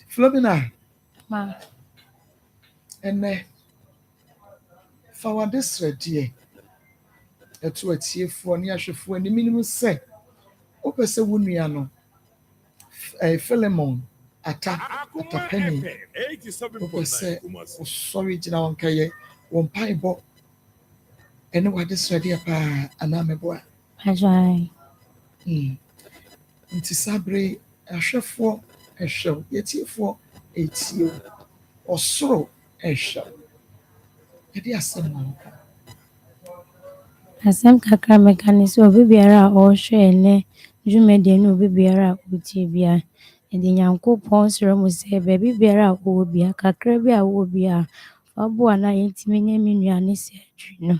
Flomina ma ene fawade sredie eto atiefo ne ahwefo ani minimum se opese wonua no Philemon atapeni opese sorry jina wankaye won paibo ene wade sredie pa ana meboa ajai nti sabre ahwɛfoɔ ɛhwɛw yɛtiefoɔ ɛtie ɔsoro ɛhwɛw yɛde asɛm ma wo Asɛm kakra mɛka ne sɛ obi biara a ɔrehwɛ ɛnnɛ dwumadie ne obi biara a ɔretie biara, yɛde Nyankopɔn srɛ mu sɛ baabi biara a wɔwɔ biara, kakra bi a wɔwɔ biara, fa boa na yɛntumi nyɛ me nnuane sɛ adwiri no.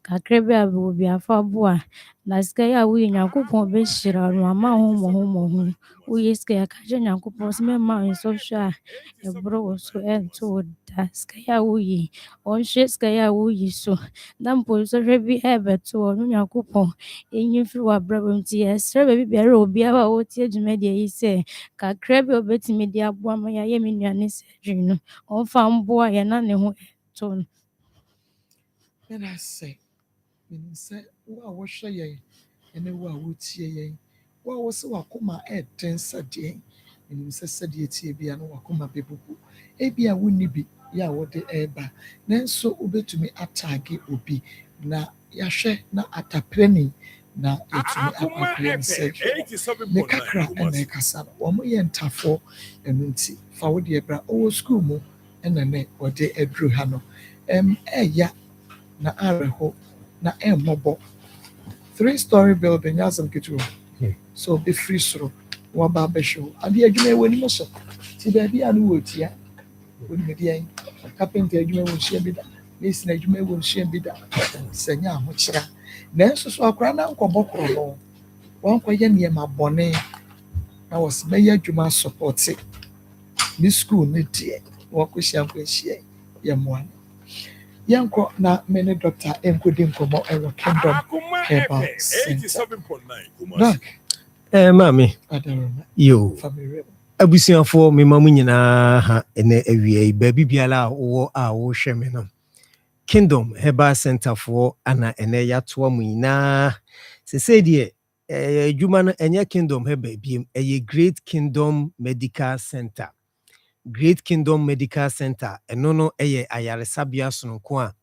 Kakra bi a wɔwɔ biara, fa boa. Na sika yi a woyɛ Nyankopɔn bɛhyira no, wama ho mmɔho. Woyɛ sika yi a, ka kyerɛ Nyankopɔn sɛ mɛmma wo nsɔhwɛ a ɛboro wo so ɛnto wo da. Sika yi a woyɛ, ɔnhwɛ sika yi a woyɛ so. Na mpo nsɔhwɛ bi ɛrebɛto wo, ɔno Nyankopɔn ɛnyi mfiri w'abrabɔ mu. Nti yɛsrɛ baabi biara a obiara a ɔretie dwumadie yi sɛ kakra bi a ɔbɛtumi de aboa ma yɛayɛ me nnuane sɛ adwiri no, ɔmfa mboa yɛn na ne ho ɛnto no. Mena sɛ menim sɛ wo a wɔhwɛ yɛn ɛne wo a wotie yɛn wo a wo sɛ wakoma ɛɛden sɛdeɛ menim sɛ sɛdeɛ tie bia no wakoma bɛbubu ebia wonni bi yɛ a wɔde ɛreba nanso wobɛtumi ataage obi na yɛahwɛ na ataprɛni na yɛtumi apaprɛ no sɛ ne kakra ɛna ɛkasa no wɔn yɛ ntafoɔ ɛno nti fa wo deɛ bra ɔwɔ sukuu mu ɛna ne wɔde aduru ha no ɛɛya na awerɛho na ɛmmɔbɔ 3-story building nyɛ asɛm ketewa so bɛfiri soro waba abɛhwɛ wo adeɛ adwuma ɛwɔ anim so nti baabi a no wɔtia wɔnimdeɛn carpenter adwuma wɔ nhyia bi da mason adwuma wɔ nhyia bi da sɛ nyɛ ahokyera nanso so akora na nkɔbɔ korɔ no wankɔyɛ nneɛma bɔne na wɔsɛ mɛyɛ adwuma sɔpɔte ne school ne deɛ wɔkɔhyia nkɔhyia yɛmmoa no yɛnkɔ na me ne Dr. nkɔdi nkɔmmɔ ɛwɔ Kingdom Herbal Center. Doc. Maame. Yo. Abusuafoɔ mema mu nyinaa ha ɛnɛ awia yi baabi biara a wowɔ a wohwɛ me no. Kingdom Herbal Center foɔ ana ɛnɛ yɛatoa mu nyinaa. Sɛsɛ deɛ adwuma no ɛnyɛ Kingdom Herbal biem ɛyɛ Great Kingdom Medical Center. Great Kingdom Medical Center ɛno no ɛyɛ ayaresabea sononko a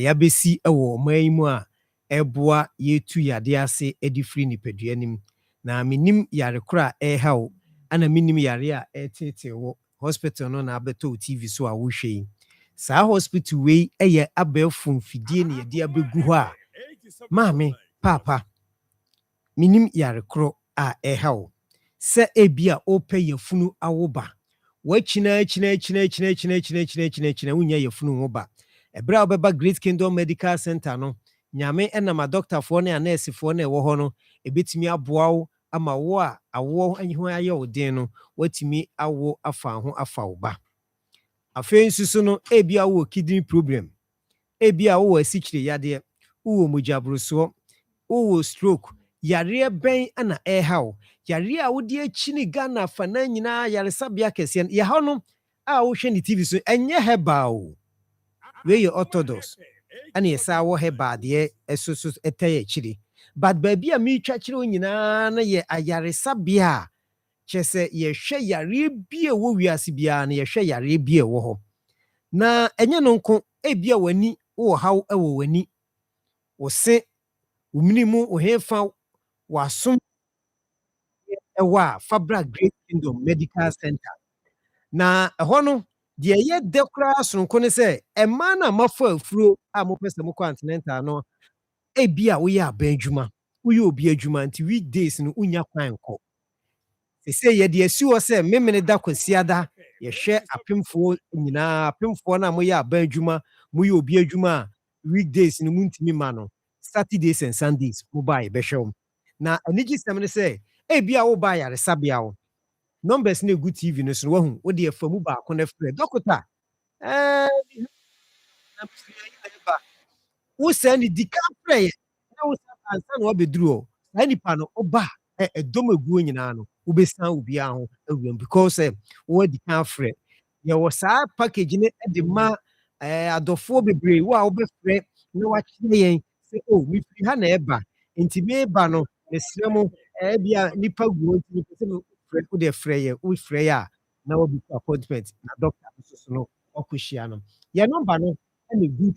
yabɛsi ɛwɔ ɔman yi mu a ɛboa yɛtu yade ase ɛde firi nipadua nim na menim yare kora ɛhaw ana menim yare a ɛtete wɔ hospital no na abɛtɔ TV so a wohwɛ yi saa hospital wei ɛyɛ abɛɛfo mfidie ne yɛde abɛgu hɔ a maame papa menim yare koro a ɛhaw sɛ ebia ɔpɛ yɛfunu awoba wachina unya yefunu hoba ebra obeba Great Kingdom Medical Center no nyame enama doctor fo ne nurse fo na ewo ho no ebetimi aboa wo ama wo a awo anyi ho aye odin no watimi awo afa ho afa wo ba afen susu no ebia wo kidney problem ebia wo asikyire yade wo mujabroso wo stroke yare ben ana ɛhaw yare a wodi akini Ghana fana nyina yare sabia kese ya ha no a wo hwɛ ni TV so enye hebao we ye orthodox ana yesa wo heba de esoso etaya akiri but baabi a mi twa kire nyina na ye ayare sabia kyese ye hwɛ yare bie wo wiase bia na ye hwɛ yare bie wo ho na enye no nko ebia wani wo haw ewo wani wo se uminimu wo hefa wasum ewa Fabra Great Kingdom Medical Center na ɛhɔ no de ye dekora sonko ne sɛ ɛma na mafo afuro a mo pese mo continental no ebia wo yɛ abanjuma wo yɛ obi adwuma nti weekdays no unya kwan kɔ sɛ ye de asi wo sɛ memene da kwasiada ye hwɛ apemfo nyinaa apemfo na mo yɛ abanjuma mo yɛ obi adwuma weekdays no muntimi ma no Saturdays and Sundays mo buy be hwɛ na anigi sɛm ne sɛ ebia wo ba yare sabia wo numbers na good TV no so wahu wo de afamu ba ko na frɛ doctor wo sɛ ni dika frɛ na wo sɛ ansa na obeduru o na nipa no oba edom aguo nyina no wo besan obi a ho awuam because wo dika frɛ ye wo saa package ne de ma adofo bebre wo a wo be frɛ na wa kyerɛ yɛn sɛ oh mi fi ha na eba nti me ba no mesremo bia nipa guo nti pese no frɛ wo de frɛ ye wo frɛ ya na wo bi appointment na doctor so no okohia no ye number no na good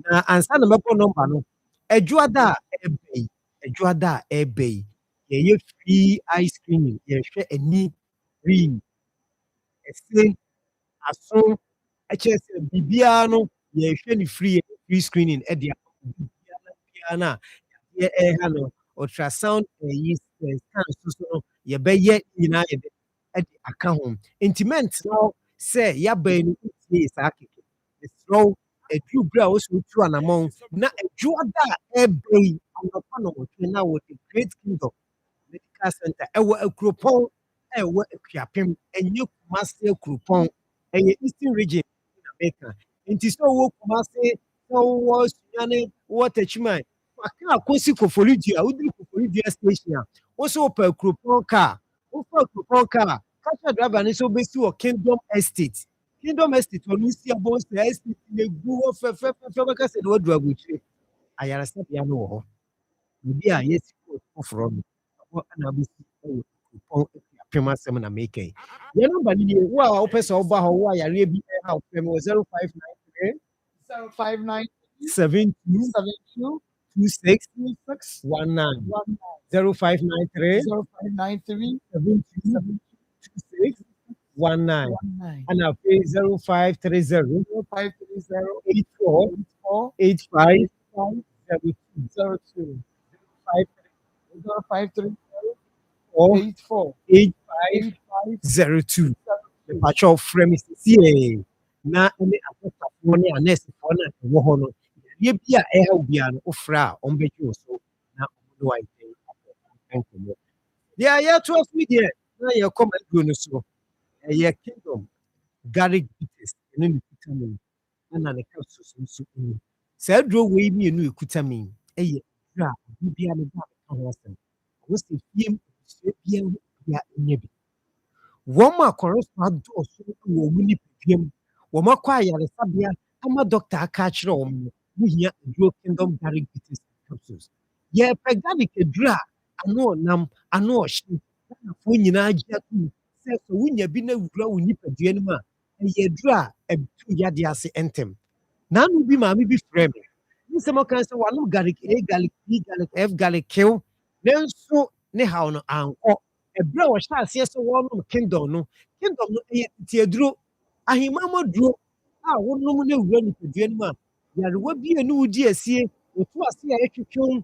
na ansa na meko number no adwoada ebei yɛyɛ free eye screening yɛhwɛ ani free ɛse aso ɛkyerɛ sɛ biribiara no yɛhwɛ no free screening ɛde biribiara no a ɛha no ultrasound scan so no yɛbɛyɛ nyinaa yɛde ɛde aka ho nti mɛntenɛ sɛ yɛaba no tie saa keke ɛserɛw aduru berɛ a wɔsɛ wotu anammɔn na adwoada a ɛbɛ yi anɔpa nɔmɔtwe na wɔde great kingdom medical center ɛwɔ akuropɔn a ɛwɔ akuapem ɛnyɛ kumase akuropɔn ɛyɛ eastern region na meka nti sɛ wowɔ kumase sɛ wowɔ sunyane wowɔ tachiman aka akɔsi koforidua wodiri koforidua station a wo sɛ wopɛ akuropɔn car wofa akuropɔn car kasha driver ne sɛ wobɛsi wɔ kingdom estate ɔno si abɔ sɛ estate na egu hɔ fɛfɛɛfɛ bɛka sɛ de wadu abukyire ayaresabea no wɔ hɔ biribi a yɛsi foforɔ no ɛhɔ ana bɛsi ɛwɔ akuropɔn apem asɛm na meka yi yɛ nɔmba no nie wo a wopɛ sɛ woba hɔ wo a yareɛ bi ɛha wo pɛ me wɔ 0593 72 26 19 0593 72 26 19 and I'll pay 0530 84 85 02 0530 84 85 02 the patrol frame is here na ɛne asɔsafoɔ ne anɛsefoɔ no a ɛwɔ hɔ no yɛdeɛ bi a ɛha wo biara no wofrɛ a ɔmbɛgye wo so na ɔmo ne wayɛ nkɔmmɔ deɛ yɛtoa so deɛ na yɛkɔ maduro no so ɛyɛ kingdom garlic bitters ɛne ne vitamin ɛna ne capsules nso ɛni saa aduro wei mmienu ɛkuta min ɛyɛ aduro a ɔmo biara ne ba bɛka ho asɛm ɔmo sɛ fie mu abusua biara ho bia ɛnyɛ bi wɔn a kɔrɔsɔ adɔɔso wɔ ɔmo nipadua mu wɔn akɔ ayaresabea ama doctor aka akyerɛ wɔn no wohia aduro kingdom garlic bitters capsules yɛpɛ garlic aduro a ano ɔnam ano ɔhye ghanafoɔ nyinaa gye atom sɛ sɛ wonya bi na wura wo nipadua no mu a ɛyɛ aduro a ɛtu yade ase ntɛm naano bi maame bi frɛ me ne nsɛm ɔka sɛ wanom garlic A garlic B garlic F garlic Q nanso ne haw no ankɔ ɛberɛ a wɔhyɛ aseɛ sɛ wɔnom kingdom no ɛyɛ tete aduro ahemama duro a wonom no wura nipadua no mu a yarewa bi a ne wodi asie wotu ase a ɛtwitwom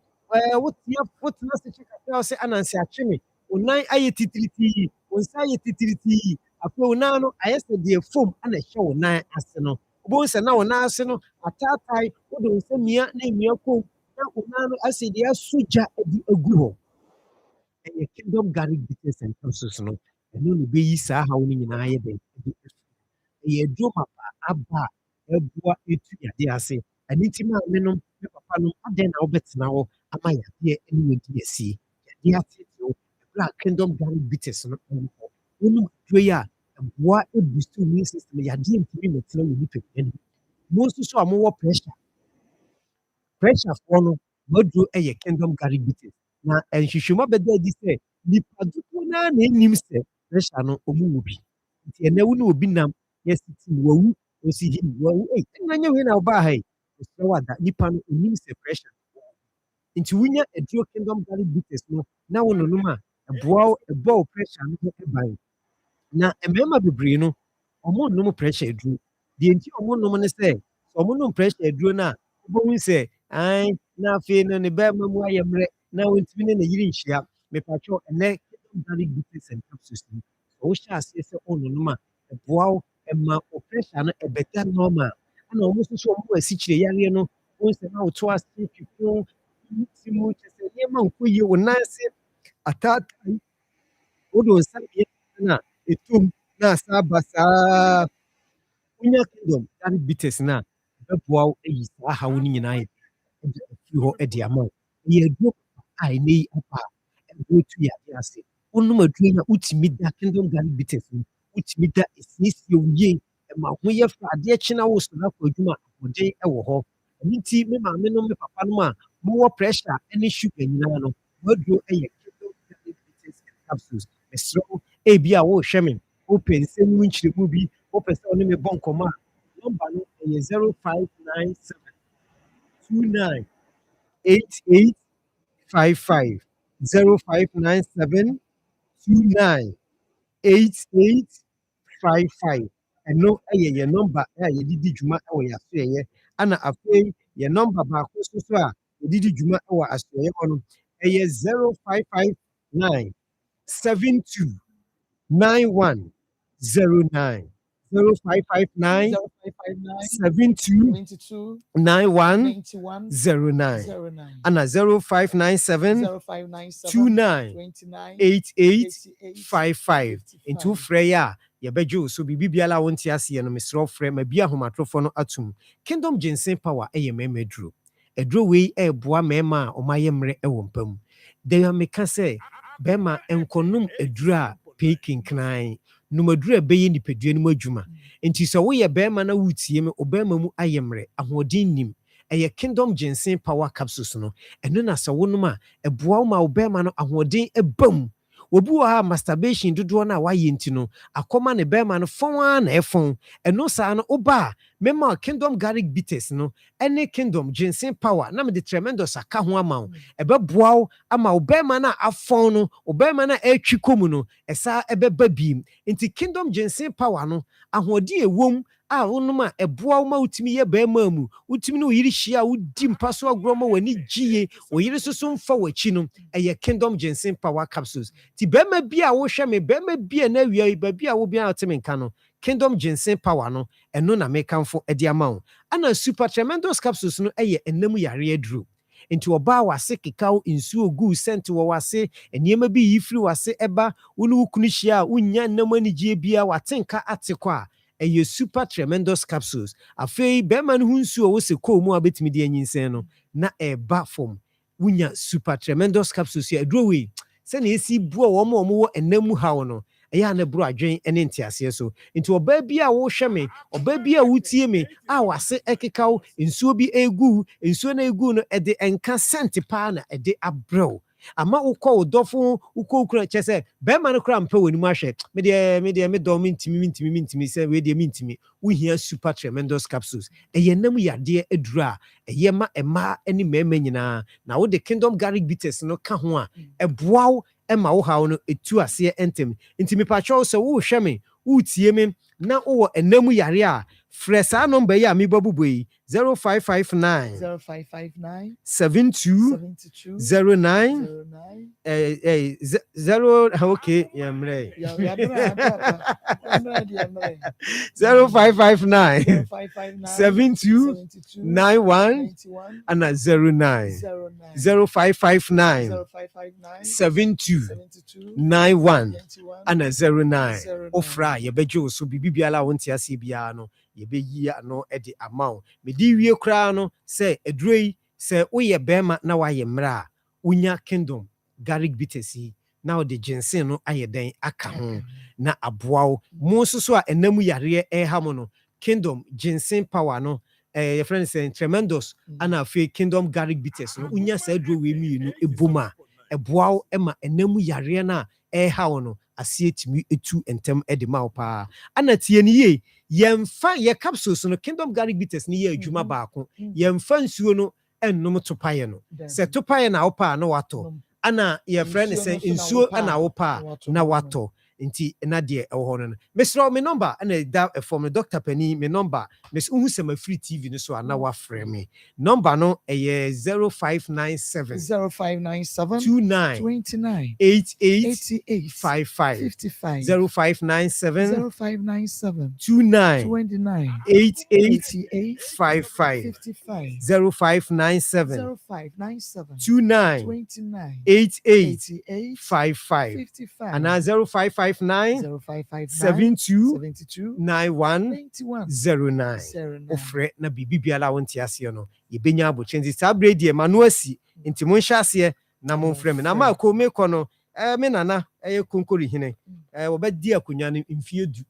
wotena se kyɛ kakra sɛ ananse akye me wo nan ayɛ titiritii wo nsa ayɛ titiritii afei wo nan no ayɛ sɛ deɛ fom ana ɛhyɛ wo nan ase no wobɛhu sɛ na wo nan ase no ataatae wode wo nsa mmia na mmia kom na wo nan no asɛ deɛ aso gya adi agu hɔ ɛyɛ kingdom garlic bitters and capsules no ɛno ne bɛyi saa haw no nyinaa yɛ dɛn ɛyɛ aduro mapa aba a ɛboa ɛtu yadeɛ ase ɛno nti maame nom ne papa nom adɛn na wobɛtena hɔ ama yadeɛ ne wadi asie yadeɛ atetew ɛberɛ a kingdom garlic bitters no ɛwɔ hɔ wonom aduro yi a ɛboa ɛbustu immune system yadeɛ ntumi mmɛtena wɔ nipadua no mo nso so a mowɔ pressurefoɔ no maduro ɛyɛ kingdom garlic bitters na nhwehwɛmu abɛda adi sɛ nipa dodoɔ naa na ɛnim sɛ pressure no ɔmu wɔ bi nti ɛnɛ wo ne obi nam yɛsi ti wawu osi him wawu ɛna nyɛ wei na ɔbaa ha yi ɔsrɛ wada nipa no ɔnim sɛ pressure nti wonya aduro kingdom garlic bitters no na wo nonom a ɛboa wo pressure no ho ɛban na mmarima bebree no ɔmo nom pressure aduro deɛ nti ɔmo nom ne sɛ ɔmo nom pressure aduro no a wobɛhu sɛ na afei no ne bɛrima mu ayɛ mmerɛ na wɔntumi ne ne yere nhyia mepatwɛ ɛnɛ kingdom garlic bitters and capsules no sɛ wohyɛ aseɛ sɛ ɔnonom a ɛboa wo ɛma wo pressure no ɛbɛda normal ana ɔmo nso so ɔmo wɔ asikyire yareɛ no wɔn sɛ na woto ase twitwo ti mu kyɛ sɛ nneɛma nkɔ yie wo nan ase ataatae wode wo nsa deɛ na ɛtom na asa aba saa wonya kingdom garlic bitters no a ɛbɛboa wo ayi saa haw no nyinaa yɛ ɛde afiri hɔ de ama wo ɛyɛ aduro a ɛnɛ yi apa a ɛboa tu yadeɛ ase wonom aduro no a wotumi da kingdom garlic bitters no wotumi da ɛsiesie wo yie ɛma ho yɛ fa adeɛ kyena wo so na akɔ adwuma ahoɔden wɔ hɔ ɛno nti me maame nom me papa nom a mowɔ pressure ne sugar nyinaa no maduro ɛyɛ kingdom garlic bitters and capsules mesrɛ wo ebi a wohwɛ me wopɛ nsɛm mu nkyerɛmu bi wopɛ sɛ ɔne me bɔ nkɔmmɔ a nɔmba no ɛyɛ 0597 29 8855 0597 29 8855 ɛno ɛyɛ yɛ number a yɛde di dwuma ɛwɔ yɛasoɛyɛ ana afei yɛ number baako so a yɛde di dwuma ɛwɔ asoɛyɛ hɔ no ɛyɛ 0559 72 9109 0559 72 9109 and 0597 29 8855 into Freya. Yabejo so bibi biala wonti ase no mesro frɛ ma bia homatrofo no atum Kingdom Ginseng Power medro edro we boa mema o mayemre ewompam de ya meka sɛ bema enkonum edro a peking kran numaduru bɛyɛ nipadua no adwuma enti sɛ woyɛ bɛrima na wotie me obɛrima mu ayemre ahoɔden nim ɛyɛ Kingdom Ginseng Power capsules no ɛno na sɛ wonom a ɛboa wo ma obɛrima no ahoɔden ɛbam obi wɔ ha masturbation dodoɔ na wayɛ nti no akɔma ne bɛrima no fɔn na ɛfɔn ɛno saa no oba mema Kingdom Garlic Bitters no ɛne Kingdom Ginseng Power na me de tremendous aka ho ama wo ɛbɛboa wo ama obɛrima na afɔn no obɛrima na ɛtwi komu no ɛsa ɛbɛba biem nti Kingdom Ginseng Power no ahoɔden ɛwom a wonom a ɛboa wo ma wotumi yɛ bɛrima mu wotumi no yiri hyia wodi mpa so agorɔ ma wani gye wo yiri soso mfa wachi no ɛyɛ Kingdom Ginseng Power capsules ti bɛrima bi a wohwɛ me bɛrima bi na awia ba bi a wo bia otemi nka no Kingdom Ginseng Power no ɛno na mekamfo ɛde ama wo ana super tremendous capsules no ɛyɛ enam yare aduro nti oba wase kekaw nsuo gu sent wo wase enema bi yifiri wase eba wo ne wo kunu hyia wonya nam anigye bia watenka atekɔ a ɛyɛ super tremendous capsules afei bɛrima no hu nsuo wo se kɔ mu a betimi de anyinsɛn no na ɛba form wonya super tremendous capsules ya aduro we sɛ na esi buo wo mo wo enam haw no ɛyɛ na bro adwen ɛne ntiaseɛ so nti ɔbaa bi a wo hwɛ me ɔbaa bi a wotie me a wase ɛkekaw nsuo bi egu nsuo na egu no ɛde enka sent pa na ɛde abrɛw ama ukɔ udɔfo ukɔ ukura kyɛ bɛrima no kora mpɛ w'anim ahwɛ me dɔ mintimi sɛ we deɛ mintimi wohia super tremendous capsules ɛyɛ nam yadeɛ aduru a ɛyɛ ma ɛma ne mɛɛma nyinaa na wo de Kingdom Garlic Bitters no ka ho a ɛboa wo ɛma wo haw no etu aseɛ ɛntem nti mepatwɛw sɛ wo hwɛ me wotie me na wo ɛnam yare a frɛ saa number yi a mebabubo yi 0559 72 09 0 okay yamre 0559 72 91 and 09 0559 72 91 and 09 ofra yebejo so bibiala wonti ase bia no yebeyi ano ede amount medi wie kra no se edroi se woye bema na waye mra unya Kingdom Garlic Bitters na the ginseng no ayeden aka ho na aboawo mo so a enamu yare ehamo no Kingdom Ginseng Power no your friend say tremendous ana fe Kingdom Garlic Bitters no unya sa edro we mi no eboma eboawo ema enamu yare na ehawo no asietimi etu entem edema pa ana tie ni ye yemfa ye capsules no Kingdom Garlic Bitters ni ye adwuma baako yemfa nsuo no ennom topaye no se topaye na opa na wato ana your friend say nsuo ana opa na wato nti na de ewo no mesro me number ana da from Dr. Penny me number mes uhu sema free TV no so ana wa frɛ me number no 0597 29 88 55 0597 29 88 55 0597 29 88 55 and 0559 72 91 09 ofre na bibibiala wonti ase no yebenya abotrenzi sabredi ma no asi nti mo nhya ase na mo mfrɛ me na ma ko me kɔ no me nana konkori hene obadi akonya no mfie du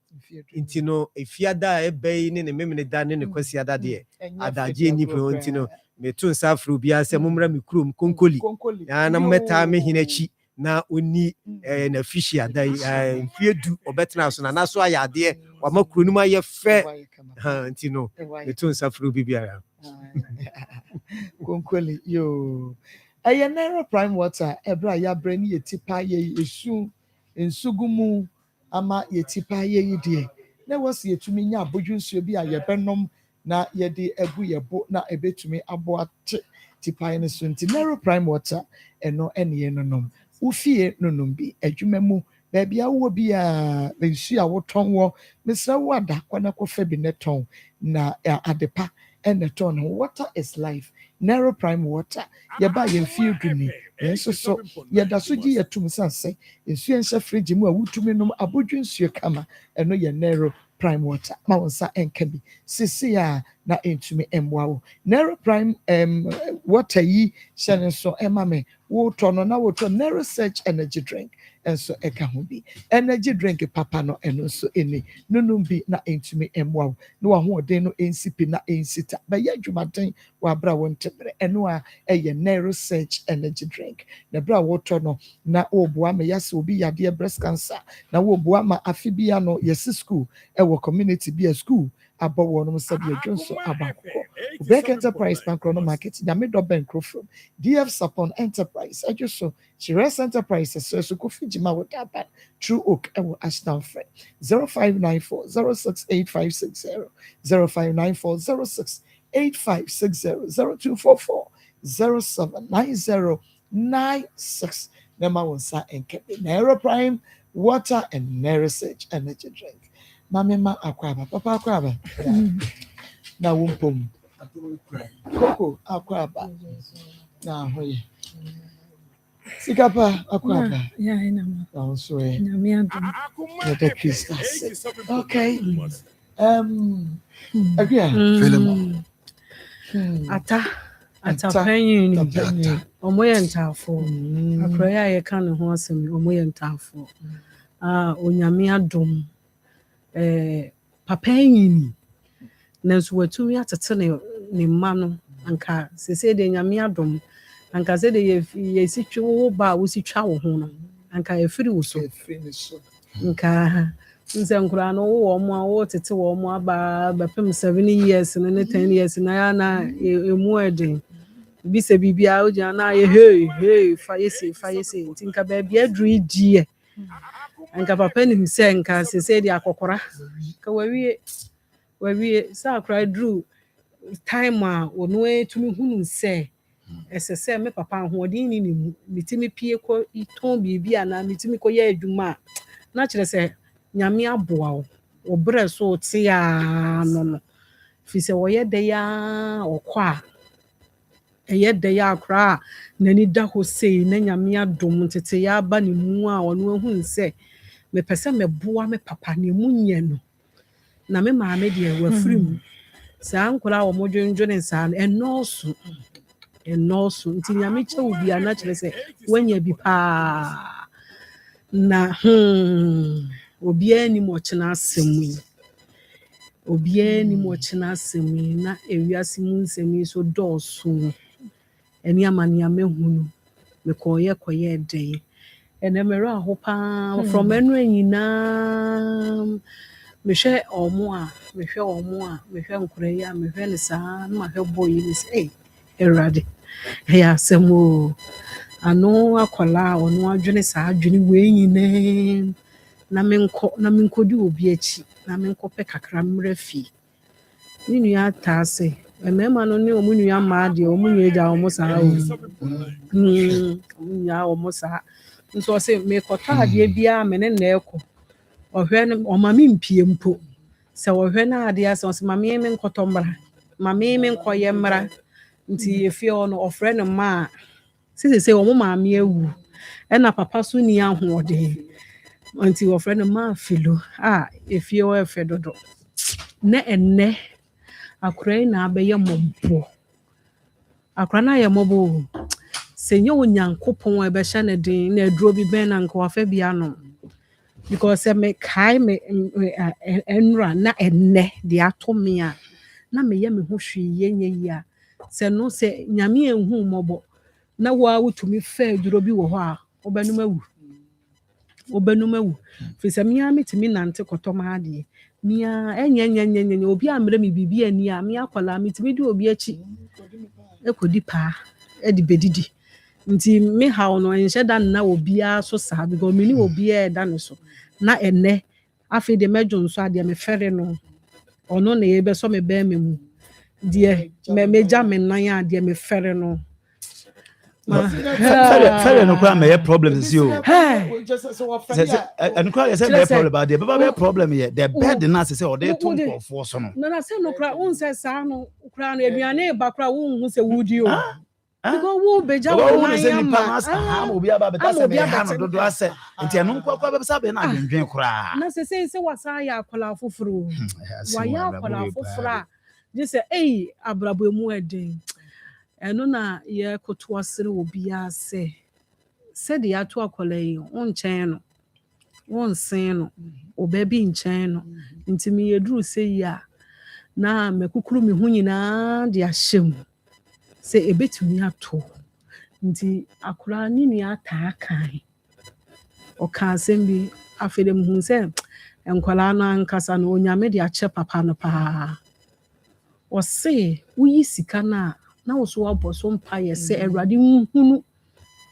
nti no efiada ebei ne memene da ne kwasi ada de adaje ni pe nti no me tun safru bia se momra me kurom konkoli na meta me hinachi na oni na fishi ada mfie du obetena so na so ayade wa makuru numa ye fe nti no me tun safru bibia konkoli yo ɛyɛ naira prime water ɛbra ya brand ye tipa ye esu nsugumu ama ye tipa ye yidie na wasi yetumi nya abodwu nsuo bi a yɛbɛnom na yɛde egu yɛbo na ebetumi abo ate tipa ne so nti naira prime water ɛno ɛne yɛ nonom ufie nonom bi adwuma mu baabi a wo bi a nsuo a wotɔn wɔ mesra wo ada kwana kɔfa bi ne tɔn na adepa ɛne tɔn no water is life narrow prime water yɛba yɛmfie duni nso so yɛda so gye yɛtum sanse nsuo nhyɛ fridge mu a wotumi nom abodwo nsuo kama ɛno yɛ narrow prime water ma wo nsa ɛnka bi sisi a na ɛntumi ɛmmoa wo narrow prime water yi hyɛ ne so ɛma me wotɔ no na wotɔ narrow search energy drink ɛnso ɛka ho bi energy drink papa no ɛno nso ɛni nonum bi na ɛntumi ɛmmoa wo na wahoɔden no ɛnsi pi na ɛnsi ta bɛyɛ adwumaden wabra wo ntɛbrɛ ɛno a ɛyɛ narrow search energy drink na bra wotɔ no na wɔboa ma yɛsɛ obi yadeɛ breast cancer na wɔboa ma afi bi ano yɛsi school ɛwɔ community bi a school abɔ wɔn mo sɛ deɛ dwonso abakɔ Break Enterprise Pankrono Market nyame dɔ bɛn krofrom DF Sapon Enterprise ɛdwo so Chires Enterprise so kofi jima wɔ daba True Oak ɛwɔ Ashton Fred 0594 068560 0594 068560 0244 079096 Nema wonsa enkepe Naira Prime water and Naira Sage energy drink Mamema akwaba papa akwaba na wumpom koko akwaba na hoye sikapa akwaba ya ina ma na so e na mi adu na the Christmas okay agria Film. ata panyin omo ye ntafo akroya ye ka ne ho asem omo ye ntafo onyame adom papa nyini nanso watumi atete ne mma no anka sese de nyame adom anka se de ye sitwe wo ba wo sitwa wo ho no anka efiri wo so nka nse nkura no wo mo a wo tete wo mo aba bepem 7 years no ne 10 years na ya na emu eden bi se bibia o ja na ye hey fa yesi ntinka ba bia dru die anka papa nim se nka sese de akokora ka wawie sa akra dru time a ono etumi hunu se esese me papa hoodin ni mu mitimi pie ko iton bibia na mitimi ko ye adwuma na kire se nyame aboa wo obre so te a no fi se wo ye de ya okwa eye de ya akra nani da ho sei na nyame adom tete ya ba ne mu a ono ehun se me pese me boa me papa ne mu nye no na me maame de wafiri mu saa nkora wo modwendwene saa enoso nti nyame che obi ana kire se wanya bi pa na obi ani mo chena asemi na ewiase mu nsemi so dɔɔso eni amane amehunu me koye den ene mero ahopa from enu anyina mehwɛ omo mehwɛ nkora yi a mehwɛ ne saa na mahwɛ boy ni say erade ya asemo ano akola ono adwene saa adwene we nyina na menkodi obi achi na menkɔpɛ kakra mmra fi ni nua taase emema no ne omu nua ma de omu nua ja omu saa omu saa nso se mekɔtɔ ade bia me ne na ɛkɔ ɔhwɛ no ɔmame mpie mpo sɛ ɔhwɛ na ade asɛ ɔse mame me nkɔtɔ mmra mame me nkɔyɛ mmra nti efie ɔno ɔfrɛ no ma sese omu maame awu ɛna papa so ni ahoɔden nti ɔfrɛ no ma filo efie ɔ ɛfɛ dodo na enne akora na abɛyɛ mɔbɔ akora na yɛ mɔbɔ senye onyankopɔn ɛbɛhyɛ ne den na aduro bi bɛn na nka wafa bia no because me kai me enra na enne de ato me a na me ye me ho hwie yenye yi a se no se nyame enhu mɔbɔ na wa wutumi fa aduro bi wɔ hɔ a obenum awu fi se me ametimi nante kɔtɔm ade mia enye obi amre me bibi ani a me akola metimi di obi achi ekodi pa edi bedidi nti me how no enhye da na obia so saa because me ni obia da no so na ene afi de medwo nso ade me fere no ono na ye be so me be me mu de me meja me nan ade me fere no fere no kwa me problem si o and kwa say me problem about the problem here the bed na say o dey too for so no na say no kra un say saa no kra no aduane ba kra wo hu say wudi o because wo beja wo nan ya ma ha mo bia ba beta say me ha no dodo ase nti eno kwa be sa be na adwendwen kra na say wasa ya akola foforo wa ya akola foforo je say abrabo mu eden eno na ye koto asere obi ase said ya to akola yi on chen no won sen no obabi nchen no nti me yeduru say ya na mekukuru me hu nyina de ahyem se ebetumi ato nti akura ni ni ata kan o kan sembi afede mu se enkwala no ankasa no onyame de ache papa no pa o se uyi sika na wo so aboso mpa ye se awrade hunu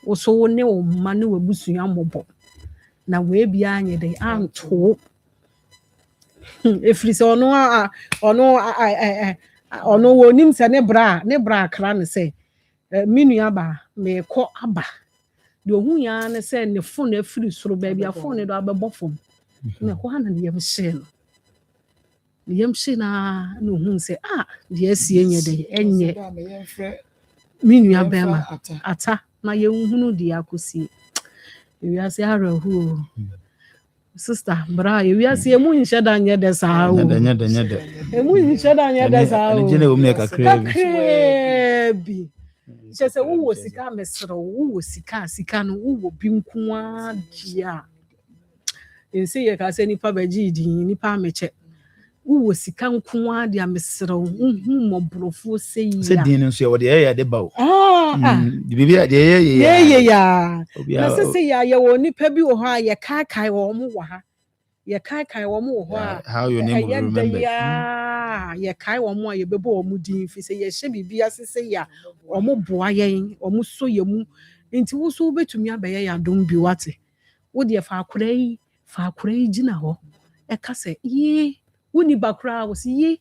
wo so ne o ma ne wabusu amobo na we bia anye de anto efiri se ono wonim se ne bra kra ne se minu aba me ko aba de ohun ya ne se ne phone afiri soro ba bia phone do abebo fom na ko hana ne yemhye na no hun se de asie nye de enye minu aba ma ata na ye hunu de akosie ewia se arahu sister bra ewia se emu nhye da nye de saa o nyede emu nhye da nye de saa o ene jene omne kakra bi chese wo sika mesro wo sika no wo bi nko adia ense ye ka se nipa baji di nipa meche wo sika nko adia mesro hu mobrofo se se ya din nso ye wo de ye de ba o bibia de ye ya na se ya ye wo nipa bi wo ha ye kai wo mo wo ha ye kai wo mo wo ha how your name will remember ye kai wo mo ye bebo wo mo din fi se ye hye bibia se ya wo mo boa yen wo mo so ye mu nti wo so betumi abaye ya dom bi wate wo de fa akora yi gina ho e ka se ye woni bakra wo se ye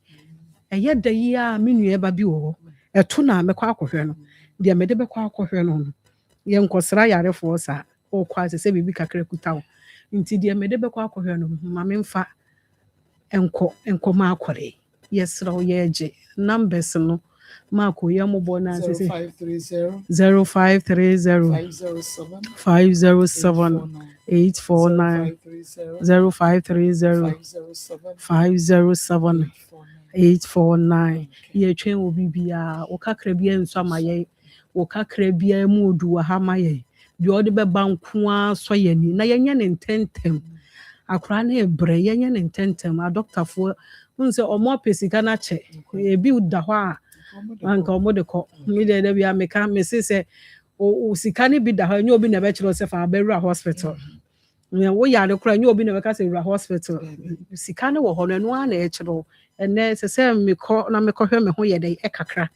eye da yi a menu e ba bi wo e to na me kwa akohwe no de me de be kwa akohwe no ye nkosra yarefo sa o kwa se bibi kakra kuta wo nti de me de be kwa akohwe no ma me mfa enko ma akore yesra wo ye je numbers no ma ko ye mo bona se 0530 507 849 0530 507 849 ye twen wo bibia wo kakra bia nso amaye wo kakra bia mu odu wa ha maye de odi be banko aso ye ni na yenye ne ntentem akra na ebre yenye ne ntentem a doctor fo unse omo pesika na che ebi da ho a anka omo de ko mi de bia meka mesese o sika ne bi da ho nye obi na be kiro se fa abewura hospital wo ya de kra nye obi na be ka se wura hospital sika ne wo ho no anu a na e kiro ene se mekọ na mekọhwe me ho ye de ekakra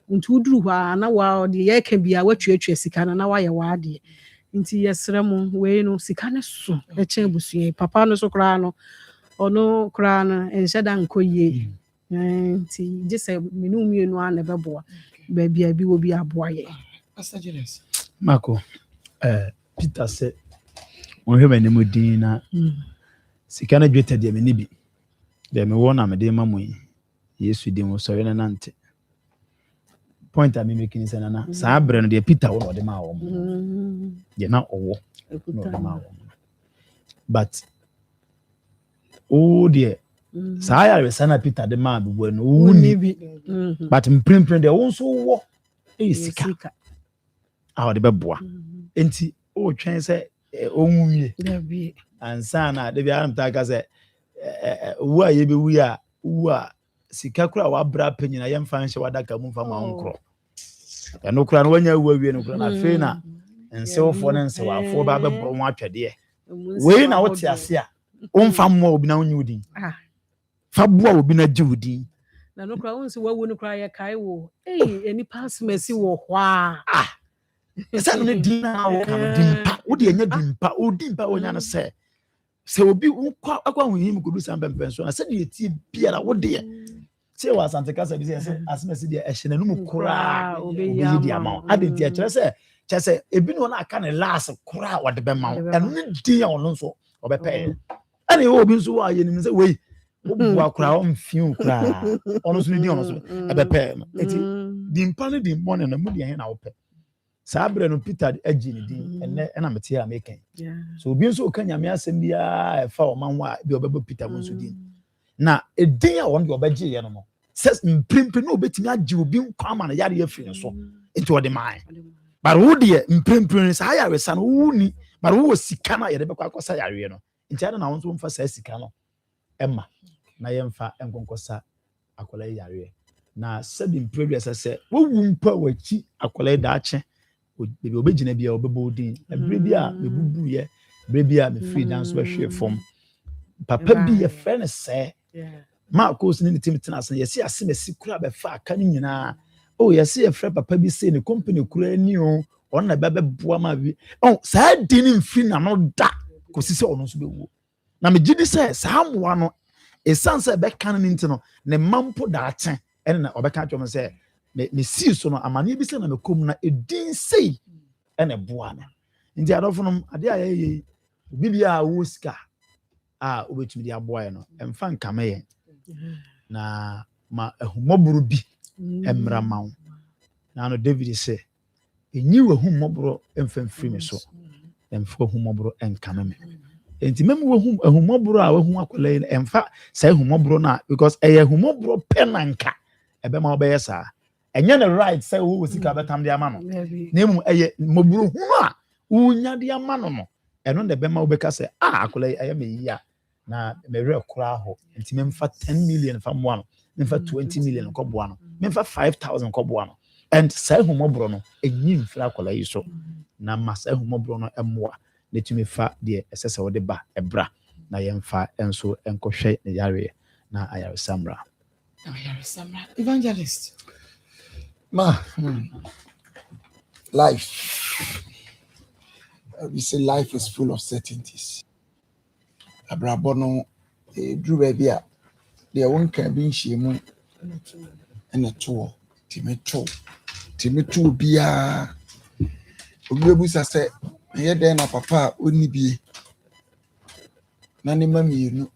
nti uduru hwa na wa de ye ka bia watuatua sika na wa ye wa de nti yesre mu we no sika ne so e chen busue papa no so kra no ono kra no enhye da nkoye nti gese menu mienu a na beboa ba bia bi wo bi aboa ye Pastor Julius Marco Peter said on hwe mani mudin na sika na dweta de mani bi de me wona me de mamu Yesu de mo sori na nante point am making is na sa abre no de Peter wo de ma wo de na owo no de ma wo but de sa ya re sana Peter de ma bi no wuni bi but mprempren de wo so wo sika a de beboa enti o twen se onwuye dabi ansa na de bi aramta ka se wo a ye be wu a wo a sika kura wa bra panyina ye mfa nche wadaka mu mfa ma nkro ya no kura no wanya wu awie no kura na fe na nsewfo ne nsewafo ba be bro ho atwede we na wote ase a omfa mo obi na onyi udin fa boa obi na ji udin na no kura won se wawu no kura ye kai wo eni pass mercy wo hwa Esa no din na wo kan dimpa wo de nya dimpa o dimpa wo nya no se obi ukwa akwa hu him ko du san pempen so na se de tie biara wo de se wa asante kasa bi se asmesi de ehye nanum kura obi di ama ade tie kire se ebi no na aka ne last kura wo de be ma eno ne din ya ono so obepe ani obi nso wa ye nim se wei wo bua kura o mfiu kura ono so ne din ono so ebepe eti dimpa ne din bone na mu de he na wo pe sabre no Peter agi ne din enne na mete ya meken so obi nso ka nyame asem bia e fa o manwa bi obebo Peter mo nso din na edin a won de obegye ye no says mprimpe no obetimi agi obi nkwa ma na yare afiri so enti ode man but wo de mprimpe sa yare sa no wuni but wo sika na ye de bekwa akosa yare no enti ada na won so mfa sa sika no emma na ye mfa enkonkosa akola yare na sabi mpredua se wo wumpa wachi akola daache bebi obegina bia obebo din ebre bia mebubu ye ebre bia me free dance we hwe form papa bi ye friend say ma course ni tim tena san ye se asemesi kura be fa aka ni nyina oh ye se ye friend papa bi say ne company kura ni o on na be boa ma bi oh sa din ni mfiri na no da ko si se ono so be wo na me gidi say sa amwa no esanse be kan ni ntino ne mampo da aten ene na obeka twom say me see so no amane bi se na me kom na edin sei ene boa na ndi adofo ade aye bibia wo ska obetumi di aboa no emfa nkame ye na ma ehumoburu bi emra mawo na no David se enyi we humoburu emfa free me so emfa humoburu enkame me enti memu we ehumoburu a we hu akola emfa say humoburu na because eye humoburu penanka ebe ma obeye sa enye ne right say wo sika betam de ama no na mu eye moburu hu a unya de ama no eno de be ma obeka say akola eye me yia na me re kura ho enti memfa 10 million fa mo ano memfa 20 million ko bo ano memfa 5000 ko bo ano and say humobro no enyi mfra akola yi so na ma say humobro no emwa na tumi fa de esese wo de ba ebra na yemfa enso enkohwe ne yare na ayare samra evangelist ma life we say life is full of certainties abrabono drew baby a de won kan bi nhyiemu ene to timeto bia obebu sase ye den na papa oni bie na ne mamienu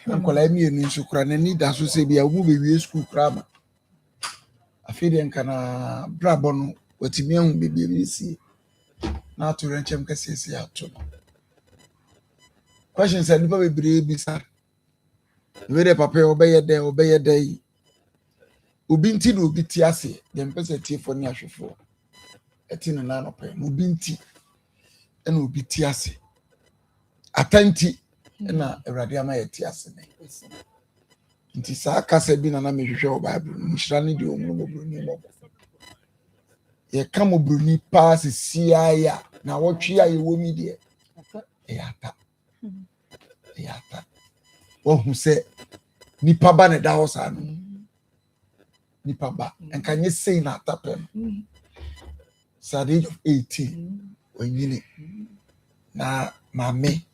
ankola mienu nso kura na ni da so se bia wo be wie school kura ma afide nkana brabono watimi ahu bebie bi si na to renchem kasese ato questions and people be bisa we dey papa obeye dey obi nti na obi ti ase dem pese tie fo ni ahwefo eti no na no pe obi nti na obi ti ase atanti na awrade ama ye ti ase ne nti sa kasa bi na na mehwehwe o bible nshira ne de omu mo broni mo ye ka mo broni pass siaya na wotwe aye wo mi de yata wohu se nipa ba ne da ho sa no nipa ba enka nye sei na atapem sa the age of 18 onyini na mame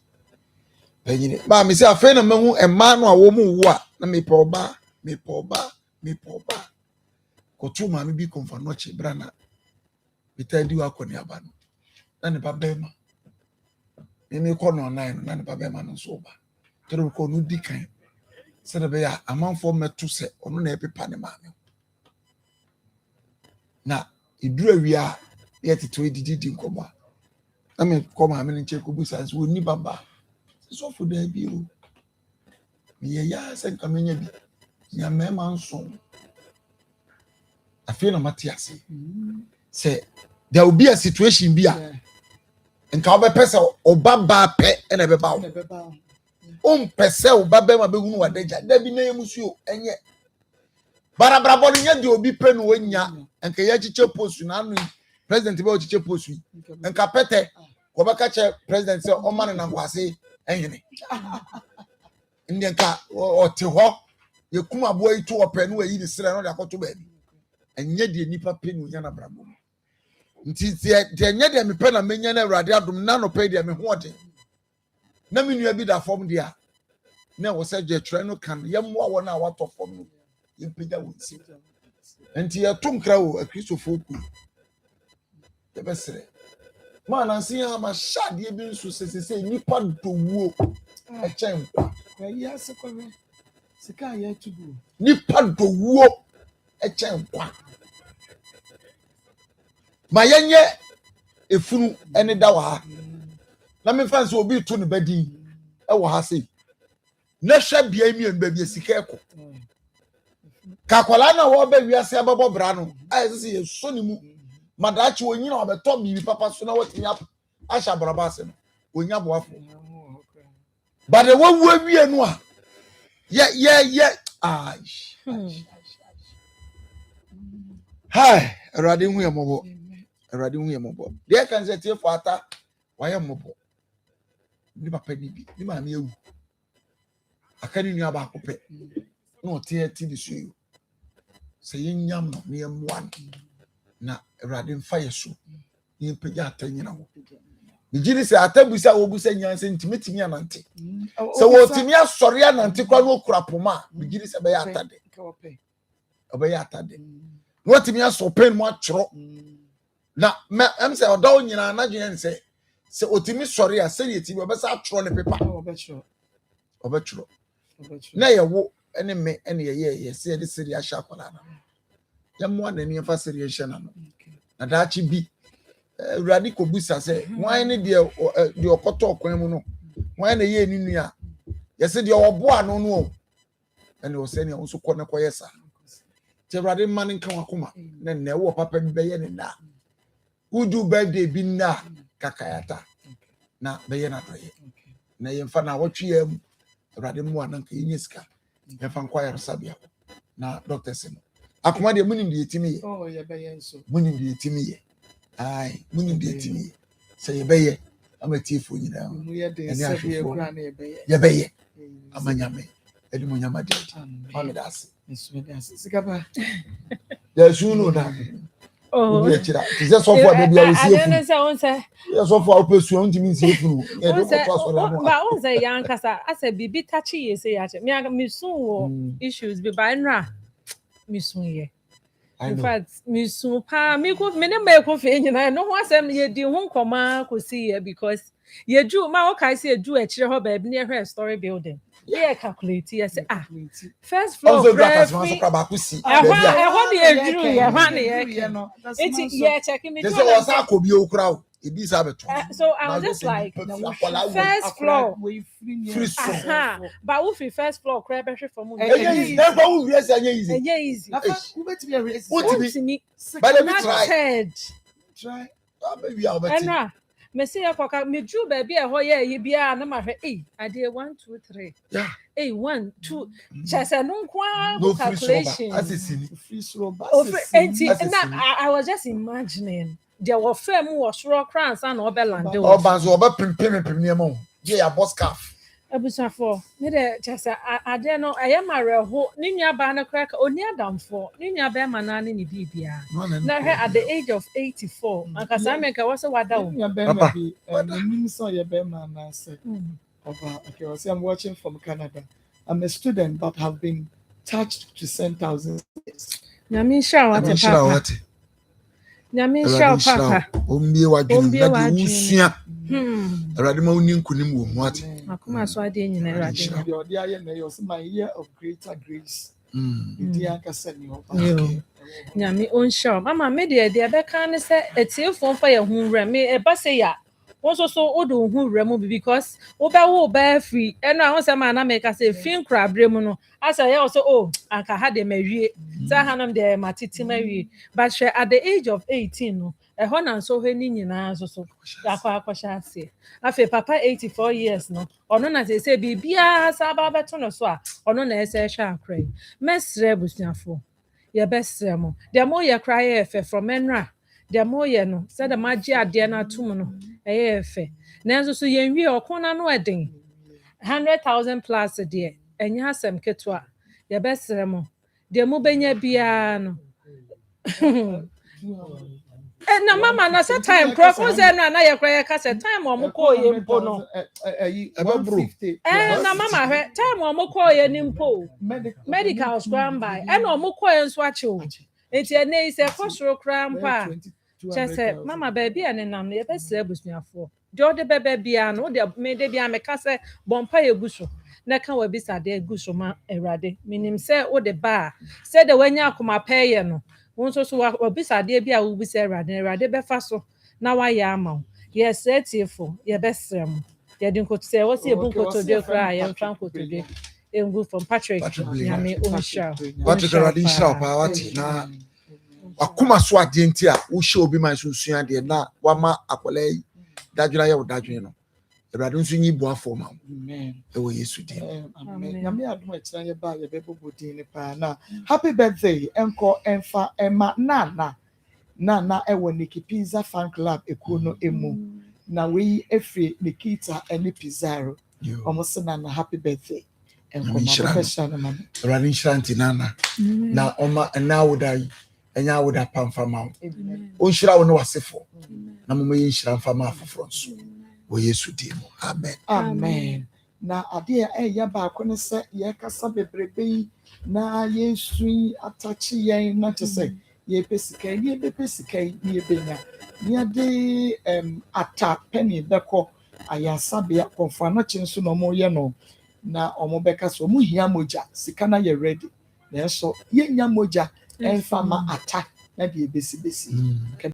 penyini ba me se afa na mahu ema no a wo mu wo a na me pa oba ko tu mame bi konfa no che bra na bitadi wa koni aba no na ne ba bema me ko no nine na ne ba bema no so ba tero ko no dikan se de be ya amanfo meto se ono na epepa ne mame na idura wia ye tito edidi nkoba na me ko mame ne che ko bu sans woni baba so for da bi o me ya se nkamenya bi nya mema nso afie na matias say there will be a situation bi a nka obepese obaba pe na beba o mpese obaba ma behunu wadaja da bi na yemusuo enye barabrabo nya de obi pe no wanya nka ya chiche post na anu president be o chiche post nka pete ko baka che president say o man na nkwase enyene ndi nka o te ho ye kuma boy to ope no yi ni sere no de akoto ba bi enye de nipa pe no nya na brabo nti de nya de me pɛ na menya na awurade adom na no pɛ de me hoɔden na me nua bi da fam de a na wo sɛ gye twerɛ no kan yɛmmoa wɔn a watɔ fam no yɛmpagya wɔn si nti yɛto nkra wo akristofo ku yɛbɛsrɛ ma nansi ya ma hyɛadeɛ bi nso sɛ nipa dowuo ɛkyɛn nkwa Yɛ ase kɔhwɛ sika yɛ tubu nipa dowuo ɛkyɛn nkwa ma yɛnyɛ efunu ɛne da wɔ ha na memfa nso obi to ne badin ɛwɔ ha sei na hwɛ bea mi mba bi sika ɛkɔ kakwala na wɔba wiase abɛbɔ bra no ayɛ sɛ yɛ so ne mu madachi onyina obetɔ bibi papa so na watimi ahya braba ase no onya boafo but the one we wie no a yeah hi erade hu yemobo de kan se tie for ata wa yemobo ni papa ni bi ni ma na ewu akani nua ba akopɛ na otie ti di so yi se yenyam no ne yemwan na erade mfa yeso ni mpagya atanyina ho Nijini se atabusa obusa nyanse ntimetimi anante. Se wotimi asori anante kwa no kurapoma, nijini se be atade. Obe atade. Wotimi asopen mo atro. Na em se odaw nyina na dwen se otimi sori a se yetimi obesa atro ne pepa. Obetro. Na ye wo ene me ene ye se de seri ahya akola na. Yammo anani afa seri ahya na no. Na daachi bi Uradi ko busa se wan ne de okoto okwan mu no wan na ye ninu a yese de obo ano no o ene o se ne o so ko ne koyesa te uradi man nkan Akoma na ne wo papa bi be ye ne na udu birthday bi na kakayata na be ye na doye na ye mfa na wotwe am uradi mu anan ka yenyeska ye fa nkwaya sabia na doctor se no Akoma de munim de yetimi ye oh ye be ye nso munim de yetimi ye ai munim de yetimi se ye be ye amatifo nyina mu ye de se be kura na ye be ye amanyame edi mo nyama de amedase sikaba ya shunu na oh ye chira tize so for de bia osie fu I don't say ye so for opesu on timi nsie fu e do ko so la mo ba on say yan kasa asa bibi tachi ye say ya me sun wo issues be ba nra me sun ye in fact me sun pa me ko me ne ma ko fe nyina no ho asem ye di ho nkoma ko see ye because ye ju ma o kai say ye ju e kire ho ba bi ne hwe story building yeah calculate yes first floor also grass man so kraba ku si ehwa de eduru ye hwa ne ye no enti ye check me so o sa ko bi o kura o ebi sa beto so I was just like first floor free but we first floor kura be hwe from easy na fa wo wiase anya easy who bet me raise me but let me try baby I bet me say akoka me ju ba bi e ho ye bia na ma hwe ade 1 2 3 yeah 1 2 chese no kwa no calculation free slow I was just imagining there were fam was raw crans and oberland o banzo oba pimpim ne mo je ya boss calf abusafo me de chese ade no ayemare ho ni nua ba na kra oni adamfo ni nua ba ma na ne bibia na he at the age of 84 akasa me ka wose wada o papa nim so ye be ma na say okay I say I'm watching from Canada. I'm a student but have been touched to 10,000 years. Nyame sha wate papa Nyame sha papa ombie wadwene na de usua erade ma uni nkunim wo mu ate Akoma so ade nyina erade the ode na yo my year of greater grace the akasa ni o Nyame on sha mama me de be kan ne se etiefo fa ye hu wra me e ba se ya won so odo hu wra mu because wo ba free e no ahun se ma na me ka se fin kra brem no asa ye so anka ha de mawie sa hanam de matiti mawie but at the age of 18 no e ho na so hwe ni nyina so akwa ase afi papa 84 years no ono na se bibia sa ba beto no so a ono na ese hwa akrai mesre busuafo ye besre mo de mo ye cry efe from enra de mo ye no se de magye ade na atum no eye efe nanso so ye nwie okona no eden 100,000 plus de enya asem ketwa ye besre mo de mo benya bia no na mama na say time kro ko say no na ye kro ye ka say time o mo ko ye mpo no na mama hwe time o mo ko ye ni mpo medical scram by e na o mo ko ye nso ache o enti ene ise ko soro kra mpa chese mama baby ene nam na ye bese abusuafo de ode bebe bia no de me de bia me ka say bompa ye guso na ka wa bisa de guso ma erade minim say o de ba say de wanya akoma peye no wonso so wa bisa de bia wo bisa erade befa so na wa ya ama yes etifo ye besrem ye din ko say wo say ebun ko to de kra ye mfan ko to de engu from Patrick ya me onsha Patrick erade nsha pa wati na akoma so ade nti a wo hye obi man so sua de na wa ma akola yi dadwira ye wo dadwen no erade nso nyi bo afọ ma amen e wo Yesu din amen nyame adom akira ye ba ye bebo din ni pa na happy birthday enko enfa ema na e wo Nikki Pizza fan club ekuo no emu na we efi Nikita ene Pizarro omo se na happy birthday enko ma professional man erade nshanti nana na oma na wodai enya woda pamfa ma o nshira wo no wasefo na mo yi nshira mfa ma afoforo nso wo Yesu din amen amen na ade ya ba ko ne se ye kasa bebrebe na Yesu atachi yen na to say ye pesika ye be pesika ye benya ye de ata penny beko ayasa be konfa na chinso no mo ye no na omo beka so mo hia moja sika na ye ready na so ye nya moja enfa ma ata na de besi